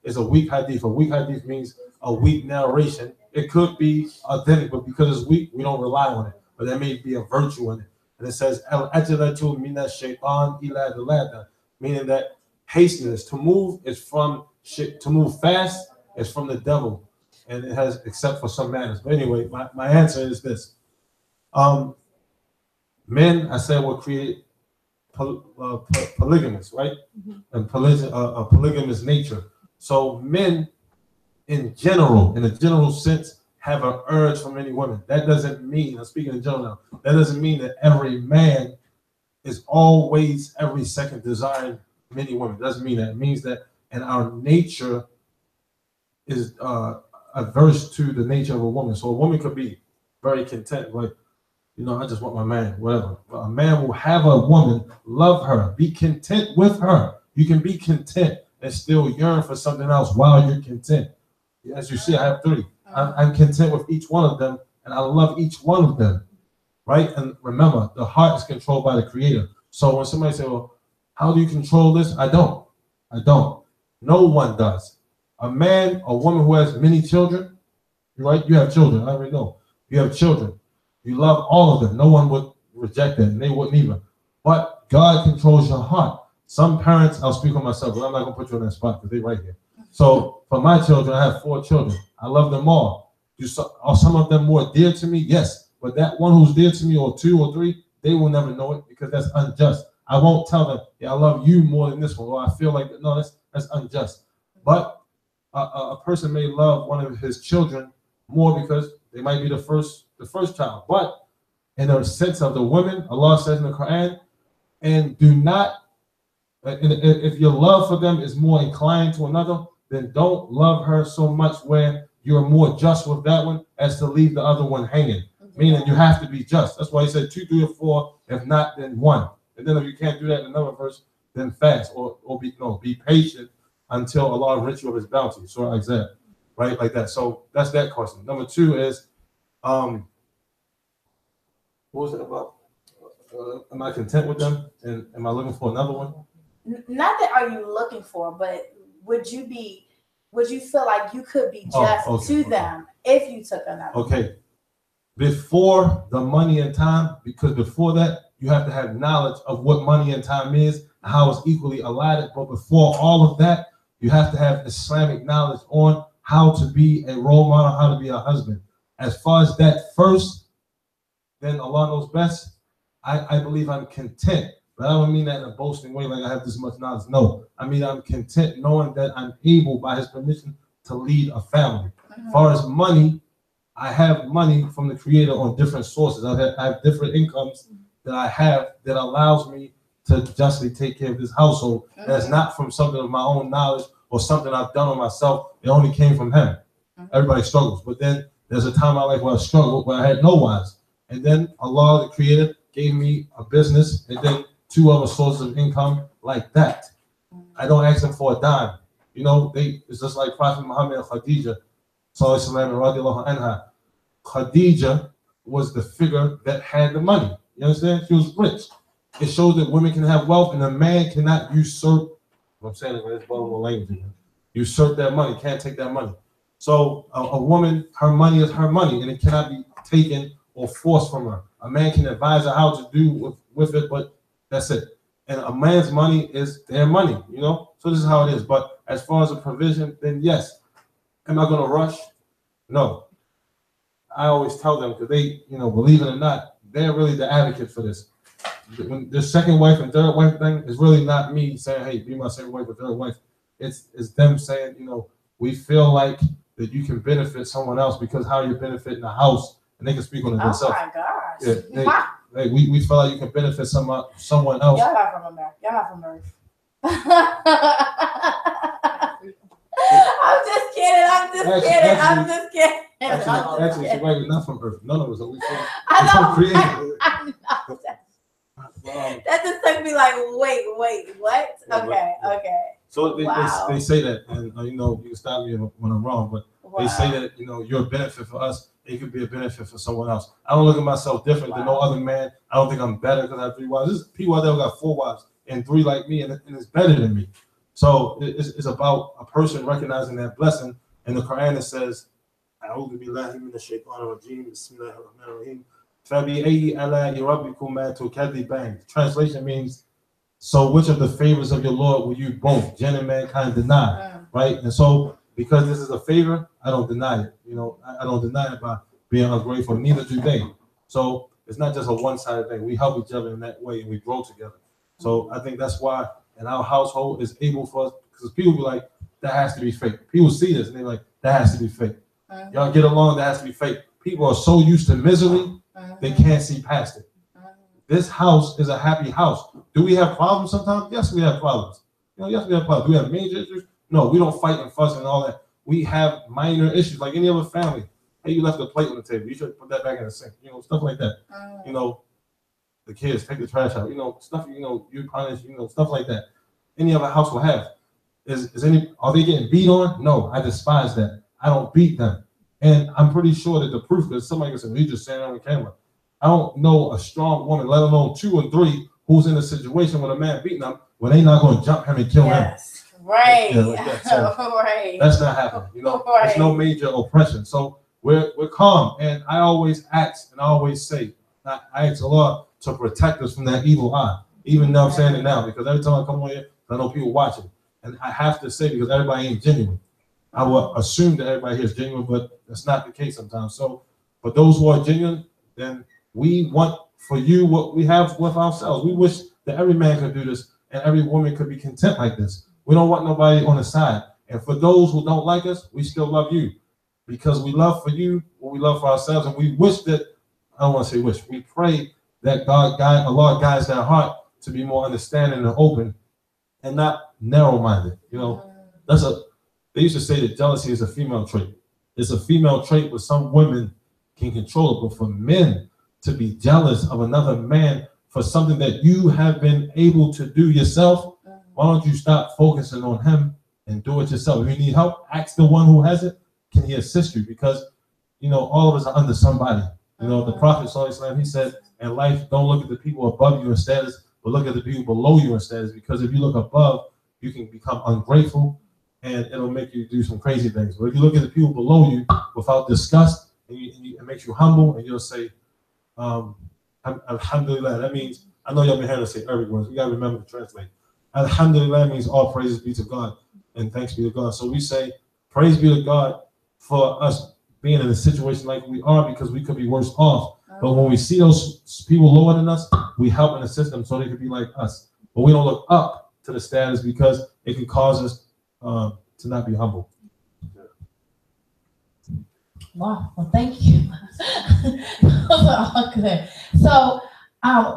It's a weak hadith. A weak hadith means a weak narration. It could be authentic, but because it's weak, we don't rely on it. But there may be a virtue in it. And it says, al-ajlatu mina shaytan ila dalada, meaning that hasteness to move is from to move fast is from the devil, and it has except for some manners. But anyway, my answer is this: men, I said, were created polygamous, right? And a polygamous nature. So men, in general, in a general sense, have an urge for many women. That doesn't mean, I'm speaking in general now, that doesn't mean that every man is always every second desiring many women. It doesn't mean that. It means that in our nature is averse to the nature of a woman. So a woman could be very content, like, you know, I just want my man, whatever. But a man will have a woman, love her, be content with her. You can be content and still yearn for something else while you're content. As you see, I have 3. I'm content with each one of them, and I love each one of them, right? And remember, the heart is controlled by the Creator. So when somebody says, well, how do you control this? I don't. No one does. A man, a woman who has many children, right? You have children, I already know. You have children. You love all of them. No one would reject it, and they wouldn't either. But God controls your heart. Some parents, I'll speak on myself, but I'm not going to put you on that spot because they're right here. So for my children, I have 4 children. I love them all. Are some of them more dear to me? Yes. But that one who's dear to me, or 2 or 3, they will never know it because that's unjust. I won't tell them, yeah, I love you more than this one. Or I feel like, no, that's unjust. But a person may love one of his children more because they might be the first child. But in the sense of the women, Allah says in the Quran, and do not, if your love for them is more inclined to another, then don't love her so much where you're more just with that one as to leave the other one hanging. Meaning you have to be just. That's why he said 2, 3, or 4. If not, then 1. And then if you can't do that in another verse, then fast or be patient until Allah enrich you of His bounty. So like that, right? Like that. So that's that question. Number 2 is, what was it about? Am I content with them? And am I looking for another one? Not that are you looking for, but would you feel like you could be just to them if you took another? Okay. Before the money and time, because before that, you have to have knowledge of what money and time is, and how it's equally allotted. But before all of that, you have to have Islamic knowledge on how to be a role model, how to be a husband. As far as that first, then Allah knows best. I believe I'm content. But I don't mean that in a boasting way, like I have this much knowledge. No, I mean I'm content knowing that I'm able, by His permission, to lead a family. As far as money, I have money from the Creator on different sources. I have different incomes that I have that allows me to justly take care of this household. That's not from something of my own knowledge or something I've done on myself. It only came from Him. Everybody struggles. But then there's a time in my life where I struggled, where I had no wives. And then Allah, the Creator, gave me a business, and then 2 other sources of income like that. I don't ask them for a dime. You know, it's just like Prophet Muhammad and Khadija, radiallahu anha. Khadija was the figure that had the money. You understand? She was rich. It shows that women can have wealth and a man cannot usurp. I'm saying it with this vulnerable language. Usurp that money, can't take that money. So a woman, her money is her money, and it cannot be taken or forced from her. A man can advise her how to do with it, but that's it. And a man's money is their money, you know? So this is how it is. But as far as a provision, then yes. Am I going to rush? No. I always tell them, because they, believe it or not, they're really the advocate for this. When the second wife and third wife thing is really not me saying, hey, be my second wife or third wife. It's them saying, we feel like that you can benefit someone else because how you're benefiting the house, and they can speak on it themselves. Oh my gosh. Yeah, we feel like you can benefit someone else. Y'all not from America. Y'all not from Earth. I'm just kidding. Actually, she might be not from Earth. None of us are. We from created. I know. That just took me like, wait, what? Okay. So Wow. they say that, and you know, you can stop me when I'm wrong, but they say that, you know, you're a benefit for us. It could be a benefit for someone else. I don't look at myself different than no other man. I don't think I'm better because I have 3 wives. There's people out there who got 4 wives and 3 like me, and it's better than me. So it's about a person recognizing that blessing. And the Quran, it says, "A'udhu billahi minash shaitanir rajim. Bismillahir rahmanir rahim. Fabi'ayyi ala'i rabbikum ma tukadhiban." Translation means, so which of the favors of your Lord will you both, jinn and mankind, deny? Right? And so because this is a favor, I don't deny it. You know, I don't deny it by being ungrateful. Neither do they. So it's not just a one-sided thing. We help each other in that way, and we grow together. So I think that's why in our household is able for us, because people be like, that has to be fake. People see this and they're like, that has to be fake. Y'all get along, that has to be fake. People are so used to misery, they can't see past it. This house is a happy house. Do we have problems sometimes? Yes, we have problems. You know, yes, we have problems. Do we have major issues? No, we don't fight and fuss and all that. We have minor issues like any other family. Hey, you left the plate on the table. You should put that back in the sink. You know, stuff like that. You know, the kids take the trash out. You know, stuff. You know, you punish. You know, stuff like that. Any other house will have. Are they getting beat on? No, I despise that. I don't beat them, and I'm pretty sure that the proof, because somebody can say, "We just saying on the camera." I don't know a strong woman, let alone 2 or 3, who's in a situation with a man beating them when they not going to jump him and kill him. Right. Yeah, like that. So right. That's not happening. You know, there's no major oppression. So we're calm. And I always ask and I always say, I ask Allah to protect us from that evil eye. Even though I'm saying it now, because every time I come on here, I know people watching. And I have to say, because everybody ain't genuine. I will assume that everybody here is genuine, but that's not the case sometimes. So for those who are genuine, then we want for you what we have with ourselves. We wish that every man could do this and every woman could be content like this. We don't want nobody on the side. And for those who don't like us, we still love you because we love for you what we love for ourselves. And we wish that, I don't want to say wish, we pray that Allah guides their heart to be more understanding and open and not narrow-minded. You know, they used to say that jealousy is a female trait. It's a female trait where some women can control it, but for men to be jealous of another man for something that you have been able to do yourself, why don't you stop focusing on him and do it yourself? If you need help, ask the one who has it, can he assist you? Because, you know, all of us are under somebody. You know, the Prophet ﷺ, he said, in life, don't look at the people above you in status, but look at the people below you in status, because if you look above, you can become ungrateful and it'll make you do some crazy things. But if you look at the people below you without disgust, it makes you humble, and you'll say, Alhamdulillah. That means, I know y'all been hearing us say every word. We got to remember to translate. Alhamdulillah means all praises be to God and thanks be to God. So we say, praise be to God for us being in a situation like we are, because we could be worse off. But when we see those people lower than us, we help and assist them so they could be like us. But we don't look up to the status because it can cause us to not be humble. Wow, well, thank you. Those are all good. So,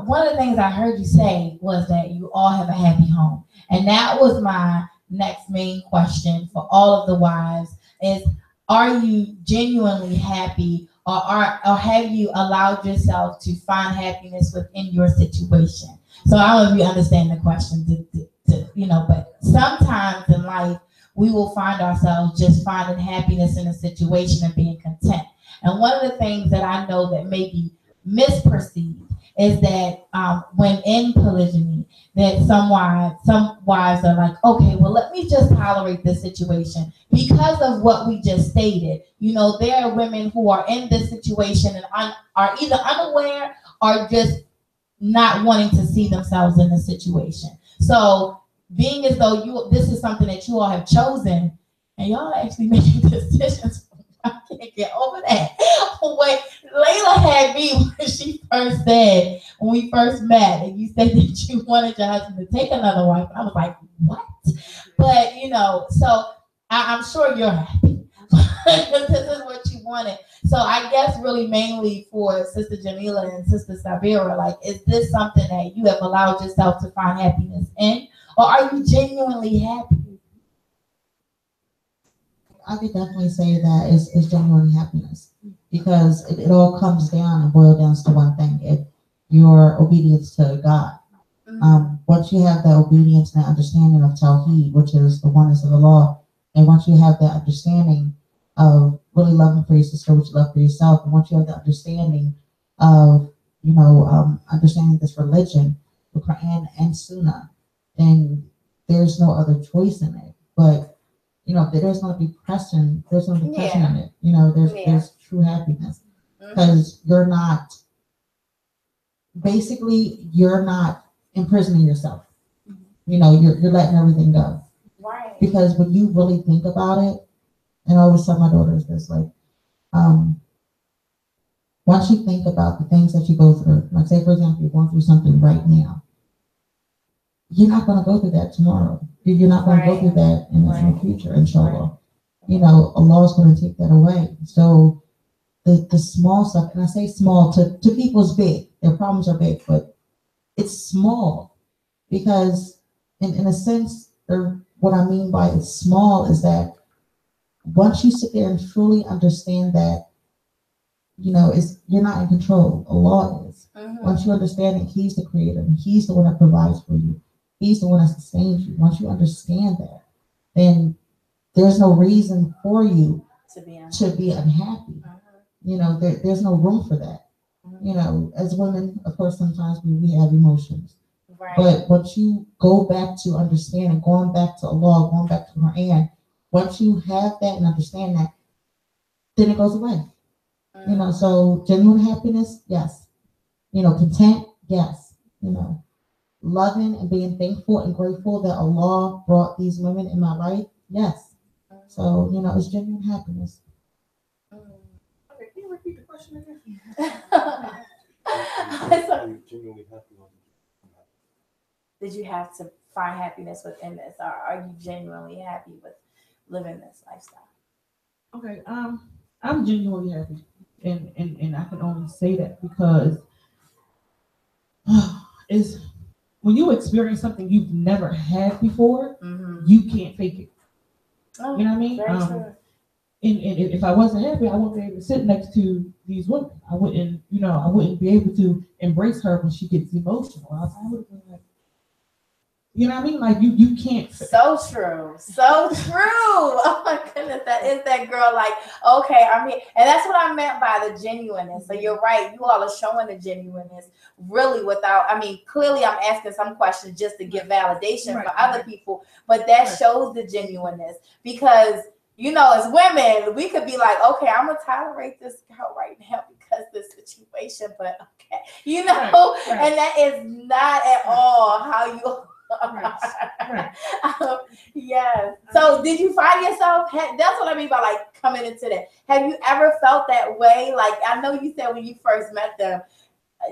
one of the things I heard you say was that you all have a happy home. And that was my next main question for all of the wives is, are you genuinely happy, or have you allowed yourself to find happiness within your situation? So I don't know if you understand the question, but sometimes in life, we will find ourselves just finding happiness in a situation and being content. And one of the things that I know that may be misperceived is that when in polygyny, that some wives are like, okay, well, let me just tolerate this situation because of what we just stated. You know, there are women who are in this situation and are either unaware or just not wanting to see themselves in the situation. So being as though this is something that you all have chosen, and y'all actually making decisions, I can't get over that. What Layla had me when she first said, when we first met, and you said that you wanted your husband to take another wife, I was like, what? But, so I'm sure you're happy. This is what you wanted. So I guess really mainly for Sister Jamila and Sister Sabira, like, is this something that you have allowed yourself to find happiness in? Or are you genuinely happy? I could definitely say that is genuine happiness, because it all comes down and boils down to one thing: your obedience to God. once you have the obedience and understanding of Tawheed, which is the oneness of the law, and once you have that understanding of really loving for your sister, what you love for yourself, and once you have the understanding of, understanding this religion, the Quran and Sunnah, then there's no other choice in it. But there's going to be depression. There's no depression in it. There's true happiness because you're not imprisoning yourself. You're letting everything go. Right. Because when you really think about it, and I always tell my daughters this, like, once you think about the things that you go through, like say for example, you're going through something right now, you're not going to go through that tomorrow. You're not going to go through that in the future, inshallah. Allah is going to take that away. So the small stuff, and I say small to people's big, their problems are big, but it's small because in a sense, or what I mean by it's small is that once you sit there and truly understand that, you're not in control. Allah is. Once you understand that He's the creator and He's the one that provides for you, He's the one that sustains you. Once you understand that, then there's no reason for you to be unhappy. There's no room for that. As women, of course, sometimes we have emotions. Right. But once you go back to understanding, going back to Allah, going back to Quran, once you have that and understand that, then it goes away. So genuine happiness, yes. Content, yes. Loving and being thankful and grateful that Allah brought these women in my life, yes. So, it's genuine happiness. Okay, can you repeat the question again? Are you genuinely happy? Did you have to find happiness within this, or are you genuinely happy with living this lifestyle? Okay, I'm genuinely happy, and I can only say that because it's when you experience something you've never had before, you can't fake it. Oh, you know what I mean? Very true. And if I wasn't happy, I wouldn't be able to sit next to these women. I wouldn't be able to embrace her when she gets emotional. I would have been like, you know what I mean? Like you can't. So true. So true. Oh my goodness. That is that girl. Like, okay, I'm here. And that's what I meant by the genuineness. So you're right. You all are showing the genuineness really without, clearly I'm asking some questions just to give validation for other people, but that shows the genuineness because, as women, we could be like, okay, I'm going to tolerate this girl right now because this situation, but okay, and that is not at all how you yes. So did you find yourself, that's what I mean by like coming into that. Have you ever felt that way? Like, I know you said when you first met them,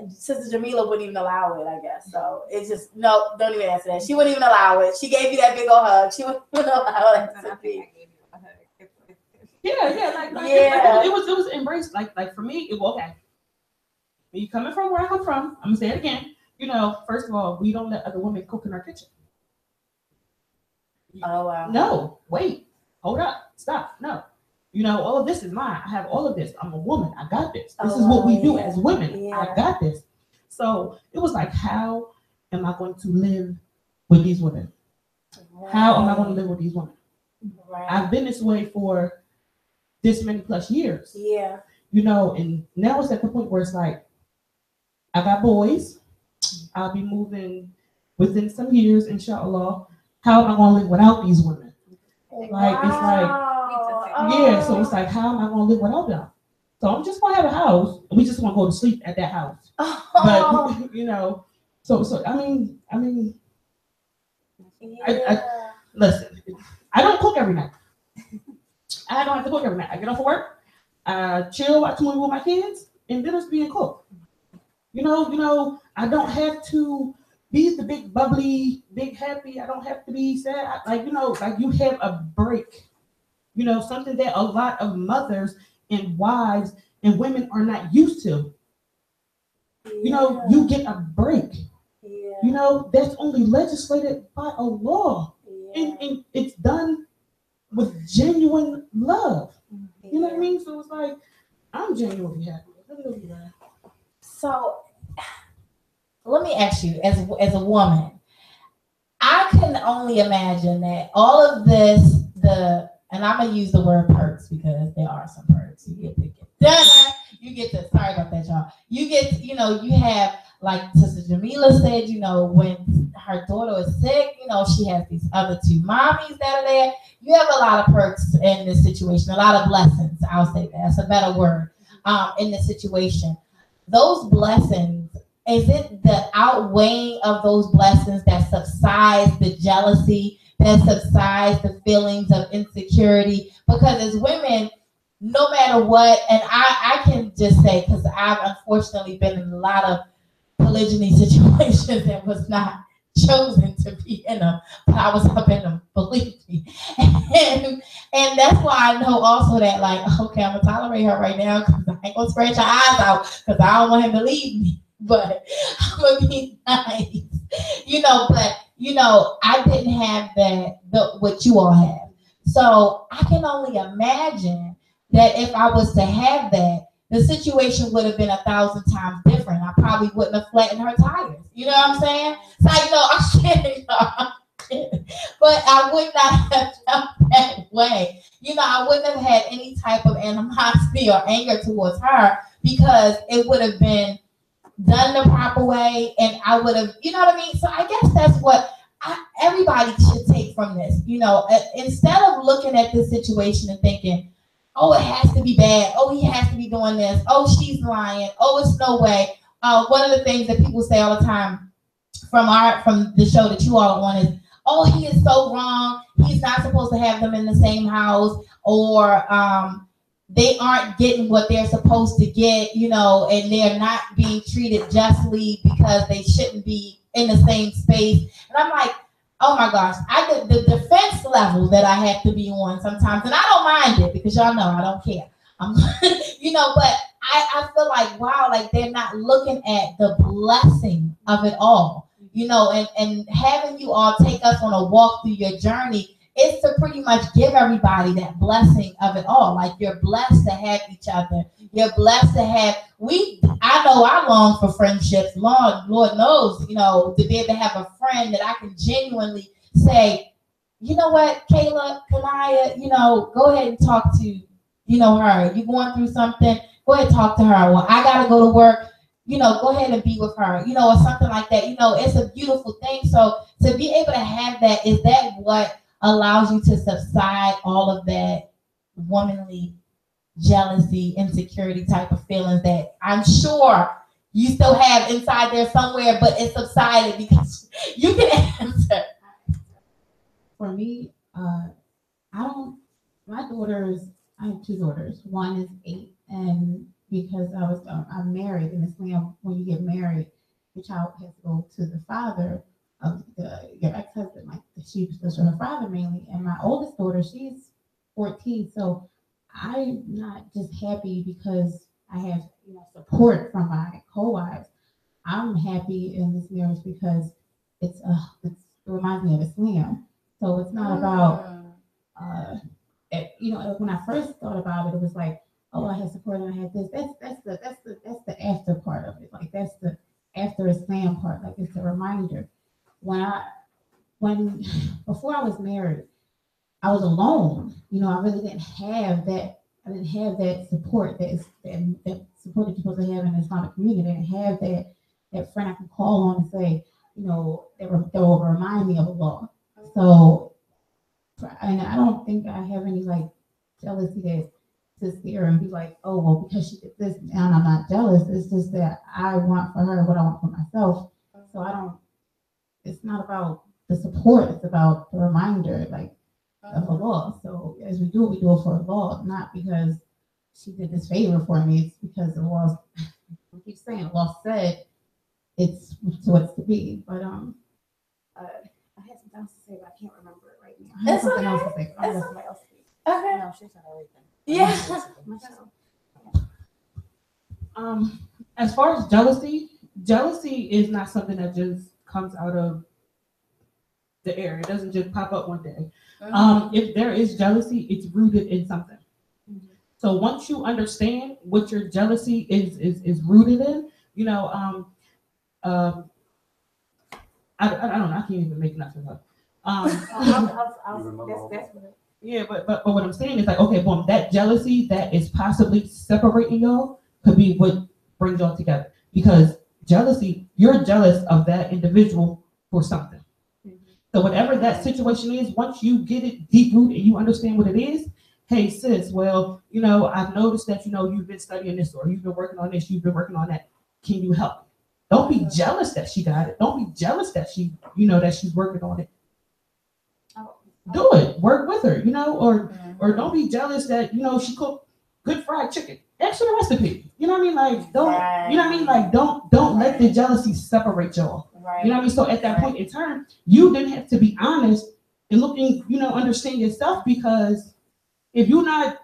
Sister Jamila wouldn't even allow it, I guess. So it's just, no, don't even answer that. She wouldn't even allow it. She gave you that big old hug. She wouldn't allow it to be. Yeah. It was embraced. Like for me, it was okay. You coming from where I come from, I'm gonna say it again. First of all, we don't let other women cook in our kitchen. Oh, wow. No, wait, hold up, stop, no. All of this is mine. I have all of this. I'm a woman. I got this. This is what we do as women. Yeah. I got this. So it was like, how am I going to live with these women? Right. How am I going to live with these women? Right. I've been this way for this many plus years. Yeah. And now it's at the point where it's like, I got boys. I'll be moving within some years, inshallah. How am I going to live without these women? Like, it's like, so it's like, how am I going to live without them? So I'm just going to have a house, and we just want to go to sleep at that house. But, so I mean, I listen, I don't cook every night. I don't have to cook every night. I get off of work, chill, watch a movie with my kids, and dinner's being cooked. I don't have to be the big bubbly, big happy. I don't have to be sad. Like you have a break. Something that a lot of mothers and wives and women are not used to. You get a break. Yeah. That's only legislated by Allah. Yeah. And it's done with genuine love. Yeah. You know what I mean? So it's like, I'm genuinely happy. So let me ask you, as a woman, I can only imagine that all of this, and I'm gonna use the word perks because there are some perks. You get to sorry about that, y'all. You get, you have, like Sister Jamila said, when her daughter is sick, she has these other two mommies that are there. You have a lot of perks in this situation, a lot of blessings. I'll say that's a better word. In this situation, those blessings, is it the outweighing of those blessings that subsides the jealousy, that subsides the feelings of insecurity? Because as women, no matter what, and I can just say, because I've unfortunately been in a lot of polygyny situations and was not chosen to be in them, but I was up in them, believe me. And that's why I know also that, like, okay, I'm gonna tolerate her right now because I ain't gonna scratch her eyes out because I don't want him to leave me. But I'm gonna be nice, but I didn't have what you all have. So I can only imagine that if I was to have that, the situation would have been 1,000 times different. I probably wouldn't have flattened her tires. You know what I'm saying? So, I'm kidding, y'all. But I would not have felt that way. I wouldn't have had any type of animosity or anger towards her because it would have been done the proper way, and I would have, you know what I mean? So I guess that's what everybody should take from this. Instead of looking at this situation and thinking, oh, it has to be bad. Oh, he has to be doing this. Oh, she's lying. Oh, it's no way. One of the things that people say all the time from the show that you all want is, oh, he is so wrong. He's not supposed to have them in the same house, or they aren't getting what they're supposed to get, and they're not being treated justly because they shouldn't be in the same space. And I'm like, oh my gosh, the defense level that I have to be on sometimes, and I don't mind it because y'all know I don't care. But I feel like, wow, like they're not looking at the blessing of it all, and having you all take us on a walk through your journey is to pretty much give everybody that blessing of it all. Like, you're blessed to have each other. You're blessed to have, I know I long for friendships. Lord knows, to be able to have a friend that I can genuinely say, you know what, Kayla, Kanaya, go ahead and talk to, her. You going through something, go ahead and talk to her. Well, I got to go to work, go ahead and be with her, or something like that. It's a beautiful thing. So to be able to have that, is that what allows you to subside all of that womanly jealousy, insecurity type of feelings that I'm sure you still have inside there somewhere, but it subsided? Because you can answer. For me, I have 2 daughters. One is 8, and because I'm married, and Islam, when you get married, your child has to go to the father of your ex-husband, like she was her father mainly. And my oldest daughter, she's 14, so I'm not just happy because I have support from my co-wives. I'm happy in this marriage because it reminds me of Islam. So it's not about when I first thought about it was like, oh, I had support and I had this. That's the after part of it. Like, that's the after Islam part. Like, it's a reminder. Before I was married, I was alone. I really didn't have that. I didn't have that support that support that you're supposed to have in the Islamic community. I didn't have that friend I can call on and say, that will remind me of Allah. So, and I don't think I have any like jealousy that to sit here and be like, oh, well, because she did this and I'm not jealous. It's just that I want for her what I want for myself. So it's not about the support, it's about the reminder, like, of Allah. So as we do it for Allah, not because she did this favor for me. It's because Allah, I keep saying, Allah said it's what's to be. But I had something else to say, but I can't remember it right now. I had something else to say. I'll let somebody else speak. Okay. No, she said everything. Yeah. As far as jealousy is not something that just comes out of the air. It doesn't just pop up one day. If there is jealousy, it's rooted in something. So once you understand what your jealousy is rooted in, I don't know. I can't even make nothing up. Yeah, but what I'm saying is like, okay, boom, that jealousy that is possibly separating y'all could be what brings y'all together. Because jealousy, you're jealous of that individual for something. So whatever that situation is, once you get it deep rooted and you understand what it is, hey sis, well, I've noticed that you've been studying this, or you've been working on this, you've been working on that. Can you help me? Don't be jealous that she got it. Don't be jealous that she, that she's working on it. Do it. Work with her, or don't be jealous that she cooked good fried chicken. Ask for the recipe. You know what I mean? Like don't. Right. You know what I mean? Like don't let the jealousy separate y'all. Right. You know what I mean? So at that point in time, you didn't have to be honest and looking, understand yourself, because if you're not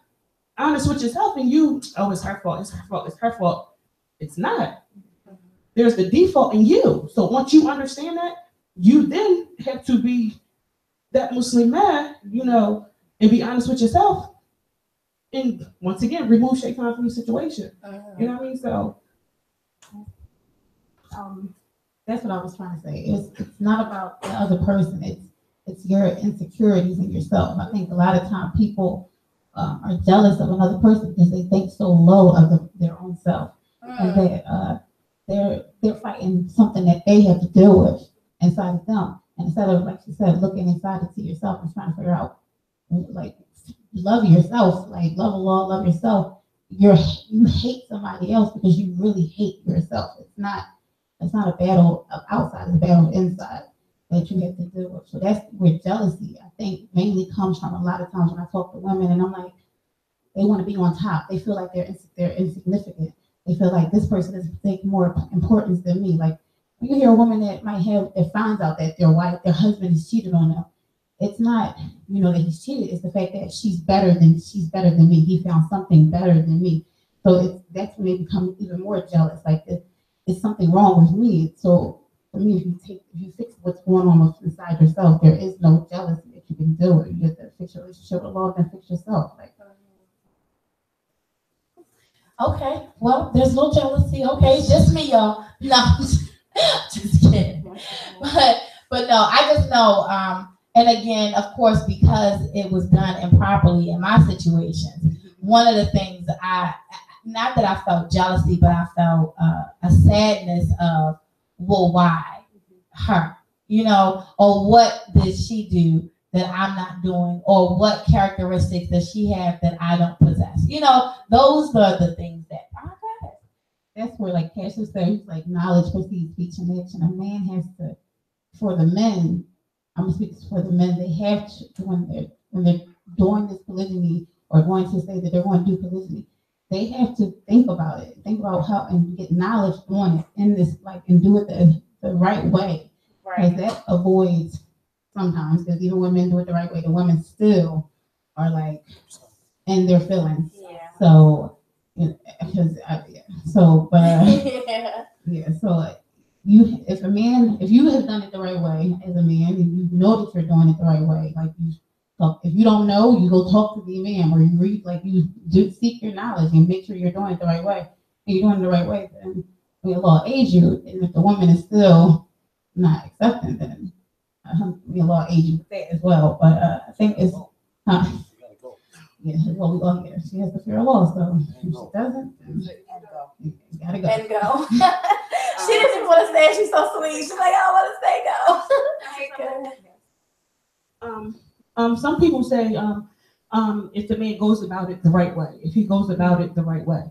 honest with yourself and it's her fault, it's her fault. It's not. There's the default in you. So once you understand that, you then have to be that Muslim man, and be honest with yourself. And once again, remove shaitan from the situation. You know what I mean? So that's what I was trying to say. It's not about the other person. It's your insecurities in yourself. I think a lot of time people are jealous of another person because they think so low of their own self, and they're fighting something that they have to deal with inside of them. And instead of, like you said, looking inside to yourself and trying to figure out, like, love yourself, like love Allah, love yourself. You hate somebody else because you really hate yourself. It's not a battle of outside, it's a battle of inside that you have to deal with. So that's where jealousy, I think, mainly comes from. A lot of times when I talk to women and I'm like, they want to be on top. They feel like they're insignificant. They feel like this person is taking more importance than me. Like, when you hear a woman that finds out that their husband has cheated on them, it's not, that he's cheated. It's the fact that she's better than me. He found something better than me. So that's when they become even more jealous. Like, it's something wrong with me. So for me, if you fix what's going on inside yourself, there is no jealousy that you can deal with. You have to fix your relationship with Allah and fix yourself. Like, okay, well, there's no jealousy. Okay, just me, y'all. No, just kidding. But no, I just know. And again, of course, because it was done improperly in my situations, one of the things not that I felt jealousy, but I felt a sadness of, well, why her? Or what did she do that I'm not doing? Or what characteristics does she have that I don't possess? Those are the things that I got. That's where, like Cassius says, like, knowledge precedes speech and action. A man has to, for the men, I'm gonna speak for the men, they have to, when they're doing this polygyny or going to say that they're going to do polygyny, they have to think about it, think about how, and get knowledge on it in this, like, and do it the right way. Right. Because that avoids sometimes, because even when men do it the right way, the women still are like in their feelings. Yeah. So, because so if you have done it the right way as a man, and you know that you're doing it the right way, like if you don't know, you go talk to the imam, or you read, like, you do seek your knowledge and make sure you're doing it the right way, and you're doing it the right way, then Allah aid you. And if the woman is still not accepting, then Allah aid you with that as well. But I think it's yeah, well, we all get it. She has to fear Allah, so if she doesn't, then you gotta go. And go. She doesn't even want to stay. She's so sweet. She's like, I want to stay. Go. Some people say, if the man goes about it the right way, if he goes about it the right way,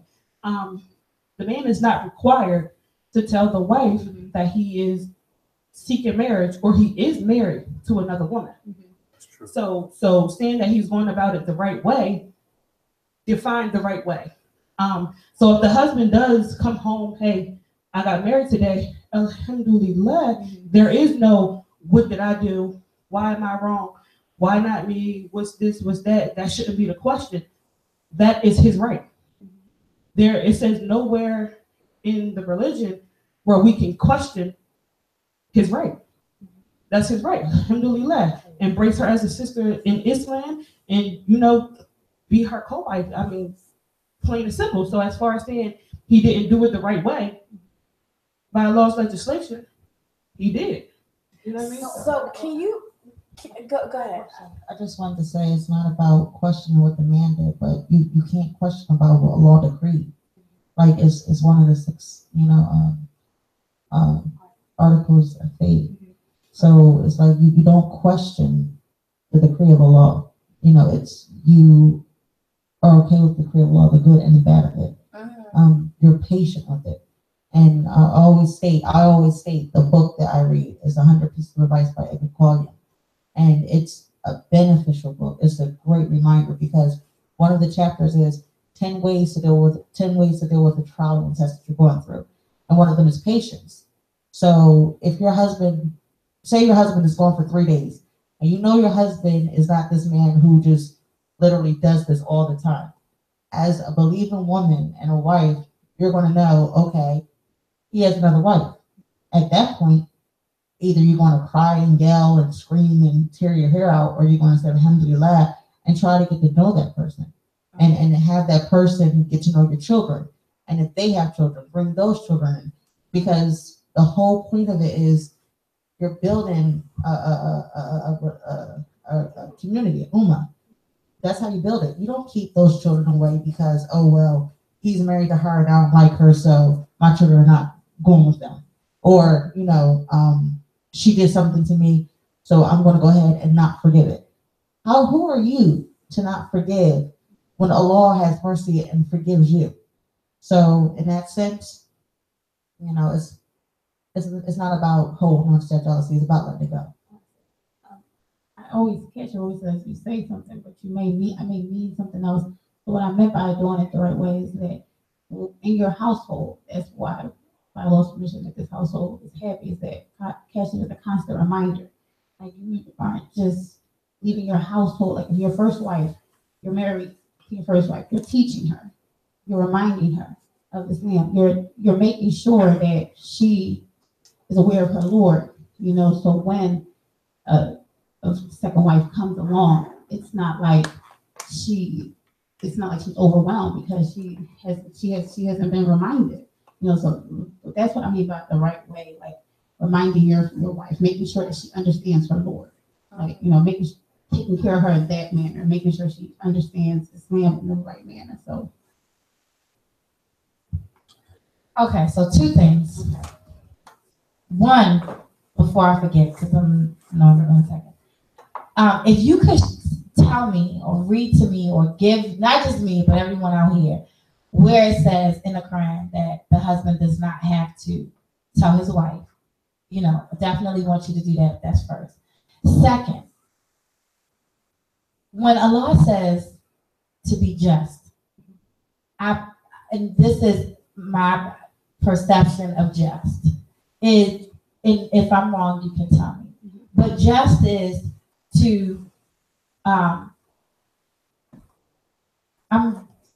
the man is not required to tell the wife that he is seeking marriage or he is married to another woman. So saying that he's going about it the right way, define the right way. So if the husband does come home, hey, I got married today, alhamdulillah, there is no, what did I do? Why am I wrong? Why not me? What's this? What's that? That shouldn't be the question. That is his right. It says nowhere in the religion where we can question his right. That's his right. Alhamdulillah. Embrace her as a sister in Islam and, be her co-wife. I mean, plain and simple. So as far as saying he didn't do it the right way, by Allah's legislation, he did. You know what I mean? So can you go ahead? I just wanted to say it's not about questioning what the man did, but you can't question about what law decreed. Like it's one of the 6, articles of faith. So it's like you don't question the decree of a law. It's you are okay with the decree of law, the good and the bad of it. You're patient with it. And I always state the book that I read is 100 Pieces of Advice by Edward Collier. And it's a beneficial book. It's a great reminder because one of the chapters is 10 ways to deal with the trial and test that you're going through. And one of them is patience. So if say your husband is gone for 3 days, and your husband is not this man who just literally does this all the time. As a believing woman and a wife, you're going to know, okay, he has another wife. At that point, either you're going to cry and yell and scream and tear your hair out, or you're going to say alhamdulillah and try to get to know that person and have that person get to know your children. And if they have children, bring those children in, because the whole point of it is you're building a community, ummah. That's how you build it. You don't keep those children away because, oh, well, he's married to her and I don't like her, so my children are not going with them. Or, she did something to me, so I'm going to go ahead and not forgive it. Who are you to not forgive when Allah has mercy and forgives you? So in that sense, it's not about holding on to that jealousy. It's about letting it go. I always catch always says you say something, but I may mean something else. So what I meant by doing it the right way is that in your household, that's why by Allah's permission that this household is happy, is that catching is a constant reminder. Like you aren't just leaving your household, like if your first wife, you're married to your first wife, you're teaching her, you're reminding her of Islam, you're making sure that she is aware of her Lord, so when a second wife comes along, it's not like she's overwhelmed because she hasn't been reminded. So that's what I mean by the right way, like reminding your wife, making sure that she understands her Lord, like taking care of her in that manner, making sure she understands Islam in the right manner. So okay, so 2 things. One, before I forget, because I'm never going to second. If you could tell me or read to me or give, not just me, but everyone out here, where it says in the Quran that the husband does not have to tell his wife, definitely want you to do that. That's first. Second, when Allah says to be just, and this is my perception of just, is, and if I'm wrong, you can tell me, but just is to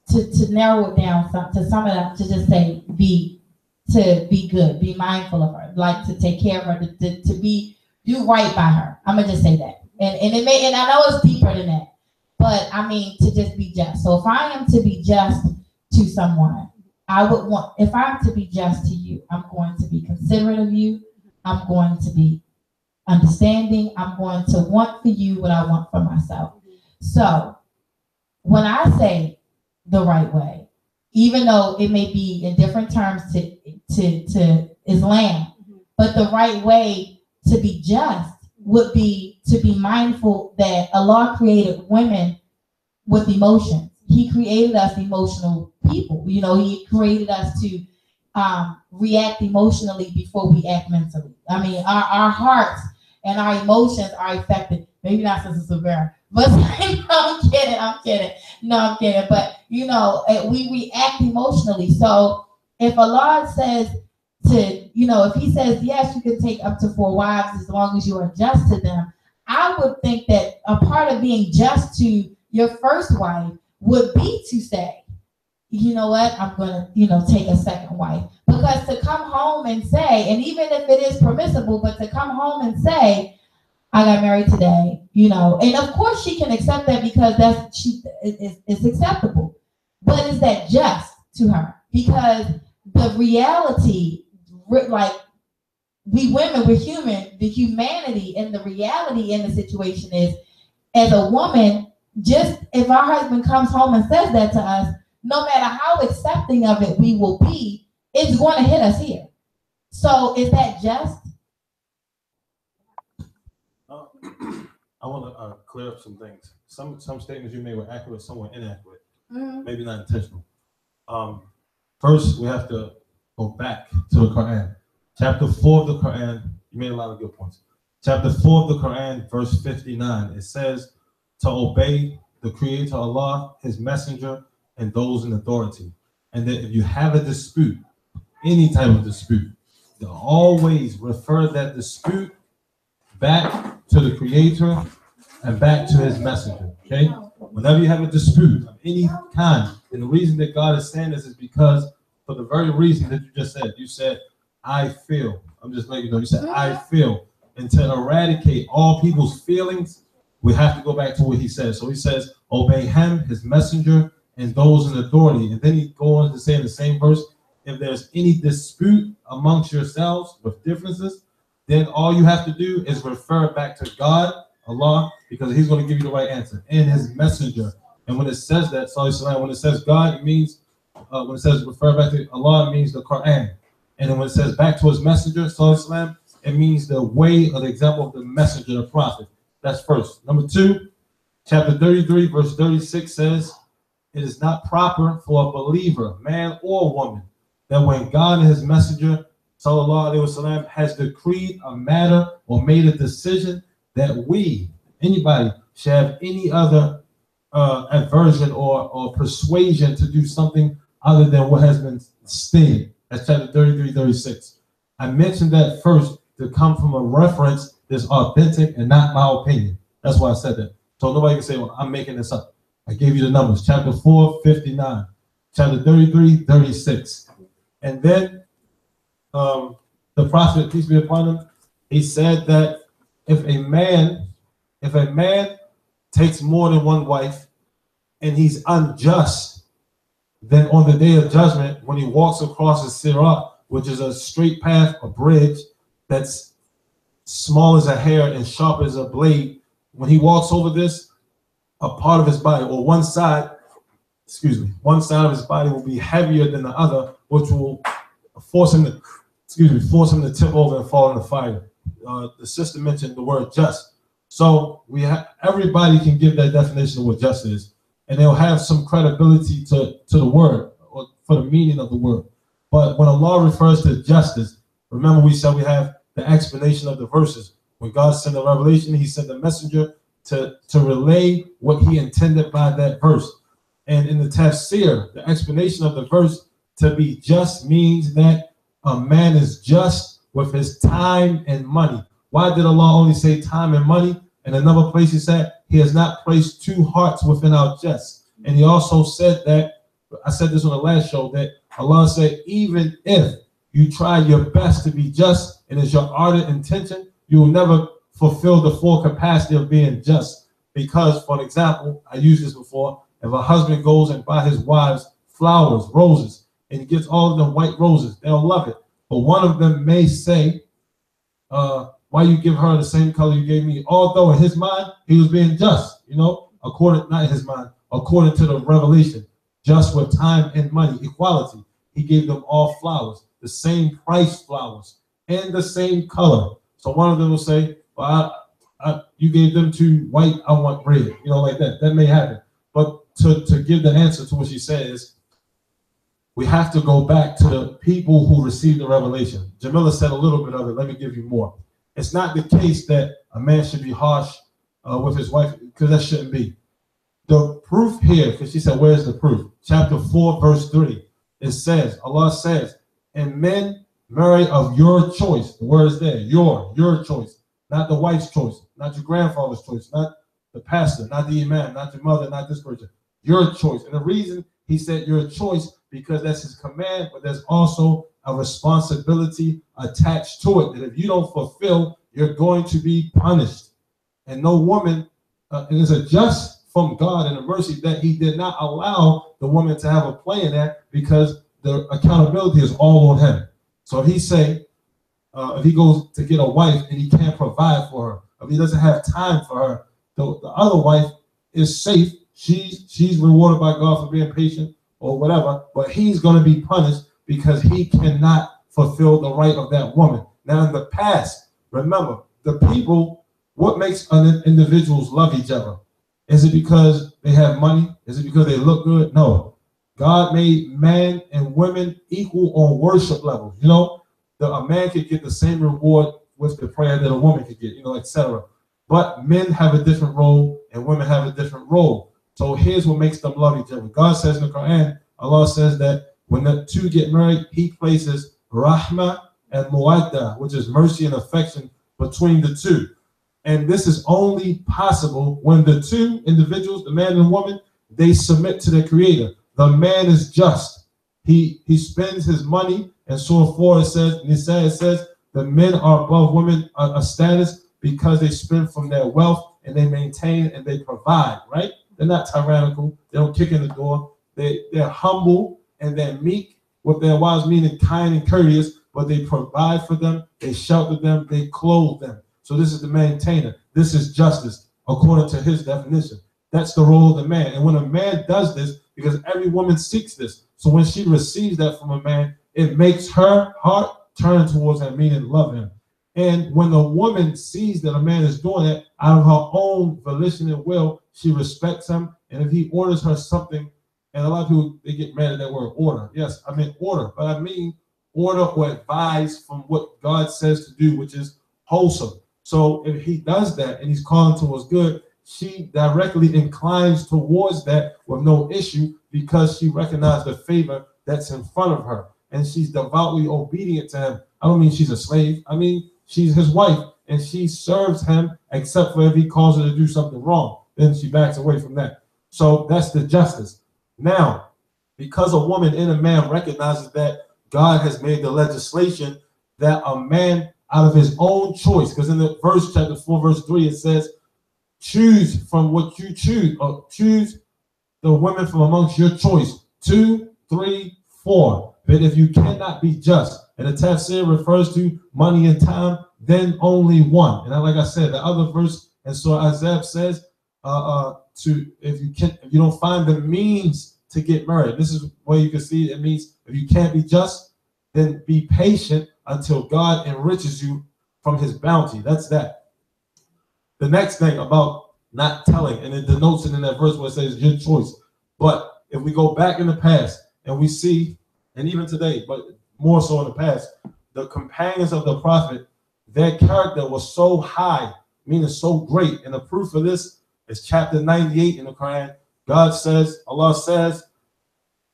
to narrow it down, to sum it up, to just say be good, be mindful of her, like to take care of her, to do right by her. I'm gonna just say that, and I know it's deeper than that, but I mean to just be just. So if I am to be just to someone, if I'm to be just to you, I'm going to be considerate of you. I'm going to be understanding. I'm going to want for you what I want for myself. So when I say the right way, even though it may be in different terms to Islam, but the right way to be just would be to be mindful that Allah created women with emotions. He created us emotional people. He created us to react emotionally before we act mentally. I mean, our hearts and our emotions are affected. Maybe not Sister Severa, but I'm kidding. No, I'm kidding. But we react emotionally. So if Allah says if He says yes, you can take up to 4 wives as long as you are just to them, I would think that a part of being just to your first wife would be to say, you know what, I'm gonna, take a second wife. Because to come home and say, and even if it is permissible, but to come home and say, I got married today, and of course she can accept that because it's acceptable. But is that just to her? Because the reality, like we women, we're human. The humanity and the reality in the situation is, as a woman, just if our husband comes home and says that to us, no matter how accepting of it we will be, it's going to hit us here. So is that just? I want to clear up some things. Some statements you made were accurate, some were inaccurate, Mm-hmm. maybe not intentional. First, we have to go back to the Quran. Chapter 4 of the Quran, you made a lot of good points. Chapter 4 of the Quran, verse 59, it says to obey the Creator Allah, His Messenger, and those in authority. And that if you have a dispute, any type of dispute, you always refer that dispute back to the Creator and back to His Messenger. Okay? Whenever you have a dispute of any kind, and the reason that God is saying this is because for the very reason that you just said. You said, I feel. I'm just letting you know. You said, I feel. And to eradicate all people's feelings, we have to go back to what he says. So he says, obey him, his messenger, and those in authority. And then he goes on to say in the same verse, if there's any dispute amongst yourselves with differences, then all you have to do is refer back to God, Allah, because he's going to give you the right answer, and his messenger. And when it says that, when it says God, it means, when it says refer back to Allah, it means the Quran. And then when it says back to his messenger, it means the way or the example of the messenger, the prophet. That's first. Number two, chapter 33, verse 36 says, it is not proper for a believer, man or woman, that when God and his messenger, sallallahu alaihi wasallam, has decreed a matter or made a decision, that we, anybody, should have any other aversion or persuasion to do something other than what has been stated. That's chapter 33, 36. I mentioned that first to come from a reference that's authentic and not my opinion. That's why I said that. So nobody can say, well, I'm making this up. I gave you the numbers. Chapter 4, 59. Chapter 33, 36. And then the prophet, peace be upon him, he said that if a man takes more than one wife and he's unjust, then on the day of judgment, when he walks across the Sirat, which is a straight path, a bridge that's small as a hair and sharp as a blade, when he walks over this, a part of his body, or one side of his body will be heavier than the other, which will force him to tip over and fall in the fire. The sister mentioned the word just. So everybody can give that definition of what just is, and they'll have some credibility to the word or for the meaning of the word. But when Allah refers to justice, remember we said we have the explanation of the verses. When God sent the revelation, he sent the messenger to relay what he intended by that verse. And in the tafsir, the explanation of the verse, to be just means that a man is just with his time and money. Why did Allah only say time and money? In another place he said, he has not placed two hearts within our chest. And he also said that, I said this on the last show, that Allah said, even if you try your best to be just and it's your ardent intention, you will never fulfill the full capacity of being just. Because, for example, I used this before, if a husband goes and buys his wives flowers, roses, and he gets all of them white roses, they'll love it. But one of them may say, why you give her the same color you gave me? Although in his mind, he was being just, not in his mind, according to the revelation, just with time and money, equality. He gave them all flowers, the same price flowers, and the same color. So one of them will say, well, you gave them two white, I want red, like that. That may happen. But to give the answer to what she says, we have to go back to the people who received the revelation. Jamila said a little bit of it. Let me give you more. It's not the case that a man should be harsh with his wife, because that shouldn't be. The proof here, because she said, where's the proof? Chapter 4, verse 3. It says, Allah says, and men marry of your choice. The word is there, your choice. Not the wife's choice, not your grandfather's choice, not the pastor, not the imam, not your mother, not this person. Your choice. And the reason he said your choice, because that's his command, but there's also a responsibility attached to it, that if you don't fulfill, you're going to be punished. And no woman, it is a just from God and a mercy that he did not allow the woman to have a play in that, because the accountability is all on him. So if he say, if he goes to get a wife and he can't provide for her, if he doesn't have time for her, the other wife is safe. She's rewarded by God for being patient or whatever, but he's going to be punished because he cannot fulfill the right of that woman. Now, in the past, remember, the people, what makes individuals love each other? Is it because they have money? Is it because they look good? No. God made men and women equal on worship levels. You know, a man could get the same reward with the prayer that a woman could get, you know, etc. But men have a different role and women have a different role. So here's what makes them love each other. God says in the Quran, Allah says that when the two get married, he places rahmah and muwaddah, which is mercy and affection between the two. And this is only possible when the two individuals, the man and woman, they submit to the Creator. The man is just. He spends his money, and Surah 4 it says the men are above women a status because they spend from their wealth and they maintain and they provide, right? They're not tyrannical. They don't kick in the door. They're humble and they're meek with their wives, meaning kind and courteous, but they provide for them, they shelter them, they clothe them. So this is the maintainer. This is justice according to his definition. That's the role of the man. And when a man does this, because every woman seeks this, so when she receives that from a man, it makes her heart turn towards him, meaning love him. And when the woman sees that a man is doing that out of her own volition and will, she respects him. And if he orders her something, and a lot of people, they get mad at that word order. Yes, I mean order, but I mean order or advise from what God says to do, which is wholesome. So if he does that and he's calling towards good, she directly inclines towards that with no issue because she recognized the favor that's in front of her. And she's devoutly obedient to him. I don't mean she's a slave. I mean, she's his wife and she serves him except for if he calls her to do something wrong. Then she backs away from that. So that's the justice. Now, because a woman and a man recognizes that God has made the legislation that a man out of his own choice, because in the verse, chapter 4, verse 3, it says, choose from what you choose, or choose the women from amongst your choice. 2, 3, 4. But if you cannot be just, and the tafsir refers to money and time, then only one. And like I said, the other verse in Surah Azab says, if you don't find the means to get married, this is where you can see it means if you can't be just, then be patient until God enriches you from his bounty. That's that. The next thing about not telling, and it denotes it in that verse where it says your choice. But if we go back in the past and we see, and even today, but more so in the past, the companions of the prophet, their character was so high, meaning so great. And the proof of this is chapter 98 in the Quran. God says, Allah says,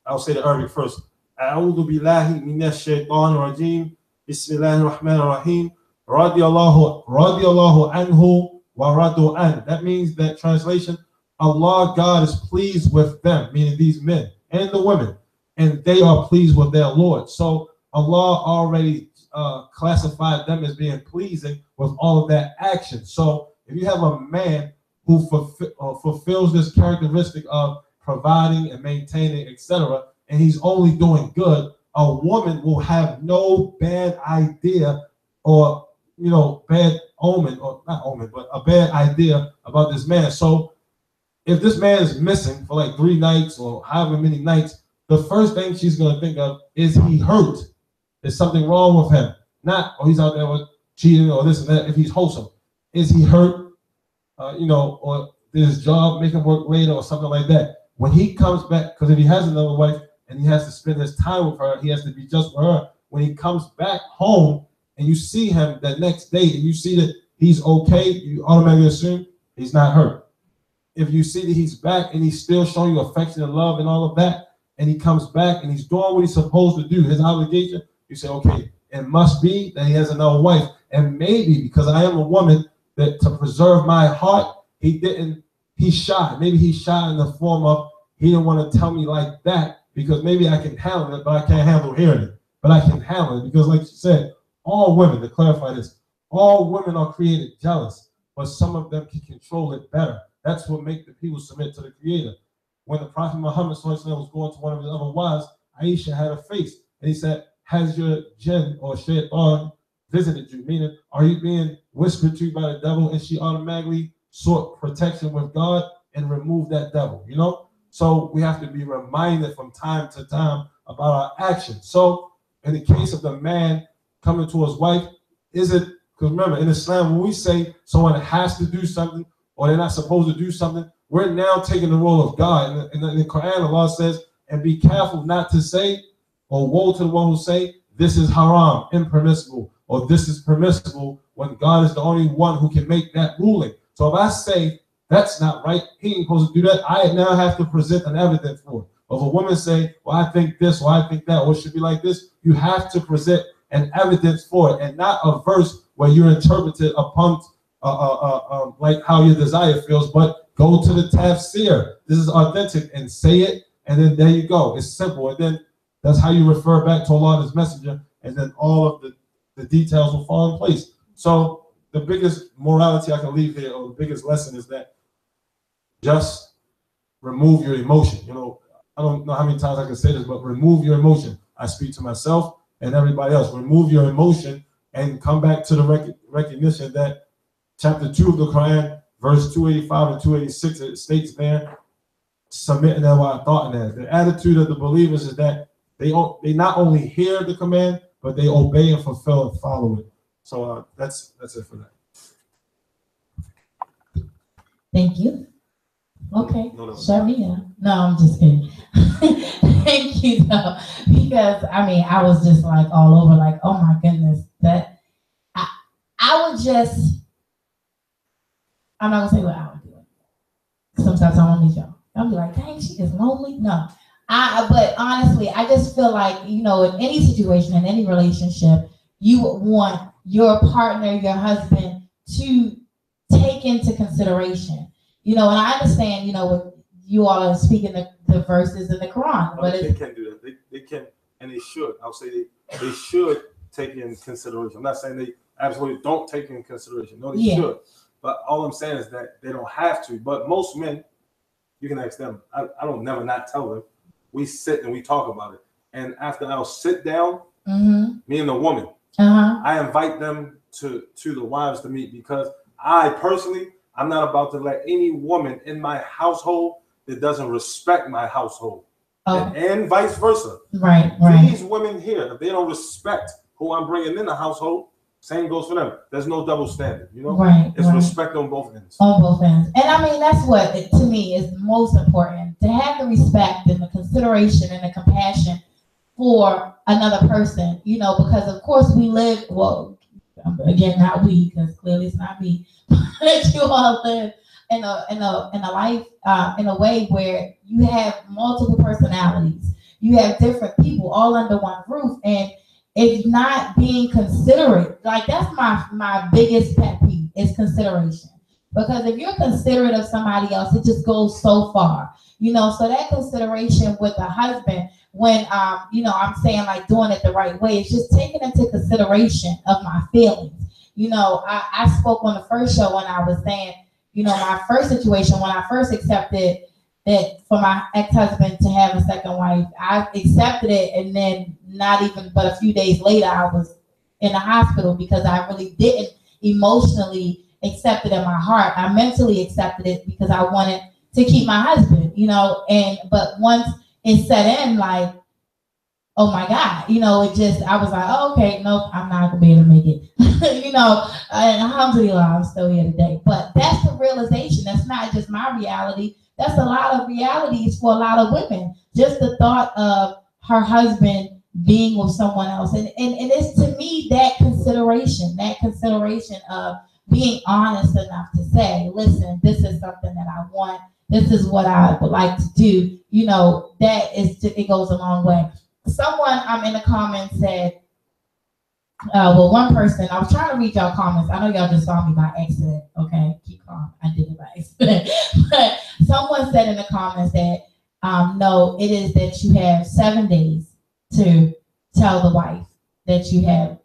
I'll say the Arabic first. A'udhu billahi minash shaitanir rajim. Bismillahir rahmanir rahim. Radiyallahu anhu wa radu an. That means that translation, Allah, God is pleased with them, meaning these men and the women, and they are pleased with their Lord. So Allah already classified them as being pleasing with all of that action. So if you have a man who fulfills this characteristic of providing and maintaining, etc., and he's only doing good, a woman will have no bad idea or, bad omen, or not omen, but a bad idea about this man. So if this man is missing for like 3 nights or however many nights, the first thing she's going to think of is he hurt? Is something wrong with him? Not, he's out there with cheating or this and that. If he's wholesome, is he hurt? Or did his job make him work later or something like that? When he comes back, because if he has another wife and he has to spend his time with her, he has to be just for her. When he comes back home and you see him the next day and you see that he's okay, you automatically assume he's not hurt. If you see that he's back and he's still showing you affection and love and all of that, and he comes back and he's doing what he's supposed to do, his obligation, you say, okay, it must be that he has another wife. And maybe because I am a woman, that to preserve my heart, he's shy. Maybe he's shy in the form of he didn't want to tell me like that because maybe I can handle it, but I can't handle hearing it. But I can handle it because, like you said, all women, to clarify this, all women are created jealous, but some of them can control it better. That's what makes the people submit to the Creator. When the Prophet Muhammad was going to one of his other wives, Aisha had a face, and he said, has your jinn or shaitan visited you? Meaning, are you being whispered to by the devil and she automatically sought protection with God and removed that devil, you know? So we have to be reminded from time to time about our actions. So in the case of the man coming to his wife, is it, because remember, in Islam, when we say someone has to do something or they're not supposed to do something, we're now taking the role of God. In the Quran, Allah says, and be careful not to say, or woe to the one who say, this is haram, impermissible, or this is permissible, when God is the only one who can make that ruling. So if I say, that's not right, he ain't supposed to do that, I now have to present an evidence for it. If a woman say, well, I think this, or I think that, or it should be like this, you have to present an evidence for it, and not a verse where you interpret it upon like how your desire feels, but go to the tafsir. This is authentic, and say it, and then there you go. It's simple, and then that's how you refer back to Allah and His Messenger, and then all of the details will fall in place. So the biggest morality I can leave here, or the biggest lesson, is that just remove your emotion. You know, I don't know how many times I can say this, but remove your emotion. I speak to myself and everybody else. Remove your emotion and come back to the recognition that chapter 2 of the Quran, verse 285 and 286, it states there, submitting that what I thought in that. The attitude of the believers is that they not only hear the command, but they obey and fulfill and follow it. So that's it for that. Thank you. Okay, No. Sharmia. No, I'm just kidding. Thank you, though, because I mean, I was just like all over, like, oh my goodness, that I would just. I'm not gonna say what I would do. Sometimes I won't meet y'all. I'll be like, dang, she is lonely. No, but honestly, I just feel like, you know, in any situation, in any relationship, you would want your partner, your husband, to take into consideration. You know, and I understand, you know, what you all are speaking the verses in the Quran. But they can do that. They can, and they should. I'll say they should take in consideration. I'm not saying they absolutely don't take in consideration. No, they should. But all I'm saying is that they don't have to. But most men, you can ask them. I don't never not tell them. We sit and we talk about it. And after I'll sit down, me and the woman, I invite them to the wives to meet, because I personally, I'm not about to let any woman in my household that doesn't respect my household, and vice versa. Right. These women here, if they don't respect who I'm bringing in the household, same goes for them. There's no double standard, you know? It's respect on both ends. On both ends. And I mean, that's what, to me, is most important. To have the respect and the consideration and the compassion for another person, you know, because of course we live, well, again, not we, because clearly it's not me, but you all live in a life, in a way where you have multiple personalities. You have different people all under one roof, and it's not being considerate. Like, that's my biggest pet peeve, is consideration. Because if you're considerate of somebody else, it just goes so far. You know, so that consideration with a husband, when you know, I'm saying like doing it the right way, it's just taking into consideration of my feelings. You know, I spoke on the first show when I was saying, you know, my first situation, when I first accepted that for my ex-husband to have a second wife, I accepted it, and then not even but a few days later, I was in the hospital because I really didn't emotionally accept it in my heart. I mentally accepted it because I wanted to keep my husband, you know, but once it set in, like, oh my God, you know, it just, I was like, oh, okay, nope, I'm not gonna be able to make it. You know, and alhamdulillah, I'm still here today. But that's the realization. That's not just my reality. That's a lot of realities for a lot of women. Just the thought of her husband being with someone else. And it's, to me, that consideration of being honest enough to say, listen, this is something that I want. This is what I would like to do. You know, it goes a long way. Someone in the comments said, well, one person, I was trying to read y'all comments. I know y'all just saw me by accident. Okay, keep calm. I did it by accident. But someone said in the comments that, no, it is that you have 7 days to tell the wife that you have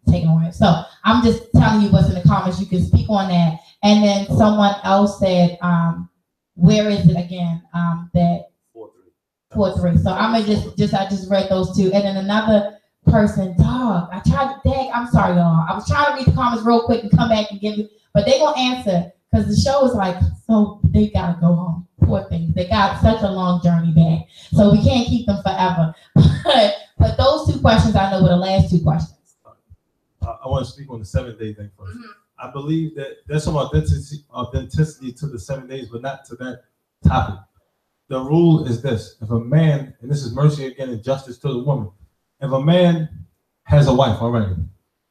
taken away. So I'm just telling you what's in the comments. You can speak on that. And then someone else said, where is it again? That 4-3. So I'm gonna I just read those two. And then another person, dog. I tried to dag. I'm sorry, y'all. I was trying to read the comments real quick and come back and give it, but they gonna answer because the show is like, so they gotta go home. Poor things. They got such a long journey back, so we can't keep them forever. But those two questions I know were the last two questions. I want to speak on the 7-day thing first. I believe that there's some authenticity to the 7 days, but not to that topic. The rule is this: if a man, and this is mercy again and justice to the woman, if a man has a wife already,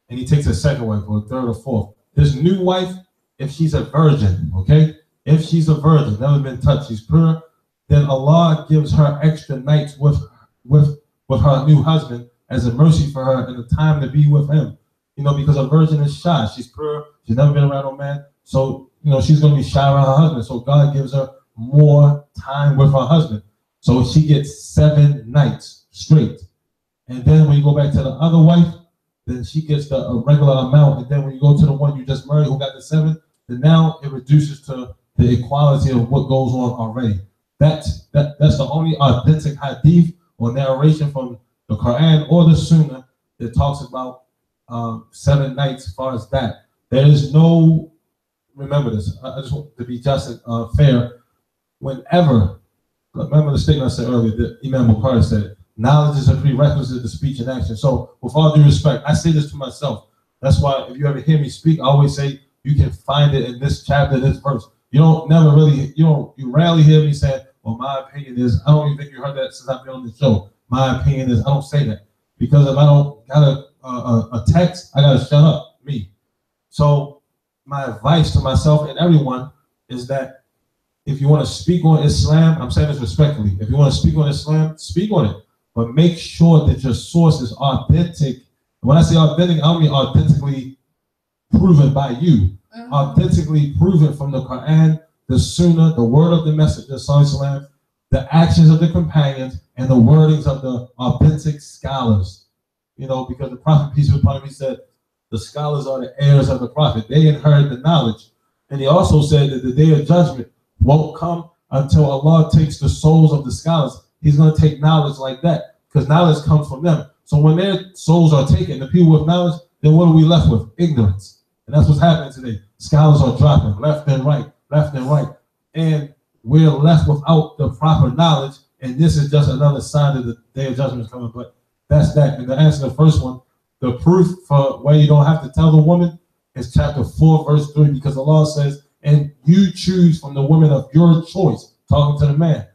and he takes a second wife or a third or fourth, this new wife, if she's a virgin, okay, if she's a virgin, never been touched, she's pure, then Allah gives her extra nights with her new husband as a mercy for her and a time to be with him. You know, because a virgin is shy. She's pure. She's never been around no man. So, you know, she's going to be shy around her husband. So God gives her more time with her husband. So she gets 7 nights straight. And then when you go back to the other wife, then she gets a regular amount. And then when you go to the one you just married who got the 7, then now it reduces to the equality of what goes on already. That's the only authentic hadith or narration from the Quran or the Sunnah that talks about 7 nights as far as that. There is no, remember this, I just want to be just and fair. Whenever, remember the statement I said earlier that Imam Bukhari said, knowledge is a prerequisite to speech and action. So with all due respect, I say this to myself. That's why if you ever hear me speak, I always say you can find it in this chapter, this verse. You rarely hear me say, well, my opinion is, I don't even think you heard that since I've been on the show. My opinion is, I don't say that. Because if I don't got a text, I gotta shut up, me. So my advice to myself and everyone is that if you want to speak on Islam, I'm saying this respectfully, if you want to speak on Islam, speak on it. But make sure that your source is authentic. When I say authentic, I don't mean authentically proven by you. Authentically proven from the Quran, the Sunnah, the word of the Messenger, Sallallahu, the actions of the companions, and the wordings of the authentic scholars. You know, because the Prophet, peace be upon him, he said, the scholars are the heirs of the Prophet. They inherit the knowledge. And he also said that the day of judgment won't come until Allah takes the souls of the scholars. He's going to take knowledge like that because knowledge comes from them. So when their souls are taken, the people with knowledge, then what are we left with? Ignorance. And that's what's happening today. Scholars are dropping left and right, left and right. And we're left without the proper knowledge. And this is just another sign that the day of judgment is coming. But that's that. And to answer the first one, the proof for why you don't have to tell the woman is chapter 4, verse 3, because Allah says, and you choose from the women of your choice, talking to the man.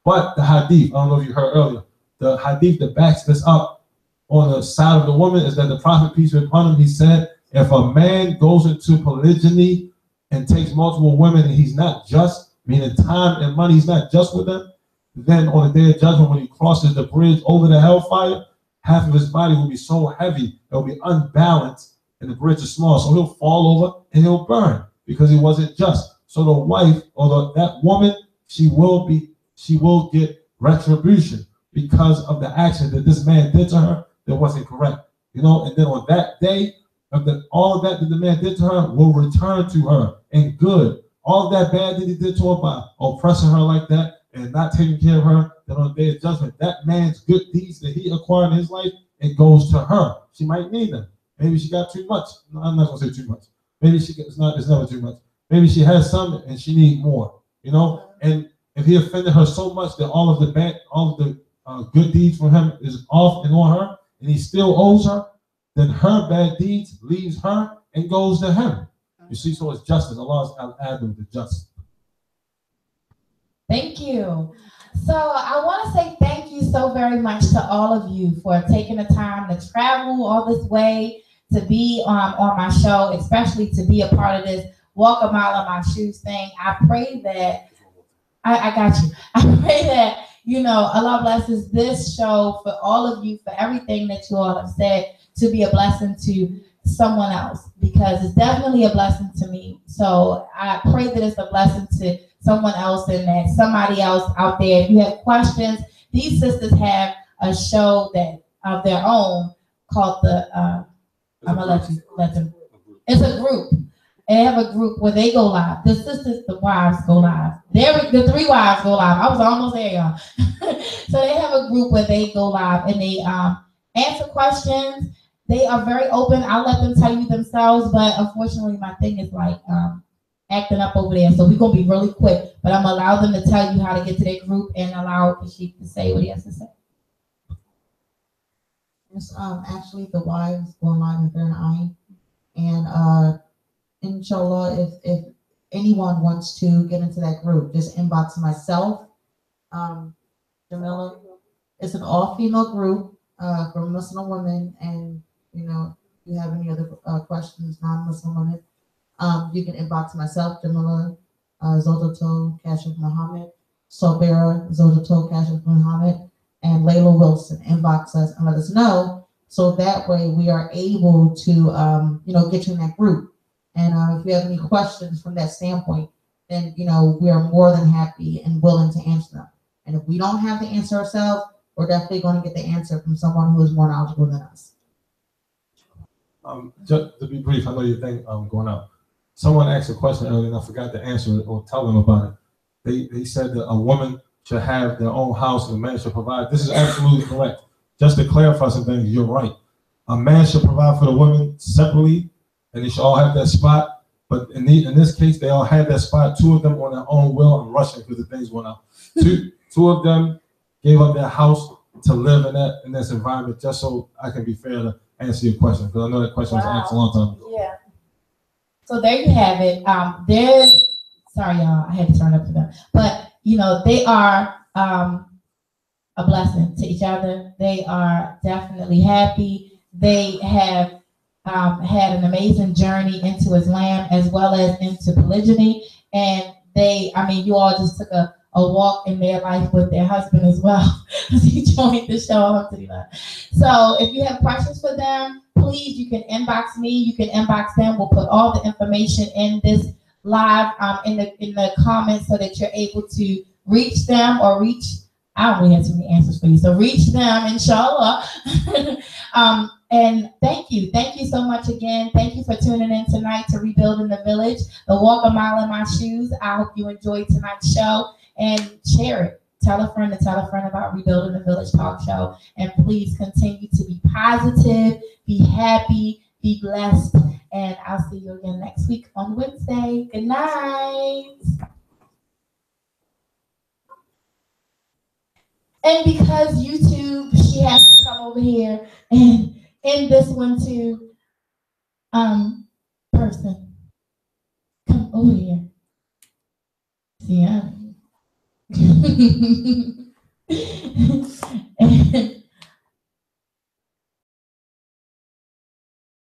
But the hadith, I don't know if you heard earlier, the hadith that backs this up on the side of the woman is that the Prophet, peace be upon him, he said, if a man goes into polygyny and takes multiple women and he's not just, meaning time and money, he's not just with them, then on the day of judgment, when he crosses the bridge over the hellfire, half of his body will be so heavy, it will be unbalanced, and the bridge is small, so he'll fall over and he'll burn because he wasn't just. So the wife or that woman, she will get retribution because of the action that this man did to her that wasn't correct. You know, and then on that day, all of that the man did to her will return to her in good. All of that bad that he did to her by oppressing her like that and not taking care of her, then on the day of judgment, that man's good deeds that he acquired in his life, it goes to her. She might need them. Maybe she got too much. No, I'm not gonna say too much. Maybe it's never too much. Maybe she has some and she needs more. You know, and if he offended her so much that all of the good deeds from him is off and on her, and he still owes her, then her bad deeds leaves her and goes to him. You see, so it's justice. Allah's al-adl, the just. Thank you. So I want to say thank you so very much to all of you for taking the time to travel all this way to be on my show, especially to be a part of this walk a mile in my shoes thing. I pray that I got you. I pray that, you know, Allah blesses this show for all of you, for everything that you all have said, to be a blessing to someone else, because it's definitely a blessing to me. So I pray that it's a blessing to someone else and that somebody else out there, if you have questions, these sisters have a show that of their own called the, I'm gonna let them. It's a group. They have a group where they go live. The sisters, the wives go live. The 3 wives go live. I was almost there, y'all. So they have a group where they go live and they answer questions. They are very open. I'll let them tell you themselves, but unfortunately, my thing is like acting up over there. So we're gonna be really quick, but I'm gonna allow them to tell you how to get to their group and allow Kashif to say what he has to say. Yes, actually, the wives going live in Fair and and inshallah, if anyone wants to get into that group, just inbox myself, Jamila. It's an all-female group for Muslim women, and you know, if you have any other questions, non-Muslim women, you can inbox myself, Jamila Zodoto Kashif Muhammad, Sobera Zodoto Kashif Muhammad, and Layla Wilson. Inbox us and let us know, so that way we are able to, you know, get you in that group. And if you have any questions from that standpoint, then you know we are more than happy and willing to answer them. And if we don't have the answer ourselves, we're definitely going to get the answer from someone who is more knowledgeable than us. Just to be brief, I know you think I'm going out. Someone asked a question earlier and I forgot to answer it or tell them about it. They said that a woman should have their own house and a man should provide. This is absolutely correct. Just to clarify some things, you're right. A man should provide for the women separately, and they should all have that spot. But in this case, they all had that spot. Two of them on their own will. I'm rushing because the things went out. Two of them gave up their house to live in this environment, just so I can be fair to answer your question, because I know that question was asked a long time ago. Yeah. So there you have it. Sorry, y'all, I had to turn up for them. But, you know, they are a blessing to each other. They are definitely happy. They have had an amazing journey into Islam as well as into polygyny. And you all just took a walk in their life with their husband as well as he joined the show. So if you have questions for them, please, you can inbox me, you can inbox them. We'll put all the information in this live in the comments so that you're able to reach them or reach, I don't really have too many answers for you, so reach them, inshallah. And thank you so much again. Thank you for tuning in tonight to Rebuilding the Village, the Walk a Mile in My Shoes. I hope you enjoyed tonight's show and share it. Tell a friend to tell a friend about Rebuilding the Village Talk Show. And please continue to be positive, be happy, be blessed. And I'll see you again next week on Wednesday. Good night. And because YouTube, she has to come over here and end this one too. Person, come over here. See ya.